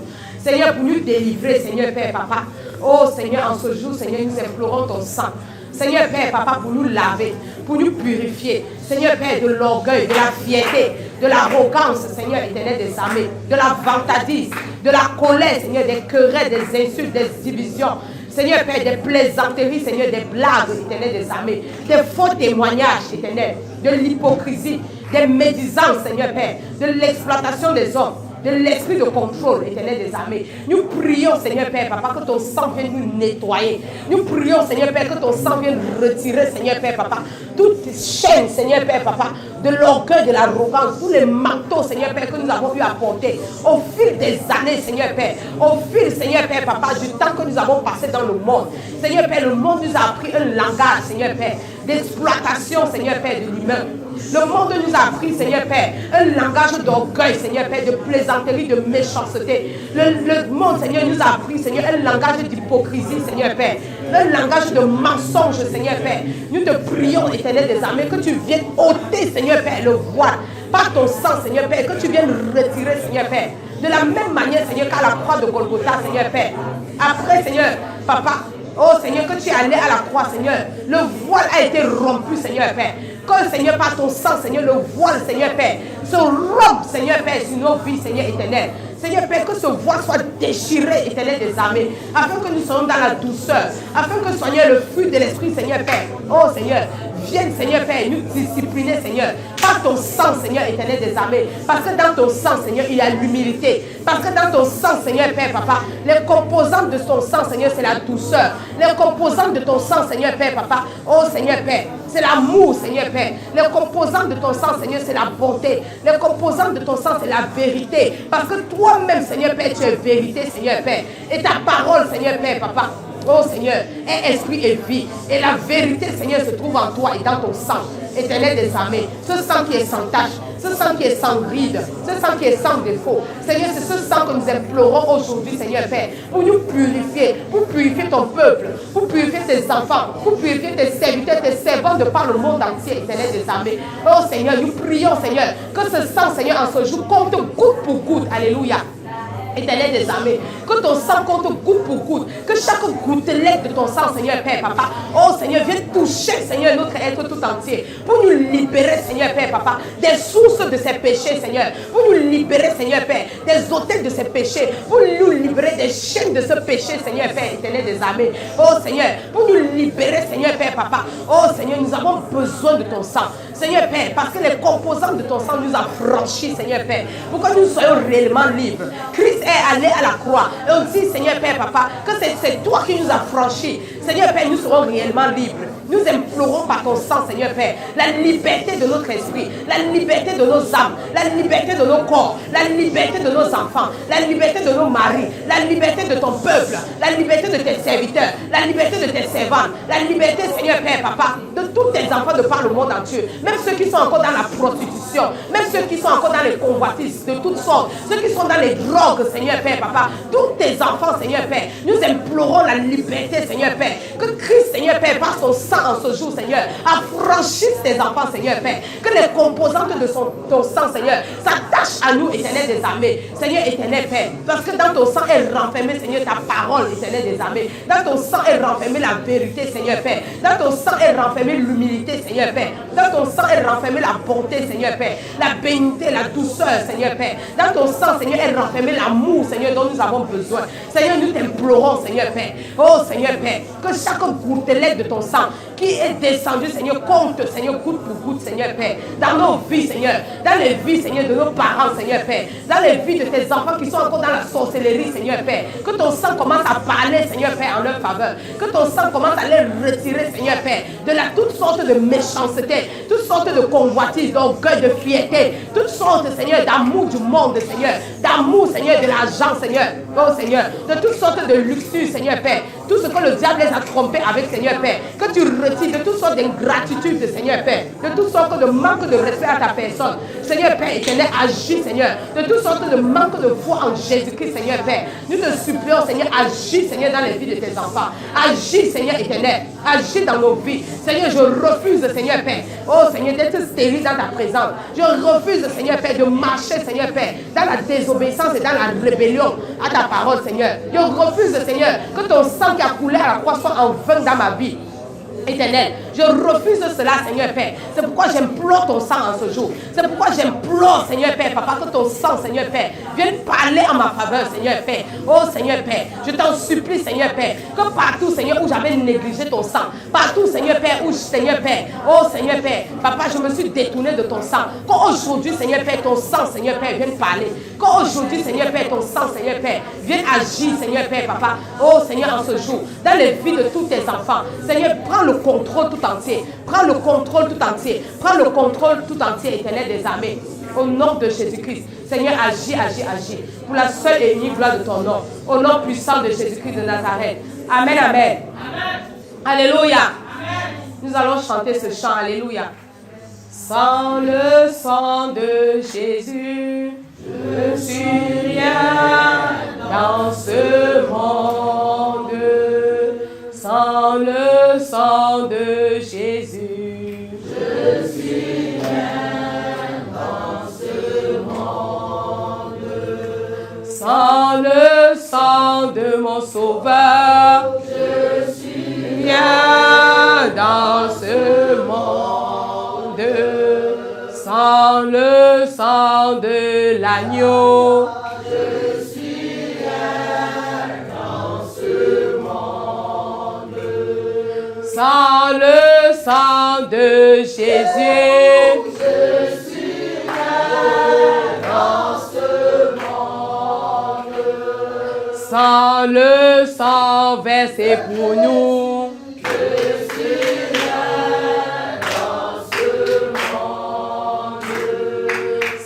Seigneur, pour nous délivrer, Seigneur Père, Papa. Oh Seigneur, en ce jour, Seigneur, nous implorons ton sang. Seigneur Père, Papa, pour nous laver, pour nous purifier. Seigneur Père, de l'orgueil, de la fierté, de l'arrogance, Seigneur éternel des armées, de la vantardise, de la colère, Seigneur, des querelles, des insultes, des divisions. Seigneur Père, des plaisanteries, Seigneur, des blagues, éternel des armées, des faux témoignages, éternel, de l'hypocrisie, des médisances, Seigneur Père, de l'exploitation des hommes, de l'esprit de contrôle, éternel des armées. Nous prions, Seigneur Père, Papa, que ton sang vienne nous nettoyer. Nous prions, Seigneur Père, que ton sang vienne retirer, Seigneur Père, Papa, toutes chaînes, Seigneur Père, Papa, de l'orgueil, de l'arrogance, tous les manteaux, Seigneur Père, que nous avons eu à porter au fil des années, Seigneur Père, au fil, Seigneur Père, Papa, du temps que nous avons passé dans le monde. Seigneur Père, le monde nous a appris un langage, Seigneur Père, d'exploitation, Seigneur Père, de l'humain. Le monde nous a appris, Seigneur Père, un langage d'orgueil, Seigneur Père, de plaisanterie, de méchanceté. Le monde, Seigneur, nous a appris, Seigneur, un langage d'hypocrisie, Seigneur Père, un langage de mensonge, Seigneur Père. Nous te prions, éternel des armées, que tu viennes ôter, Seigneur Père, le voile par ton sang, Seigneur Père, que tu viennes retirer, Seigneur Père. De la même manière, Seigneur, qu'à la croix de Golgotha, Seigneur Père. Après, Seigneur, Papa, oh Seigneur, que tu es allé à la croix, Seigneur. Le voile a été rompu, Seigneur Père. Que, Seigneur, par ton sang, Seigneur, le voile, Seigneur Père, se rompe, Seigneur Père, sur nos vies, Seigneur éternel. Seigneur Père, que ce voile soit déchiré, éternel des armées, afin que nous soyons dans la douceur, afin que soyons le fruit de l'Esprit, Seigneur Père. Oh Seigneur, viens, Seigneur Père, nous discipliner, Seigneur, par ton sang, Seigneur éternel des armées. Parce que dans ton sang, Seigneur, il y a l'humilité. Parce que dans ton sang, Seigneur Père, Papa, les composantes de ton sang, Seigneur, c'est la douceur. Les composantes de ton sang, Seigneur Père, Papa, oh Seigneur Père, c'est l'amour, Seigneur Père. Les composantes de ton sang, Seigneur, c'est la bonté. Les composantes de ton sang, c'est la vérité. Parce que toi-même, Seigneur Père, tu es vérité, Seigneur Père. Et ta parole, Seigneur Père, Papa, oh Seigneur, est esprit et vie. Et la vérité, Seigneur, se trouve en toi et dans ton sang, éternel des armées. Ce sang qui est sans tache, ce sang qui est sans ride, ce sang qui est sans défaut. Seigneur, c'est ce sang que nous implorons aujourd'hui, Seigneur Père, pour nous purifier, pour purifier ton peuple, pour purifier tes enfants, pour purifier tes serviteurs, tes servants de par le monde entier, éternel des armées. Oh Seigneur, nous prions, Seigneur, que ce sang, Seigneur, en ce jour, compte goutte pour goutte. Alléluia. Éternel des armées, que ton sang compte goutte pour goutte, que chaque gouttelette de ton sang, Seigneur Père, Papa, oh Seigneur, vienne toucher, Seigneur, notre être tout entier, pour nous libérer, Seigneur Père, Papa, des sources de ces péchés, Seigneur, pour nous libérer, Seigneur Père, des hôtels de ces péchés, pour nous libérer des chaînes de ce péché, Seigneur Père, éternel des armées, oh Seigneur, pour nous libérer, Seigneur Père, Papa, oh Seigneur, nous avons besoin de ton sang, Seigneur Père, parce que les composantes de ton sang nous ont franchis, Seigneur Père, pour que nous soyons réellement libres. Christ est allé à la croix. Et on dit, Seigneur Père, Papa, que c'est toi qui nous as franchis. Seigneur Père, nous serons réellement libres. Nous implorons par ton sang, Seigneur Père, la liberté de notre esprit, la liberté de nos âmes, la liberté de nos corps, la liberté de nos enfants, la liberté de nos maris, la liberté de ton peuple, la liberté de tes serviteurs, la liberté de tes servantes, la liberté, Seigneur Père, Papa, de tous tes enfants de par le monde entier, même ceux qui sont encore dans la prostitution, même ceux qui sont encore dans les convoitises de toutes sortes, ceux qui sont dans les drogues, Seigneur Père, Papa, tous tes enfants, Seigneur Père, nous implorons la liberté, Seigneur Père, que Christ, Seigneur Père, par son sang en ce jour, Seigneur, affranchisse tes enfants, Seigneur Père, que les composantes de ton sang, Seigneur, s'attachent à nous, éternel des armées, Seigneur éternel Père, parce que dans ton sang est renfermée, Seigneur, ta parole, éternel des armées, dans ton sang est renfermée la vérité, Seigneur Père, dans ton sang est renfermée l'humilité, Seigneur Père, dans ton sang est renfermée la bonté, Seigneur Père, la bénité, la douceur, Seigneur Père, dans ton sang, Seigneur, est renfermé l'amour, Seigneur, dont nous avons besoin, Seigneur, nous t'implorons, Seigneur Père, oh Seigneur Père, Que chaque gouttelette de ton sang qui est descendu, Seigneur, compte, Seigneur, goutte pour goutte, Seigneur Père, dans nos vies, Seigneur, dans les vies, Seigneur, de nos parents, Seigneur Père, dans les vies de tes enfants qui sont encore dans la sorcellerie, Seigneur Père. Que ton sang commence à parler, Seigneur Père, en leur faveur. Que ton sang commence à les retirer, Seigneur Père, de toutes sortes de méchanceté, toutes sortes de convoitises, d'orgueil, de fierté, toutes sortes, Seigneur, d'amour du monde, Seigneur, d'amour, Seigneur, de l'argent, Seigneur, oh Seigneur, de toutes sortes de luxure, Seigneur Père, tout ce que le diable les a trompés avec, Seigneur Père, que tu retires de toutes sortes d'ingratitude, Seigneur Père, de toutes sortes de manque de respect à ta personne, Seigneur Père éternel, agis, Seigneur, de toutes sortes de manque de foi en Jésus-Christ, Seigneur Père, nous te supplions, Seigneur, agis, Seigneur, dans les vies de tes enfants, agis, Seigneur éternel, agis dans nos vies, Seigneur, je refuse, Seigneur Père, oh Seigneur, d'être stérile dans ta présence, je refuse, Seigneur Père, de marcher, Seigneur Père, dans la désobéissance et dans la rébellion à ta parole, Seigneur, je refuse, Seigneur, que ton sang qui a coulé à la croix soit en vain dans ma vie. Éternel, je refuse cela, Seigneur Père. C'est pourquoi j'implore ton sang en ce jour. C'est pourquoi j'implore, Seigneur Père, Papa, que ton sang, Seigneur Père, vienne parler en ma faveur, Seigneur Père. Oh Seigneur Père, je t'en supplie, Seigneur Père, que partout, Seigneur, où j'avais négligé ton sang, partout, Seigneur Père, où, Seigneur Père, oh Seigneur Père, Papa, je me suis détourné de ton sang. Qu'aujourd'hui, Seigneur Père, ton sang, Seigneur Père, vienne parler. Qu'aujourd'hui, Seigneur Père, ton sang, Seigneur Père, vienne agir, Seigneur Père, Papa. Oh Seigneur, en ce jour, dans les vies de tous tes enfants, Seigneur, prends le contrôle tout entier. Prends le contrôle tout entier. Prends le contrôle tout entier, éternel des armées. Au nom de Jésus-Christ. Seigneur, agis, agis, agis. Pour la seule et unique gloire de ton nom. Au nom puissant de Jésus-Christ de Nazareth. Amen, amen. Amen. Alléluia. Amen. Nous allons chanter ce chant. Alléluia. Sans le sang de Jésus, je ne suis rien dans ce monde. Sans le sang de Jésus, je suis rien dans ce monde. Sans le sang de mon Sauveur, je suis rien dans ce monde. Sans le sang de l'agneau, je suis rien dans ce monde. Sans le sang de Jésus, je suis rien dans ce monde. Sans le sang versé pour nous, je suis rien dans ce monde.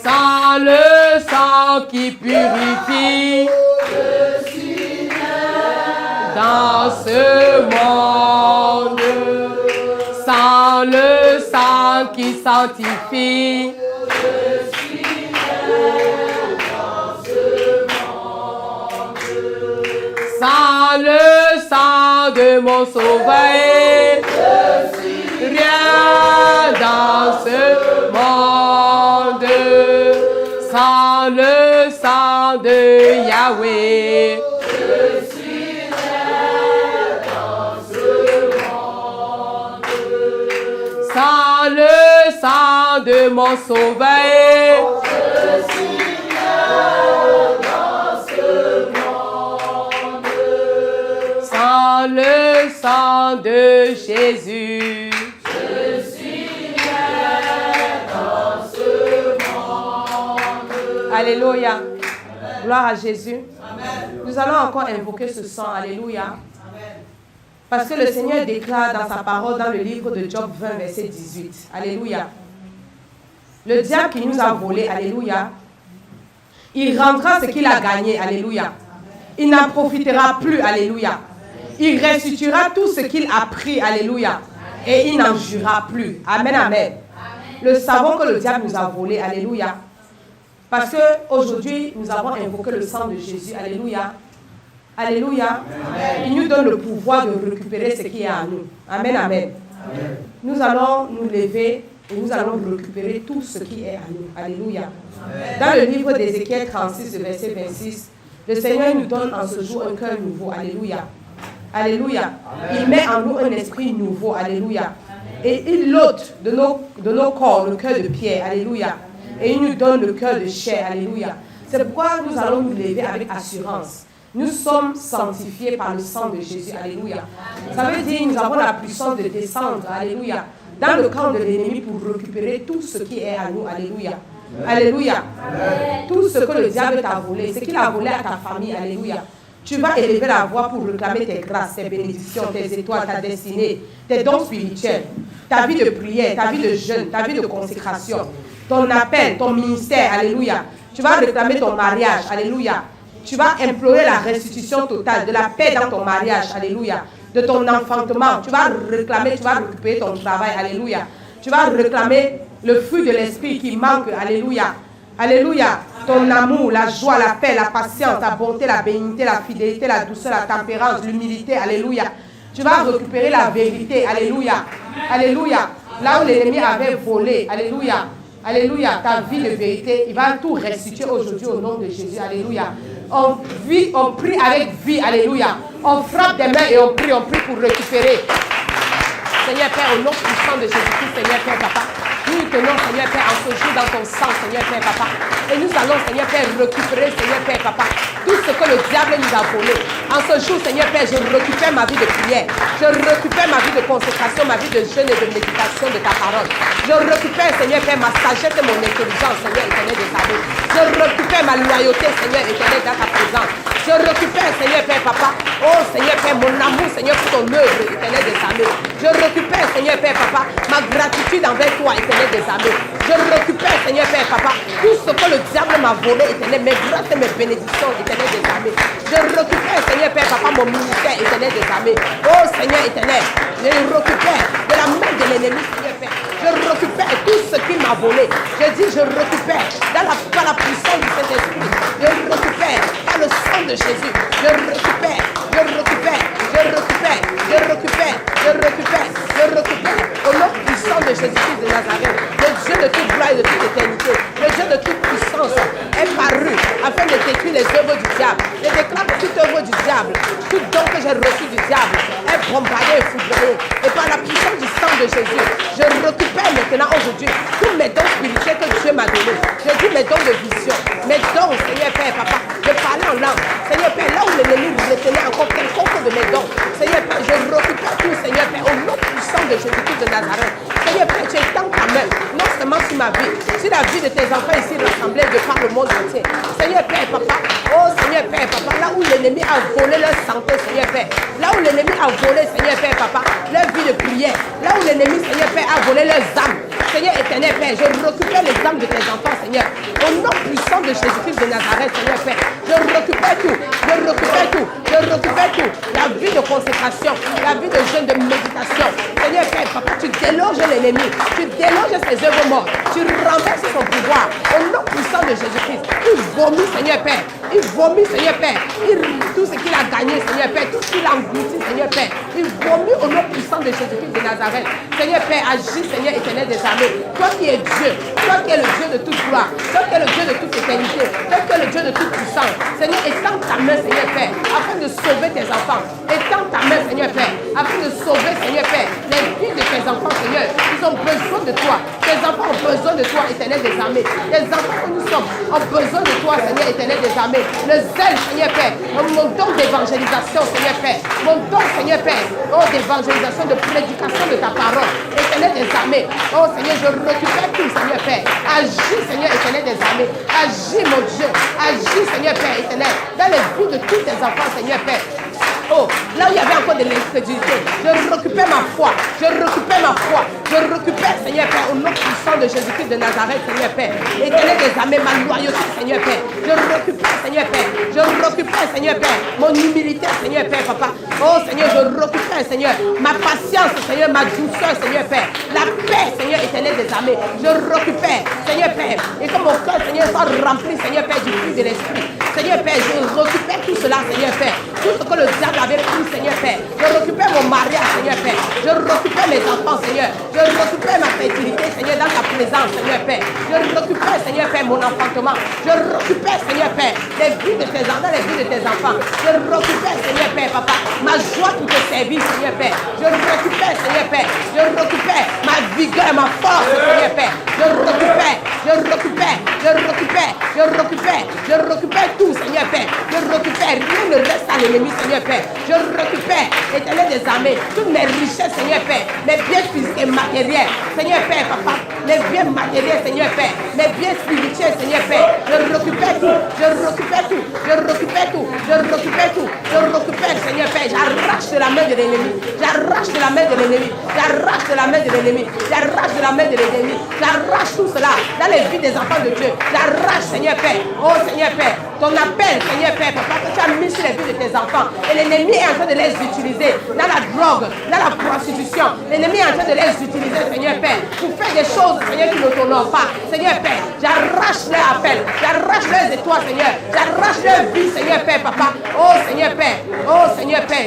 Sans le sang qui purifie, je suis rien dans ce monde. Sans le sang qui sanctifie, je suis rien dans ce monde. Sans le sang de mon Sauveur, je suis rien dans ce monde. Sans le sang de Yahweh, je suis rien dans ce monde. Sans le sang de mon Sauveur, je suis rien dans ce monde. Sans le sang de Jésus, je suis rien dans ce monde. Alléluia. Gloire à Jésus. Amen. Nous allons encore invoquer ce sang. Alléluia. Amen. Parce que le Seigneur déclare dans sa parole dans le livre de Job 20, verset 18. Alléluia. Le diable qui nous a volé, alléluia, il rendra ce qu'il a gagné, alléluia. Il n'en profitera plus, alléluia. Il restituera tout ce qu'il a pris, alléluia. Et il n'en jouira plus. Amen, amen. Nous savons que le diable nous a volé, alléluia. Parce qu'aujourd'hui, nous avons invoqué le sang de Jésus, alléluia. Alléluia. Amen. Il nous donne le pouvoir de récupérer ce qui est à nous. Amen, amen. Amen. Nous allons nous lever et nous allons récupérer tout ce qui est à nous. Alléluia. Amen. Dans le livre d'Ézéchiel 36, verset 26, le Seigneur nous donne en ce jour un cœur nouveau. Alléluia. Alléluia. Amen. Il met en nous un esprit nouveau. Alléluia. Et il ôte de nos corps le cœur de pierre. Alléluia. Et il nous donne le cœur de chair. Alléluia. C'est pourquoi nous allons nous lever avec assurance. Nous sommes sanctifiés par le sang de Jésus. Alléluia. Ça veut dire que nous avons la puissance de descendre. Alléluia. Dans le camp de l'ennemi pour récupérer tout ce qui est à nous. Alléluia. Alléluia. Tout ce que le diable t'a volé, ce qu'il a volé à ta famille. Alléluia. Tu vas élever la voix pour réclamer tes grâces, tes bénédictions, tes étoiles, ta destinée, tes dons spirituels, ta vie de prière, ta vie de jeûne, ta vie de consécration, ton appel, ton ministère. Alléluia. Tu vas réclamer ton mariage. Alléluia. Tu vas implorer la restitution totale, de la paix dans ton mariage, alléluia, de ton enfantement. Tu vas réclamer, tu vas récupérer ton travail, alléluia. Tu vas réclamer le fruit de l'esprit qui manque, alléluia. Alléluia. Ton amour, la joie, la paix, la patience, la bonté, la bénignité, la fidélité, la douceur, la tempérance, l'humilité, alléluia. Tu vas récupérer la vérité, alléluia. Alléluia. Là où l'ennemi avait volé, alléluia. Alléluia, ta vie de vérité, il va tout restituer aujourd'hui au nom de Jésus, alléluia. On vit, on prie avec vie, alléluia. On frappe des mains et on prie pour récupérer. Seigneur Père, au nom puissant de Jésus-Christ, Seigneur Père, Papa, nous tenons, Seigneur Père, en ce jour dans ton sang, Seigneur Père, Papa. Et nous allons, Seigneur Père, récupérer, Seigneur Père, Papa, tout ce que le diable nous a volé. En ce jour, Seigneur Père, je récupère ma vie de prière. Je récupère ma vie de consécration, ma vie de jeûne et de méditation de ta parole. Je récupère, Seigneur Père, ma sagesse et mon intelligence, Seigneur éternel des armées. Je récupère ma loyauté, Seigneur éternel, dans ta présence. Je récupère, Seigneur Père, Papa, oh Seigneur Père, mon amour, Seigneur, pour ton œuvre, éternel des armées. Je récupère, Seigneur Père, Papa, ma gratitude envers toi, éternel des armées. Je récupère, Seigneur Père, Papa, tout ce que le diable m'a volé, éternel, mes grâces et mes bénédictions, éternel des armées. Je récupère, Seigneur Père, Papa, mon ministère, éternel des armées. Oh Seigneur éternel, je récupère de la main de l'ennemi, Seigneur Père. Je récupère tout ce qu'il m'a volé. Je dis, je récupère par la puissance du Saint-Esprit. Je récupère par le sang de Jésus. Je récupère, je récupère, je récupère, je récupère, je récupère, je récupère. Au nom puissant de Jésus-Christ de Nazareth, le Dieu de toute gloire et de toute éternité, le Dieu de toute puissance est paru afin de détruire les œuvres du diable. Je déclare que toute œuvre du diable, tout don que j'ai reçu du diable est bombardé et foudroyé. Et par la puissance du sang de Jésus, je récupère maintenant aujourd'hui tous mes dons spirituels que Dieu m'a donnés. Je dis mes dons de vision, mes dons, Seigneur Père, Papa, de parler en langue. Seigneur Père, là où l'ennemi retenait encore quelconque de mes dons, Seigneur Père, je récupère tout, Seigneur Père, au nom puissant de Jésus-Christ de Nazareth. Seigneur Père, tu étends ta main, non seulement sur ma vie, sur la vie de tes enfants ici rassemblés de par le monde entier. Seigneur Père, Papa, oh Seigneur Père, Papa, là où l'ennemi a volé leur santé, Seigneur Père, là où l'ennemi a volé, Seigneur Père, Papa, leur vie de prière, là où l'ennemi, Seigneur Père, a volé leurs âmes. Seigneur éternel Père, je récupère les âmes de tes enfants, Seigneur. Au nom puissant de Jésus-Christ de Nazareth, Seigneur Père, je récupère tout, je récupère tout, je récupère tout. La vie de consécration, la vie de jeûne, de méditation. Seigneur Père, Papa, tu déloges l'ennemi, tu déloges ses œuvres mortes, tu renverses son pouvoir. Au nom puissant de Jésus-Christ, il vomit, Seigneur Père, il vomit, Seigneur Père, tout ce qu'il a gagné, Seigneur Père, tout ce qu'il a englouti, Seigneur Père, il vomit au nom puissant de Jésus-Christ de Nazareth. Seigneur Père, agis, Seigneur éternel des armées. Toi qui es Dieu, toi qui es le Dieu de toute gloire, toi qui es le Dieu de toute éternité, toi qui es le Dieu de toute puissance. Seigneur, étends ta main, Seigneur Père, afin de sauver tes enfants. Étends ta main, Seigneur Père, afin de sauver, Seigneur Père, les vies de tes enfants, Seigneur. Ils ont besoin de toi. Tes enfants ont besoin de toi, éternel des armées. Les enfants que nous sommes ont besoin de toi, Seigneur éternel des armées. Le zèle, Seigneur Père, mon don d'évangélisation, Seigneur Père. Mon don, Seigneur Père, oh, d'évangélisation, de prédication de ta parole, éternel des armées. Oh Seigneur, je récupère tout, Seigneur Père. Agis, Seigneur éternel des armées. Agis, mon Dieu. Agis, Seigneur Père éternel, dans les vies de tous tes enfants, Seigneur Père. Oh, là où il y avait encore de l'incrédulité, je récupère ma foi, je récupère ma foi, je récupère, Seigneur Père, au nom puissant de Jésus-Christ de Nazareth, Seigneur Père, éternel des armées, ma loyauté, Seigneur Père, je récupère, Seigneur Père, je récupère, Seigneur Père, mon humilité, Seigneur Père, Papa, oh Seigneur, je récupère, Seigneur, ma patience, Seigneur, ma douceur, Seigneur Père, la paix, Seigneur éternel des armées, je récupère, Seigneur Père, et que mon cœur, Seigneur, soit rempli, Seigneur Père, du fruit de l'esprit, Seigneur Père, je récupère tout cela, Seigneur Père, tout ce que le diable a m'avais pris, Seigneur Père. Je récupère mon mariage, Seigneur Père. Je récupère mes enfants, Seigneur. Je récupère ma fertilité, Seigneur, dans ta présence, Seigneur Père. Je récupère, Seigneur Père, mon enfantement. Je récupère, Seigneur Père, les vies de tes enfants, les vies de tes enfants. Je récupère, Seigneur Père, papa, ma joie pour te servir, Seigneur Père. Je récupère, Seigneur Père. Je récupère ma vigueur, ma force, Seigneur Père. Je récupère, je récupère, je récupère, je récupère, je récupère tout, Seigneur Père. Je récupère, rien ne reste à l'ennemi, Seigneur Père. Je récupère, Éternel des armées, toutes mes richesses, Seigneur Père, mes biens physiques et matériels, Seigneur Père, papa, mes biens matériels, Seigneur Père, mes biens spirituels, Seigneur Père. Je récupère tout, je récupère tout, je récupère tout, je récupère tout, je récupère, Seigneur Père. J'arrache de la main de l'ennemi, j'arrache de la main de l'ennemi, j'arrache de la main de l'ennemi, j'arrache de la main de l'ennemi, j'arrache tout cela dans les vies des enfants de Dieu. J'arrache, Seigneur Père. Oh Seigneur Père, ton appel, Seigneur Père, papa, que tu as mis sur les vies de tes enfants. Et l'ennemi est en train de les utiliser dans la drogue, dans la prostitution. L'ennemi est en train de les utiliser, Seigneur Père, pour faire des choses, Seigneur, qui ne t'honorent pas. Seigneur Père, j'arrache leur appel, j'arrache leurs étoiles, Seigneur. J'arrache leur vie, Seigneur Père, papa. Oh Seigneur Père,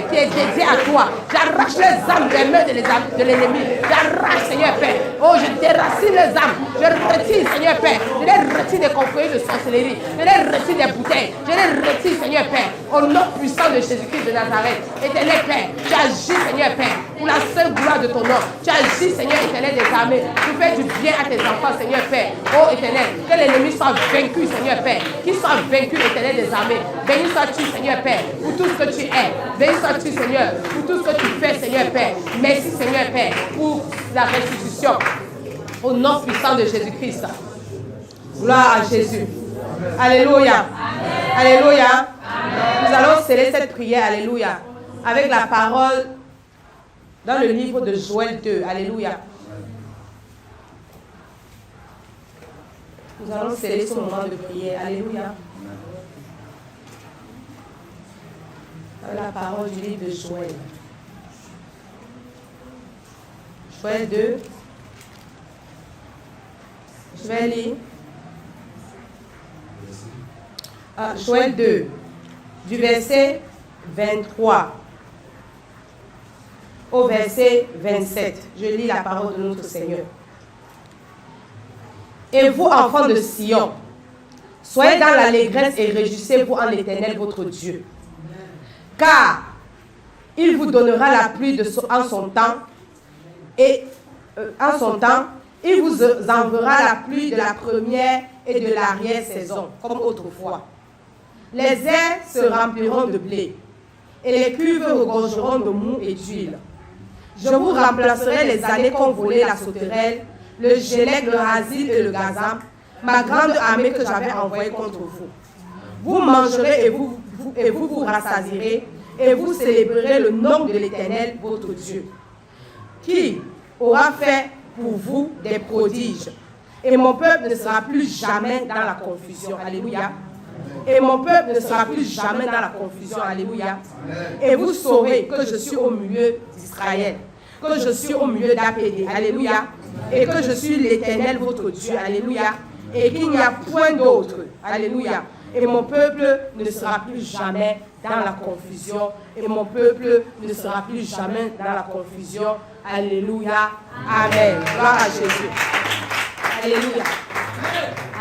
qui est dédié à toi. J'arrache les âmes des mains de l'ennemi. J'arrache, Seigneur Père. Oh, je déracine les âmes. Je retire, Seigneur Père. Je les retire des conflits de sorcellerie. Je les retire des bouteilles. Je les retire, Seigneur Père. Au nom puissant de Jésus-Christ de Nazareth. Éternel Père, tu agis, Seigneur Père, pour la seule gloire de ton nom. Tu agis, Seigneur éternel des armées, pour faire du bien à tes enfants, Seigneur Père. Oh éternel, que l'ennemi soit vaincu, Seigneur Père. Qu'il soit vaincu, éternel des armées. Béni sois-tu, Seigneur Père, pour tout ce que tu es. Béni sois-tu, Seigneur, pour tout ce que tu fais, Seigneur Père. Merci, Seigneur Père, pour la restitution. Au nom puissant de Jésus-Christ. Gloire à Jésus. Alléluia. Alléluia. Nous allons sceller cette prière, alléluia, avec la parole dans le livre de Joël 2. Alléluia. Nous allons sceller ce moment de prière. Alléluia. Avec la parole du livre de Joël. Joël 2. Je vais lire. Joël 2, du verset 23 au verset 27. Je lis la parole de notre Seigneur. Et vous, enfants de Sion, soyez dans l'allégresse et réjouissez-vous en l'Éternel votre Dieu. Car il vous donnera la pluie en son temps, et en son temps, il vous enverra la pluie de la première et de l'arrière-saison, comme autrefois. Les airs se rempliront de blé, et les cuves regorgeront de mou et d'huile. Je vous remplacerai les années qu'ont volé la sauterelle, le gélec, le rasil et le gazam, ma grande armée que j'avais envoyée contre vous. Vous mangerez et vous rassasierez, et vous célébrerez le nom de l'Éternel, votre Dieu, qui aura fait pour vous des prodiges. Et mon peuple ne sera plus jamais dans la confusion. Alléluia. Et mon peuple ne sera plus jamais dans la confusion. Alléluia. Et vous saurez que je suis au milieu d'Israël, que je suis au milieu d'APD. Alléluia. Et que je suis l'Éternel, votre Dieu. Alléluia. Et qu'il n'y a point d'autre. Alléluia. Et mon peuple ne sera plus jamais dans la confusion. Et mon peuple ne sera plus jamais dans la confusion. Alléluia. Amen. Gloire à Jésus. Alléluia.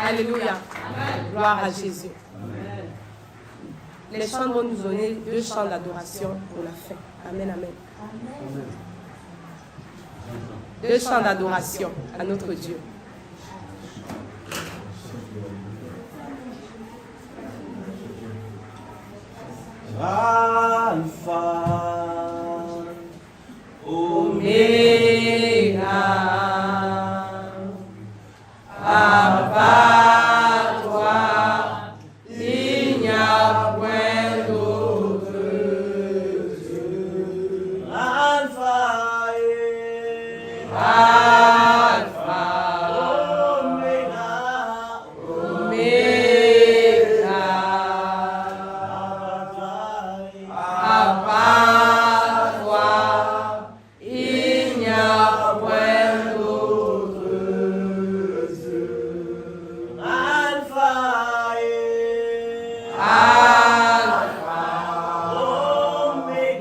Alléluia. Gloire à Jésus. Les chants vont nous donner 2 chants d'adoration pour la fin. Amen, amen. 2 chants d'adoration à notre Dieu. Alpha, Omega, à part toi, il n'y a point d'autre Dieu. Alpha et Alpha, Omega, Omega, à part toi, il n'y a point d'autre Dieu. Alpha et Alpha, Omega,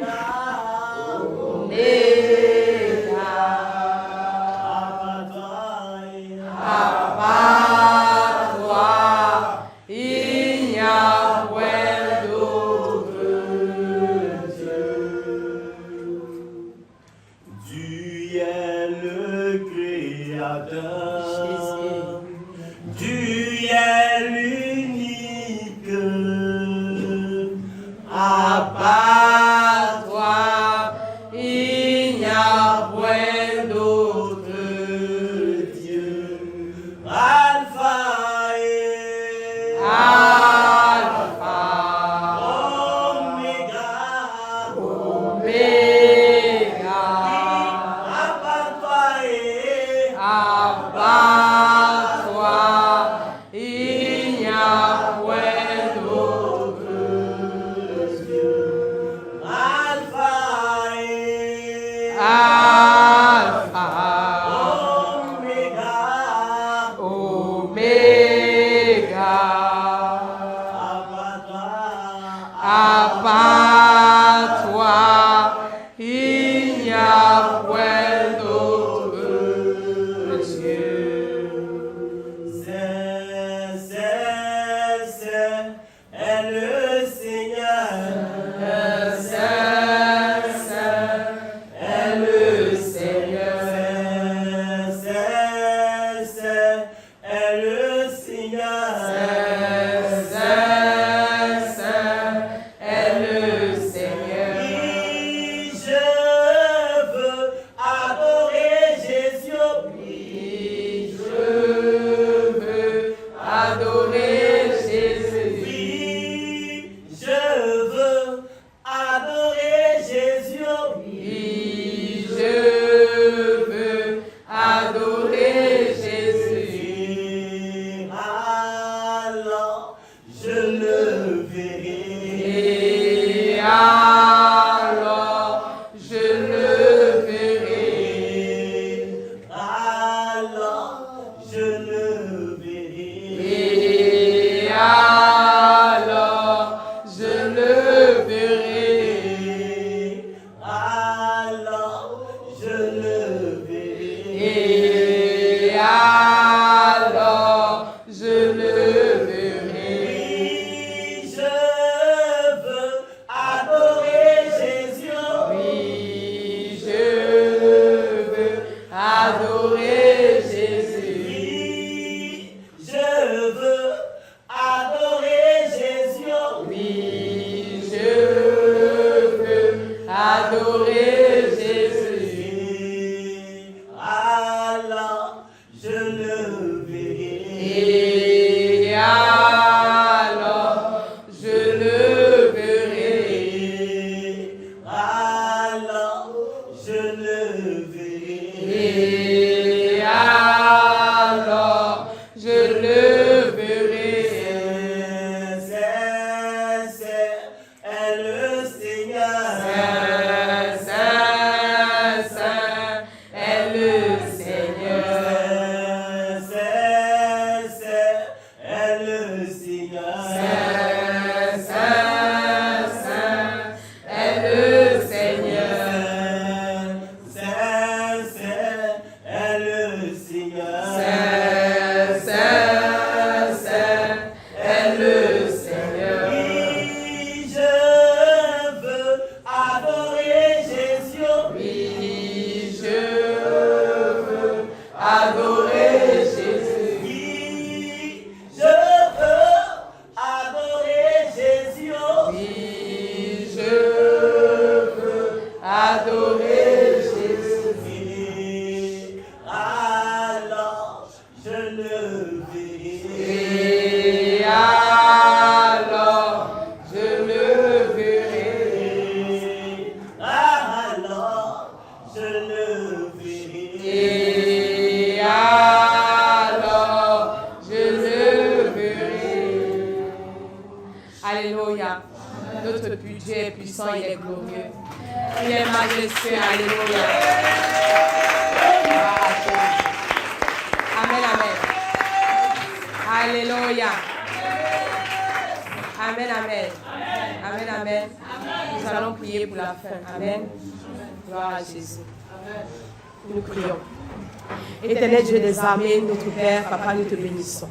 Alléluia. Notre Dieu est puissant, il est glorieux. Il est majestueux. Alléluia. Amen, amen. Alléluia. Amen, amen. Amen, amen. Nous allons prier pour la fin. Amen. Gloire à Jésus. Nous prions. Éternel Dieu des armées, notre Père, Papa, nous te bénissons.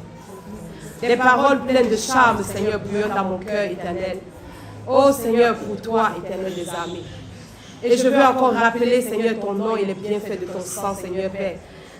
Des paroles pleines de charme, Seigneur, brûlant dans mon cœur, éternel. Oh Seigneur, pour toi, éternel des armées. Et je veux encore rappeler, Seigneur, ton nom et les bienfaits de ton sang, Seigneur Père,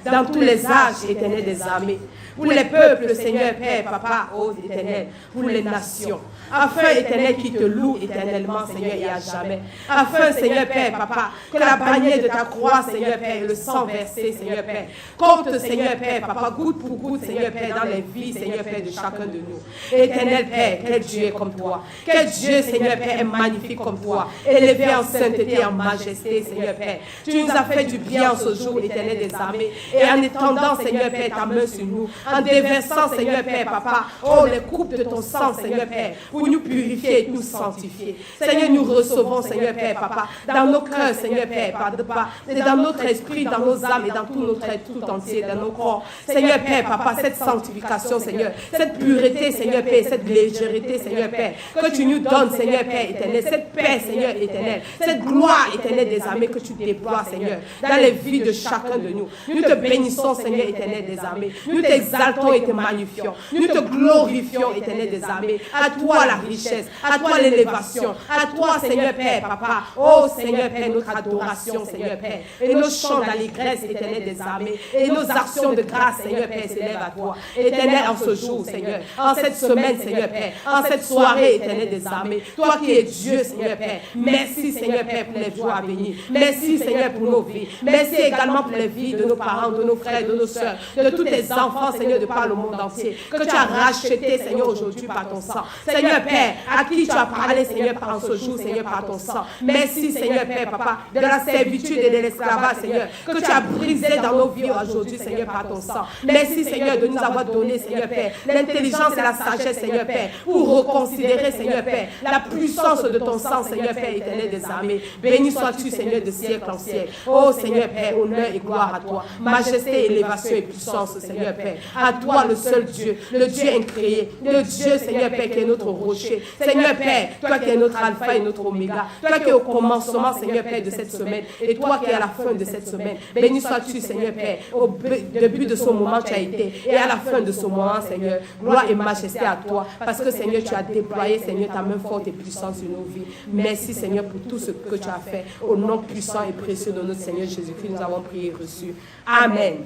dans tous les âges, éternel des armées. Pour les peuples, Seigneur Père, Papa, oh éternel, pour les nations. Afin, éternel, qui te loue éternellement, Seigneur, et à jamais. Afin, Seigneur Père, Papa, que la bannière de ta croix, Seigneur Père, et le sang versé, Seigneur Père, compte, Seigneur Père, Papa, goutte pour goutte, Seigneur Père, dans les vies, Seigneur Père, de chacun de nous. Éternel Père, quel Dieu est comme toi. Quel Dieu, Seigneur Père, est magnifique comme toi. Élevé en sainteté et en majesté, Seigneur Père. Tu nous as fait du bien en ce jour, éternel des armées. Et en étendant, Seigneur Père, ta main sur nous, en déversant, Seigneur Père, Papa, oh, les coupes de ton sang, Seigneur Père, pour nous purifier et nous sanctifier. Seigneur, nous recevons, Seigneur Père, Papa, dans nos cœurs, Seigneur Père, Papa, et dans notre esprit, dans nos âmes et dans tout notre être tout entier, dans nos corps. Seigneur Père, Papa, cette sanctification, Seigneur, cette pureté, Seigneur Père, cette légèreté, Seigneur Père, que tu nous donnes, Seigneur Père éternel, cette paix, Seigneur éternel, cette gloire éternelle des armées que tu déploies, Seigneur, dans les vies de chacun de nous. Nous te bénissons, Seigneur éternel des armées. Nous t'exaltons et te magnifions. Nous te glorifions, éternel des armées. À toi la richesse, à toi l'élévation, à toi, Seigneur Père, Papa. Oh, Seigneur Père, notre adoration, Seigneur Père. Et nos chants d'allégresse, éternel des armées. Et nos actions de grâce, Seigneur Père, s'élèvent à toi. Éternel, en ce jour, Seigneur. En cette semaine, Seigneur Père. En cette soirée, éternel des armées. Toi qui es Dieu, Seigneur Père. Merci, Seigneur Père, pour les jours à venir. Merci, Seigneur, pour nos vies. Merci également pour les vies de nos parents, de nos frères, de nos sœurs, de tous tes enfants, Seigneur, de par le monde entier, que tu as racheté, Seigneur, aujourd'hui par ton sang. Seigneur Père, à qui tu as parlé, Seigneur, par ce jour, Seigneur, par ton sang. Merci, Seigneur Père, Papa, de la servitude et de l'esclavage, Seigneur, que tu as brisé dans nos vies aujourd'hui, Seigneur, par ton sang. Merci, Seigneur, de nous avoir donné, Seigneur Père, l'intelligence et la sagesse, Seigneur Père, pour reconsidérer, Seigneur Père, la puissance de ton sang, Seigneur Père, éternel des armées. Béni sois-tu, Seigneur, de siècle en siècle. Oh, Seigneur Père, honneur et gloire à toi. Majesté, élévation et puissance, Seigneur Père. À toi, le seul Dieu, le Dieu incréé, le Dieu, Seigneur Père, qui est notre rocher. Seigneur Père, toi qui es notre alpha et notre oméga. Toi qui es au commencement, Seigneur Père, de cette semaine. Et toi qui es à la fin de cette semaine. Béni sois-tu, Seigneur Père. Au début de ce moment, tu as été. Et à la fin de ce moment, Seigneur, gloire et majesté à toi. Parce que, Seigneur, tu as déployé, Seigneur, ta main forte et puissante sur nos vies. Merci, Seigneur, pour tout ce que tu as fait. Au nom puissant et précieux de notre Seigneur Jésus-Christ, nous avons prié et reçu. Amen.